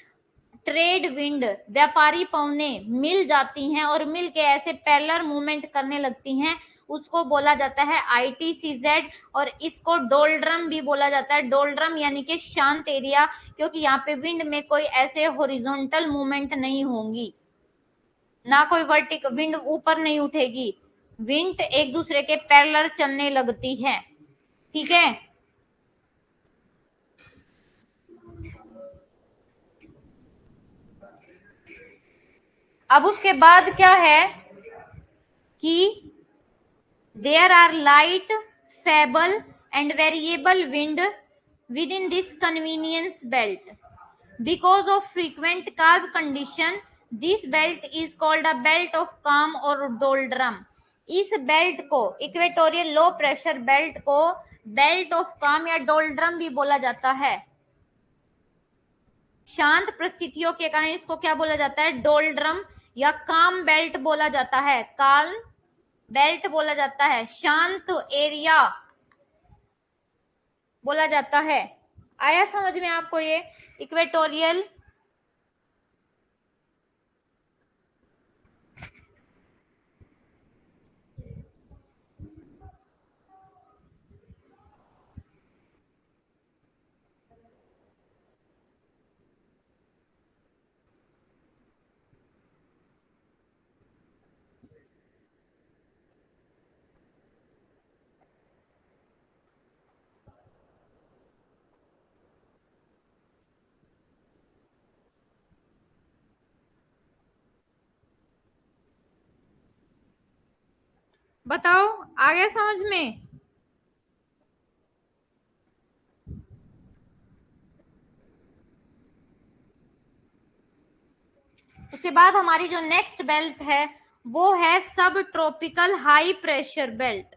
ट्रेड विंड, व्यापारी पवने मिल जाती हैं और मिल के ऐसे पैरेलल मूवमेंट करने लगती हैं, उसको बोला जाता है ITCZ। और इसको डोल्ड्रम भी बोला जाता है, डोल्ड्रम यानी कि शांत एरिया, क्योंकि यहाँ पे विंड में कोई ऐसे हॉरिजॉन्टल मूवमेंट नहीं होंगी, ना कोई वर्टिकल विंड ऊपर नहीं उठेगी, विंड एक दूसरे के पैरेलल चलने लगती है। ठीक है, अब उसके बाद क्या है कि there are light, feeble and variable wind within this convenience belt. Because of frequent calm condition, this belt is called a belt of calm or doldrum. इस बेल्ट को, इक्वेटोरियल लो प्रेशर बेल्ट को बेल्ट ऑफ काम या डोल्ड्रम भी बोला जाता है। शांत परिस्थितियों के कारण इसको क्या बोला जाता है, डोल्ड्रम या काम बेल्ट बोला जाता है, काल्म बेल्ट बोला जाता है, शांत एरिया बोला जाता है। आया समझ में आपको ये इक्वेटोरियल बताओ, आ गया समझ में? उसके बाद हमारी जो नेक्स्ट बेल्ट है वो है सब ट्रॉपिकल हाई प्रेशर बेल्ट।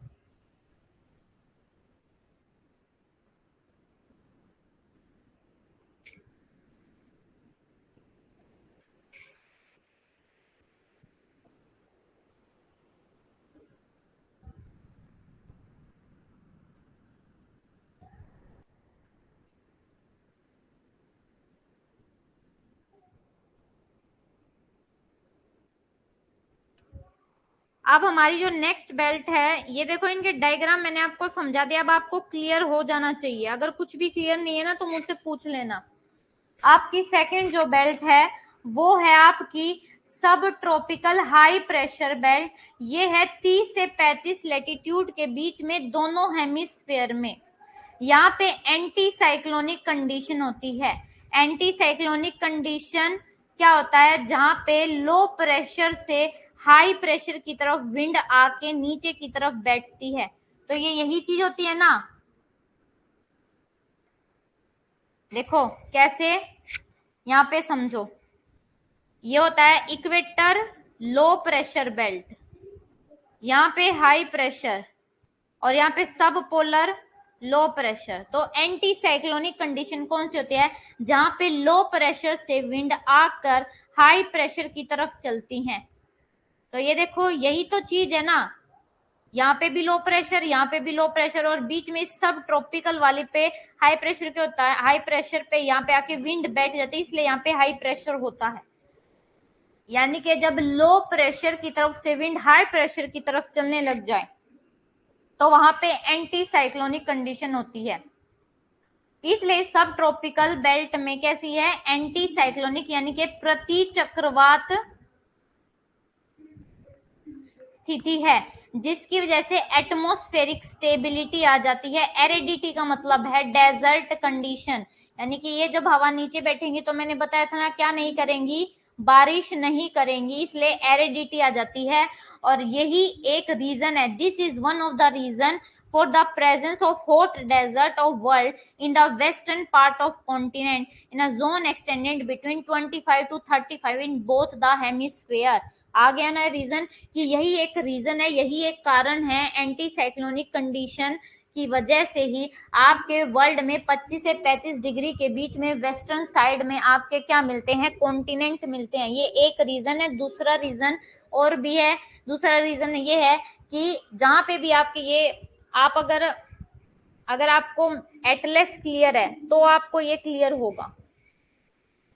अब हमारी जो नेक्स्ट बेल्ट है, ये देखो इनके डायग्राम मैंने आपको समझा दिया, अब आपको क्लियर हो जाना चाहिए। अगर कुछ भी क्लियर नहीं है ना तो मुझसे पूछ लेना। आपकी सेकंड जो बेल्ट है वो है आपकी सब ट्रॉपिकल हाई प्रेशर बेल्ट। ये है 30 से 35 लेटीट्यूड के बीच में दोनों हेमिस्फेयर में। यहाँ पे एंटी साइक्लोनिक कंडीशन होती है। एंटी साइक्लोनिक कंडीशन क्या होता है? जहां पे लो प्रेशर से हाई प्रेशर की तरफ विंड आके नीचे की तरफ बैठती है। तो ये यही चीज होती है ना। देखो कैसे, यहाँ पे समझो। ये होता है इक्वेटर लो प्रेशर बेल्ट, यहाँ पे हाई प्रेशर, और यहाँ पे सब पोलर लो प्रेशर। तो एंटी साइक्लोनिक कंडीशन कौन सी होती है? जहां पे लो प्रेशर से विंड आकर हाई प्रेशर की तरफ चलती हैं। तो ये देखो यही तो चीज है ना, यहाँ पे भी लो प्रेशर, यहाँ पे भी लो प्रेशर, और बीच में सब ट्रॉपिकल वाले पे हाई प्रेशर क्या होता है? हाई प्रेशर पे यहाँ पे आके विंड बैठ जाती है, इसलिए यहाँ पे हाई प्रेशर होता है। यानी कि जब लो प्रेशर की तरफ से विंड हाई प्रेशर की तरफ चलने लग जाए तो वहां पे एंटी साइक्लोनिक कंडीशन होती है। इसलिए सब ट्रॉपिकल बेल्ट में कैसी है? एंटी साइक्लोनिक, यानी कि प्रति चक्रवात स्थिति है, जिसकी वजह से एटमॉस्फेरिक स्टेबिलिटी आ जाती है। एरिडिटी का मतलब है डेजर्ट कंडीशन, यानी कि ये जब हवा नीचे बैठेंगी तो मैंने बताया था ना क्या नहीं करेंगी? बारिश नहीं करेंगी, इसलिए एरिडिटी आ जाती है। और यही एक रीजन है, this is one of the reason for the presence of hot desert of world in the western part of continent in a zone extended between 25 to 35 in both the hemisphere। आ गया ना रीजन, कि यही एक रीजन है, यही एक कारण है एंटी साइक्लोनिक कंडीशन की वजह से ही आपके वर्ल्ड में 25 से 35 डिग्री के बीच में वेस्टर्न साइड में आपके क्या मिलते हैं? कॉन्टिनेंट मिलते हैं। ये एक रीजन है। दूसरा रीजन और भी है। दूसरा रीजन ये है कि जहां पे भी आपके ये, आप अगर आपको एटलस क्लियर है तो आपको ये क्लियर होगा।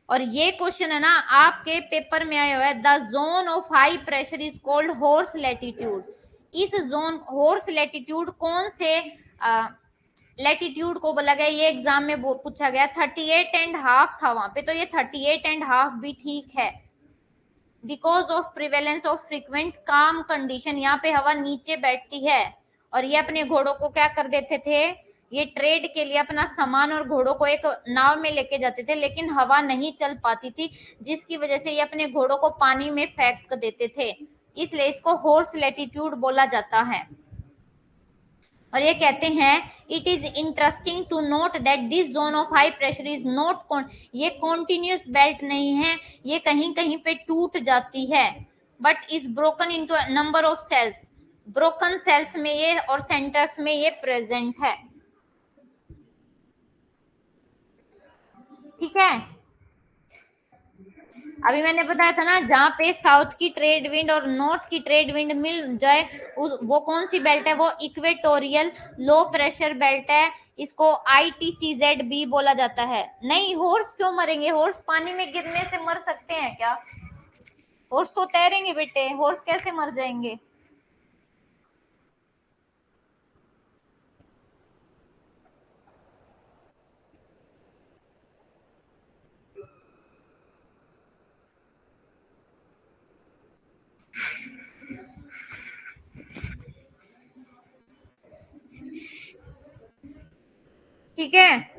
और ये क्वेश्चन है ना आपके पेपर में आया हुआ है, the zone of high pressure is called horse latitude. इस जोन हॉर्स लैटिट्यूड कौन से लैटिट्यूड को बोला गया? ये एग्जाम में पूछा गया। 38.5 था वहां पे, तो ये 38.5 भी ठीक है। Because of prevalence of frequent काम कंडीशन, यहाँ पे हवा नीचे बैठती है। और ये अपने घोड़ों को क्या कर देते थे? ये ट्रेड के लिए अपना सामान और घोड़ों को एक नाव में लेके जाते थे, लेकिन हवा नहीं चल पाती थी, जिसकी वजह से ये अपने घोड़ों को पानी में फेंक देते थे। इसलिए इसको हॉर्स लैटिट्यूड बोला जाता है। और ये कहते हैं it is interesting to note that this zone of high pressure is not, ये कॉन्टिन्यूस बेल्ट नहीं है, ये कहीं कहीं पे टूट जाती है, but is broken into number of cells. Broken cells में ये और सेंटर्स में ये प्रेजेंट है। ठीक है, अभी मैंने बताया था ना जहाँ पे साउथ की ट्रेड विंड और नॉर्थ की ट्रेड विंड मिल जाए वो कौन सी बेल्ट है? वो इक्वेटोरियल लो प्रेशर बेल्ट है। इसको ITCZ भी बोला जाता है। नहीं, हॉर्स क्यों मरेंगे? हॉर्स पानी में गिरने से मर सकते हैं क्या? हॉर्स तो तैरेंगे बेटे, हॉर्स कैसे मर जाएंगे? ठीक है,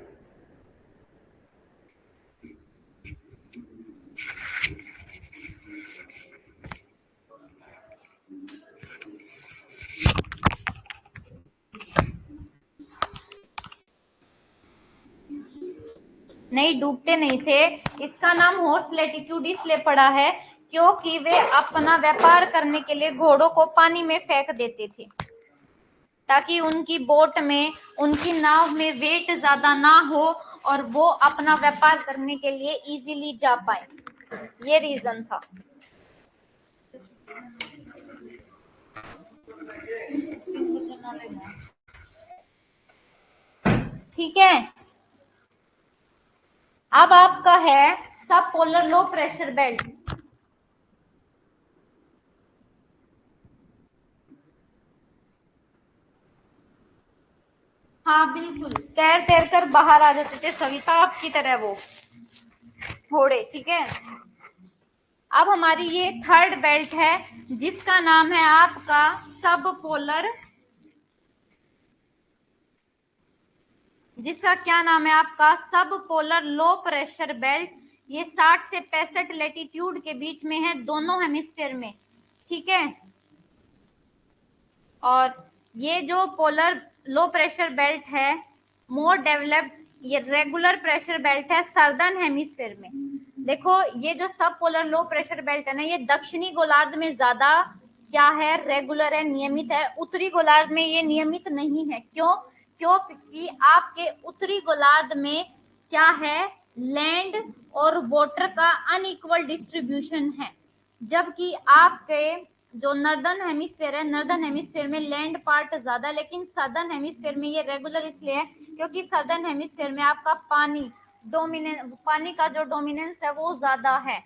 नहीं, डूबते नहीं थे। इसका नाम हॉर्स लैटिट्यूड इसलिए पड़ा है क्योंकि वे अपना व्यापार करने के लिए घोड़ों को पानी में फेंक देते थे, ताकि उनकी बोट में, उनकी नाव में वेट ज्यादा ना हो और वो अपना व्यापार करने के लिए इजीली जा पाए। ये रीजन था। ठीक है, अब आपका है सब पोलर लो प्रेशर बेल्ट। हाँ बिल्कुल, तैर तैर कर बाहर आ जाते थे सविता आपकी तरह वो घोड़े। ठीक है, अब हमारी ये थर्ड बेल्ट है जिसका नाम है आपका सब पोलर, जिसका क्या नाम है आपका सब पोलर लो प्रेशर बेल्ट। ये 60 से 65 लेटीट्यूड के बीच में है, दोनों हेमिस्फेयर में। ठीक है, और ये जो पोलर लो प्रेशर बेल्ट है मोर डेवलप्ड, ये रेगुलर प्रेशर बेल्ट है सर्दर्न हेमिस्फेयर में। देखो ये जो सब पोलर लो प्रेशर बेल्ट है ना, ये दक्षिणी गोलार्ध में ज्यादा क्या है, रेगुलर है, नियमित है। उत्तरी गोलार्ध में ये नियमित नहीं है। क्यों? क्योंकि आपके उत्तरी गोलार्ध में क्या है, लैंड और वाटर का अनइक्वल डिस्ट्रीब्यूशन है, जबकि आपके जो नर्दर्न हेमिस्फेयर है, नर्दर्न हेमिस्फेयर में लैंड पार्ट ज्यादा, लेकिन सदर्न हेमिस्फेयर में ये रेगुलर इसलिए है क्योंकि सदर्न हेमिस्फेयर में आपका पानी का जो डोमिनेंस है वो ज्यादा है।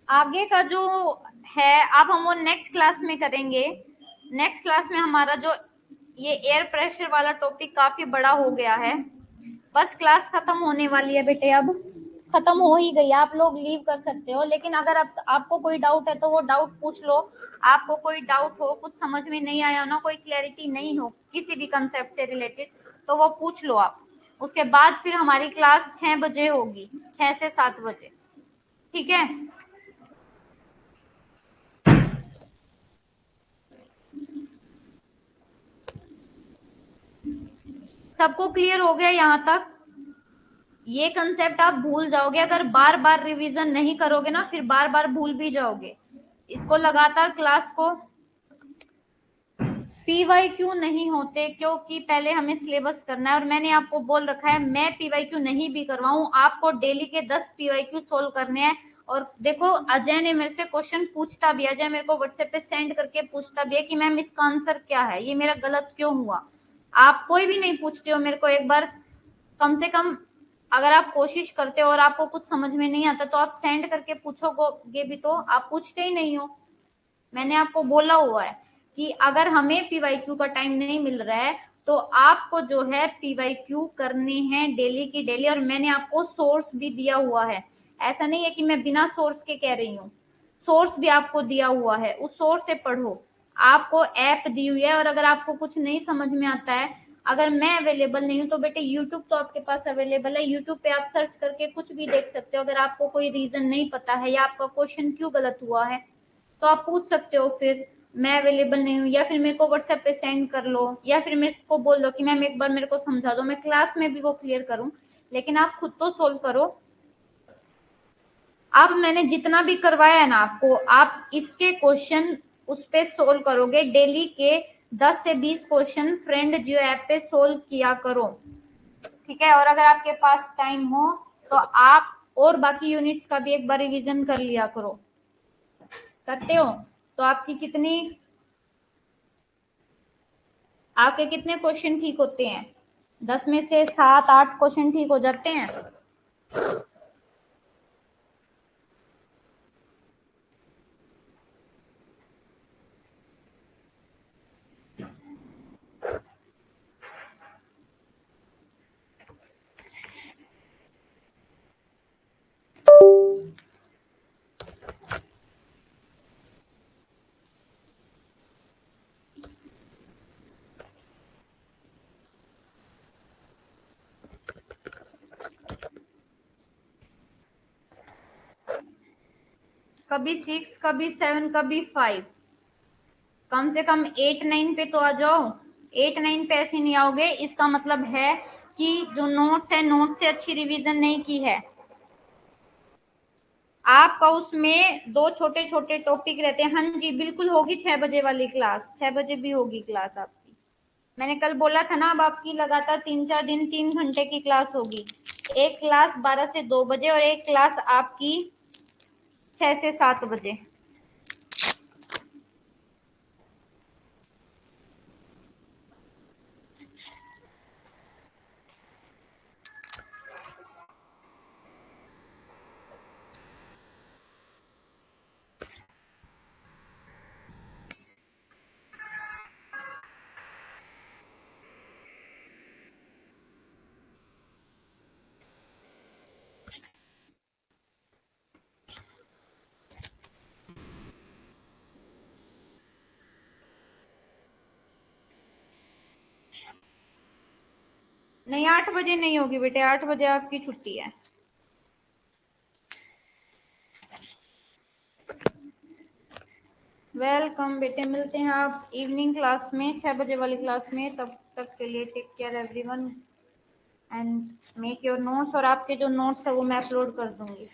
आगे का जो है अब हम वो नेक्स्ट क्लास में करेंगे। नेक्स्ट क्लास में हमारा जो ये एयर प्रेशर वाला टॉपिक काफी बड़ा हो गया है। बस क्लास खत्म होने वाली है बेटे, अब खत्म हो ही गई, आप लोग लीव कर सकते हो। लेकिन अगर आपको कोई डाउट है तो वो डाउट पूछ लो। आपको कोई डाउट हो, कुछ समझ में नहीं आया ना, कोई क्लैरिटी नहीं हो किसी भी कंसेप्ट से रिलेटेड, तो वो पूछ लो आप। उसके बाद फिर हमारी क्लास 6 बजे होगी, 6 से 7 बजे। ठीक है, सबको क्लियर हो गया यहाँ तक? ये कंसेप्ट आप भूल जाओगे अगर बार बार रिवीजन नहीं करोगे ना, फिर बार बार भूल भी जाओगे। इसको लगातार क्लास को पीवाईक्यू नहीं होते क्योंकि पहले हमें सिलेबस करना है, और मैंने आपको बोल रखा है मैं पीवाईक्यू नहीं भी करवाऊं, आपको डेली के 10 पीवाईक्यू सोल्व करने हैं। और देखो अजय ने मेरे से क्वेश्चन पूछता भी, अजय मेरे को व्हाट्सएप पे सेंड करके पूछता भी है कि मैम इसका आंसर क्या है, ये मेरा गलत क्यों हुआ। आप कोई भी नहीं पूछते हो मेरे को एक बार, कम से कम अगर आप कोशिश करते हो और आपको कुछ समझ में नहीं आता तो आप सेंड करके पूछोगे भी, तो आप पूछते ही नहीं हो। मैंने आपको बोला हुआ है कि अगर हमें पीवाईक्यू का टाइम नहीं मिल रहा है तो आपको जो है पीवाईक्यू करने हैं डेली की डेली, और मैंने आपको सोर्स भी दिया हुआ है। ऐसा नहीं है कि मैं बिना सोर्स के कह रही हूँ, सोर्स भी आपको दिया हुआ है, उस सोर्स से पढ़ो। आपको ऐप दी हुई है, और अगर आपको कुछ नहीं समझ में आता है अगर मैं अवेलेबल नहीं हूँ तो बेटे यूट्यूब तो आपके पास अवेलेबल है, यूट्यूब पे आप सर्च करके कुछ भी देख सकते हो। अगर आपको कोई रीजन नहीं पता है या आपका क्वेश्चन क्यों गलत हुआ है तो आप पूछ सकते हो, फिर मैं अवेलेबल नहीं हूँ, या फिर मेरे को व्हाट्सएप पे सेंड कर लो, या फिर मेरे को बोल दो कि मैम एक बार मेरे को समझा दो, मैं क्लास में भी वो क्लियर करूँ, लेकिन आप खुद तो सोल्व करो। अब मैंने जितना भी करवाया है ना आपको, आप इसके क्वेश्चन उस पे सोल्व करोगे। डेली के 10 से 20 क्वेश्चन फ्रेंड जियो ऐप पे सोल्व किया करो, ठीक है। और अगर आपके पास टाइम हो तो आप और बाकी यूनिट्स का भी एक बार रिवीजन कर लिया करो। करते हो तो आपके कितने क्वेश्चन ठीक होते हैं? 10 में से 7-8 क्वेश्चन ठीक हो जाते हैं। कभी 6, कभी 7, कभी 5, कम से कम 8-9 पे तो आ जाओ। 8-9 पे ऐसे नहीं आओगे, इसका मतलब है कि जो नोट्स है, नोट से अच्छी रिवीजन नहीं की है। आपका उसमें 2 छोटे छोटे टॉपिक रहते हैं। हाँ जी बिल्कुल होगी 6 बजे वाली क्लास, 6 बजे भी होगी क्लास आपकी। मैंने कल बोला था ना, अब आपकी लगातार 3-4 दिन 3 घंटे की क्लास होगी। एक क्लास 12 से 2 बजे और एक क्लास आपकी 6 से 7 बजे। नहीं 8 बजे नहीं होगी बेटे, 8 बजे आपकी छुट्टी है। वेलकम बेटे, मिलते हैं आप इवनिंग क्लास में, 6 बजे वाली क्लास में। तब तक के लिए take care everyone and make your notes. और आपके जो नोट्स है वो मैं अपलोड कर दूंगी।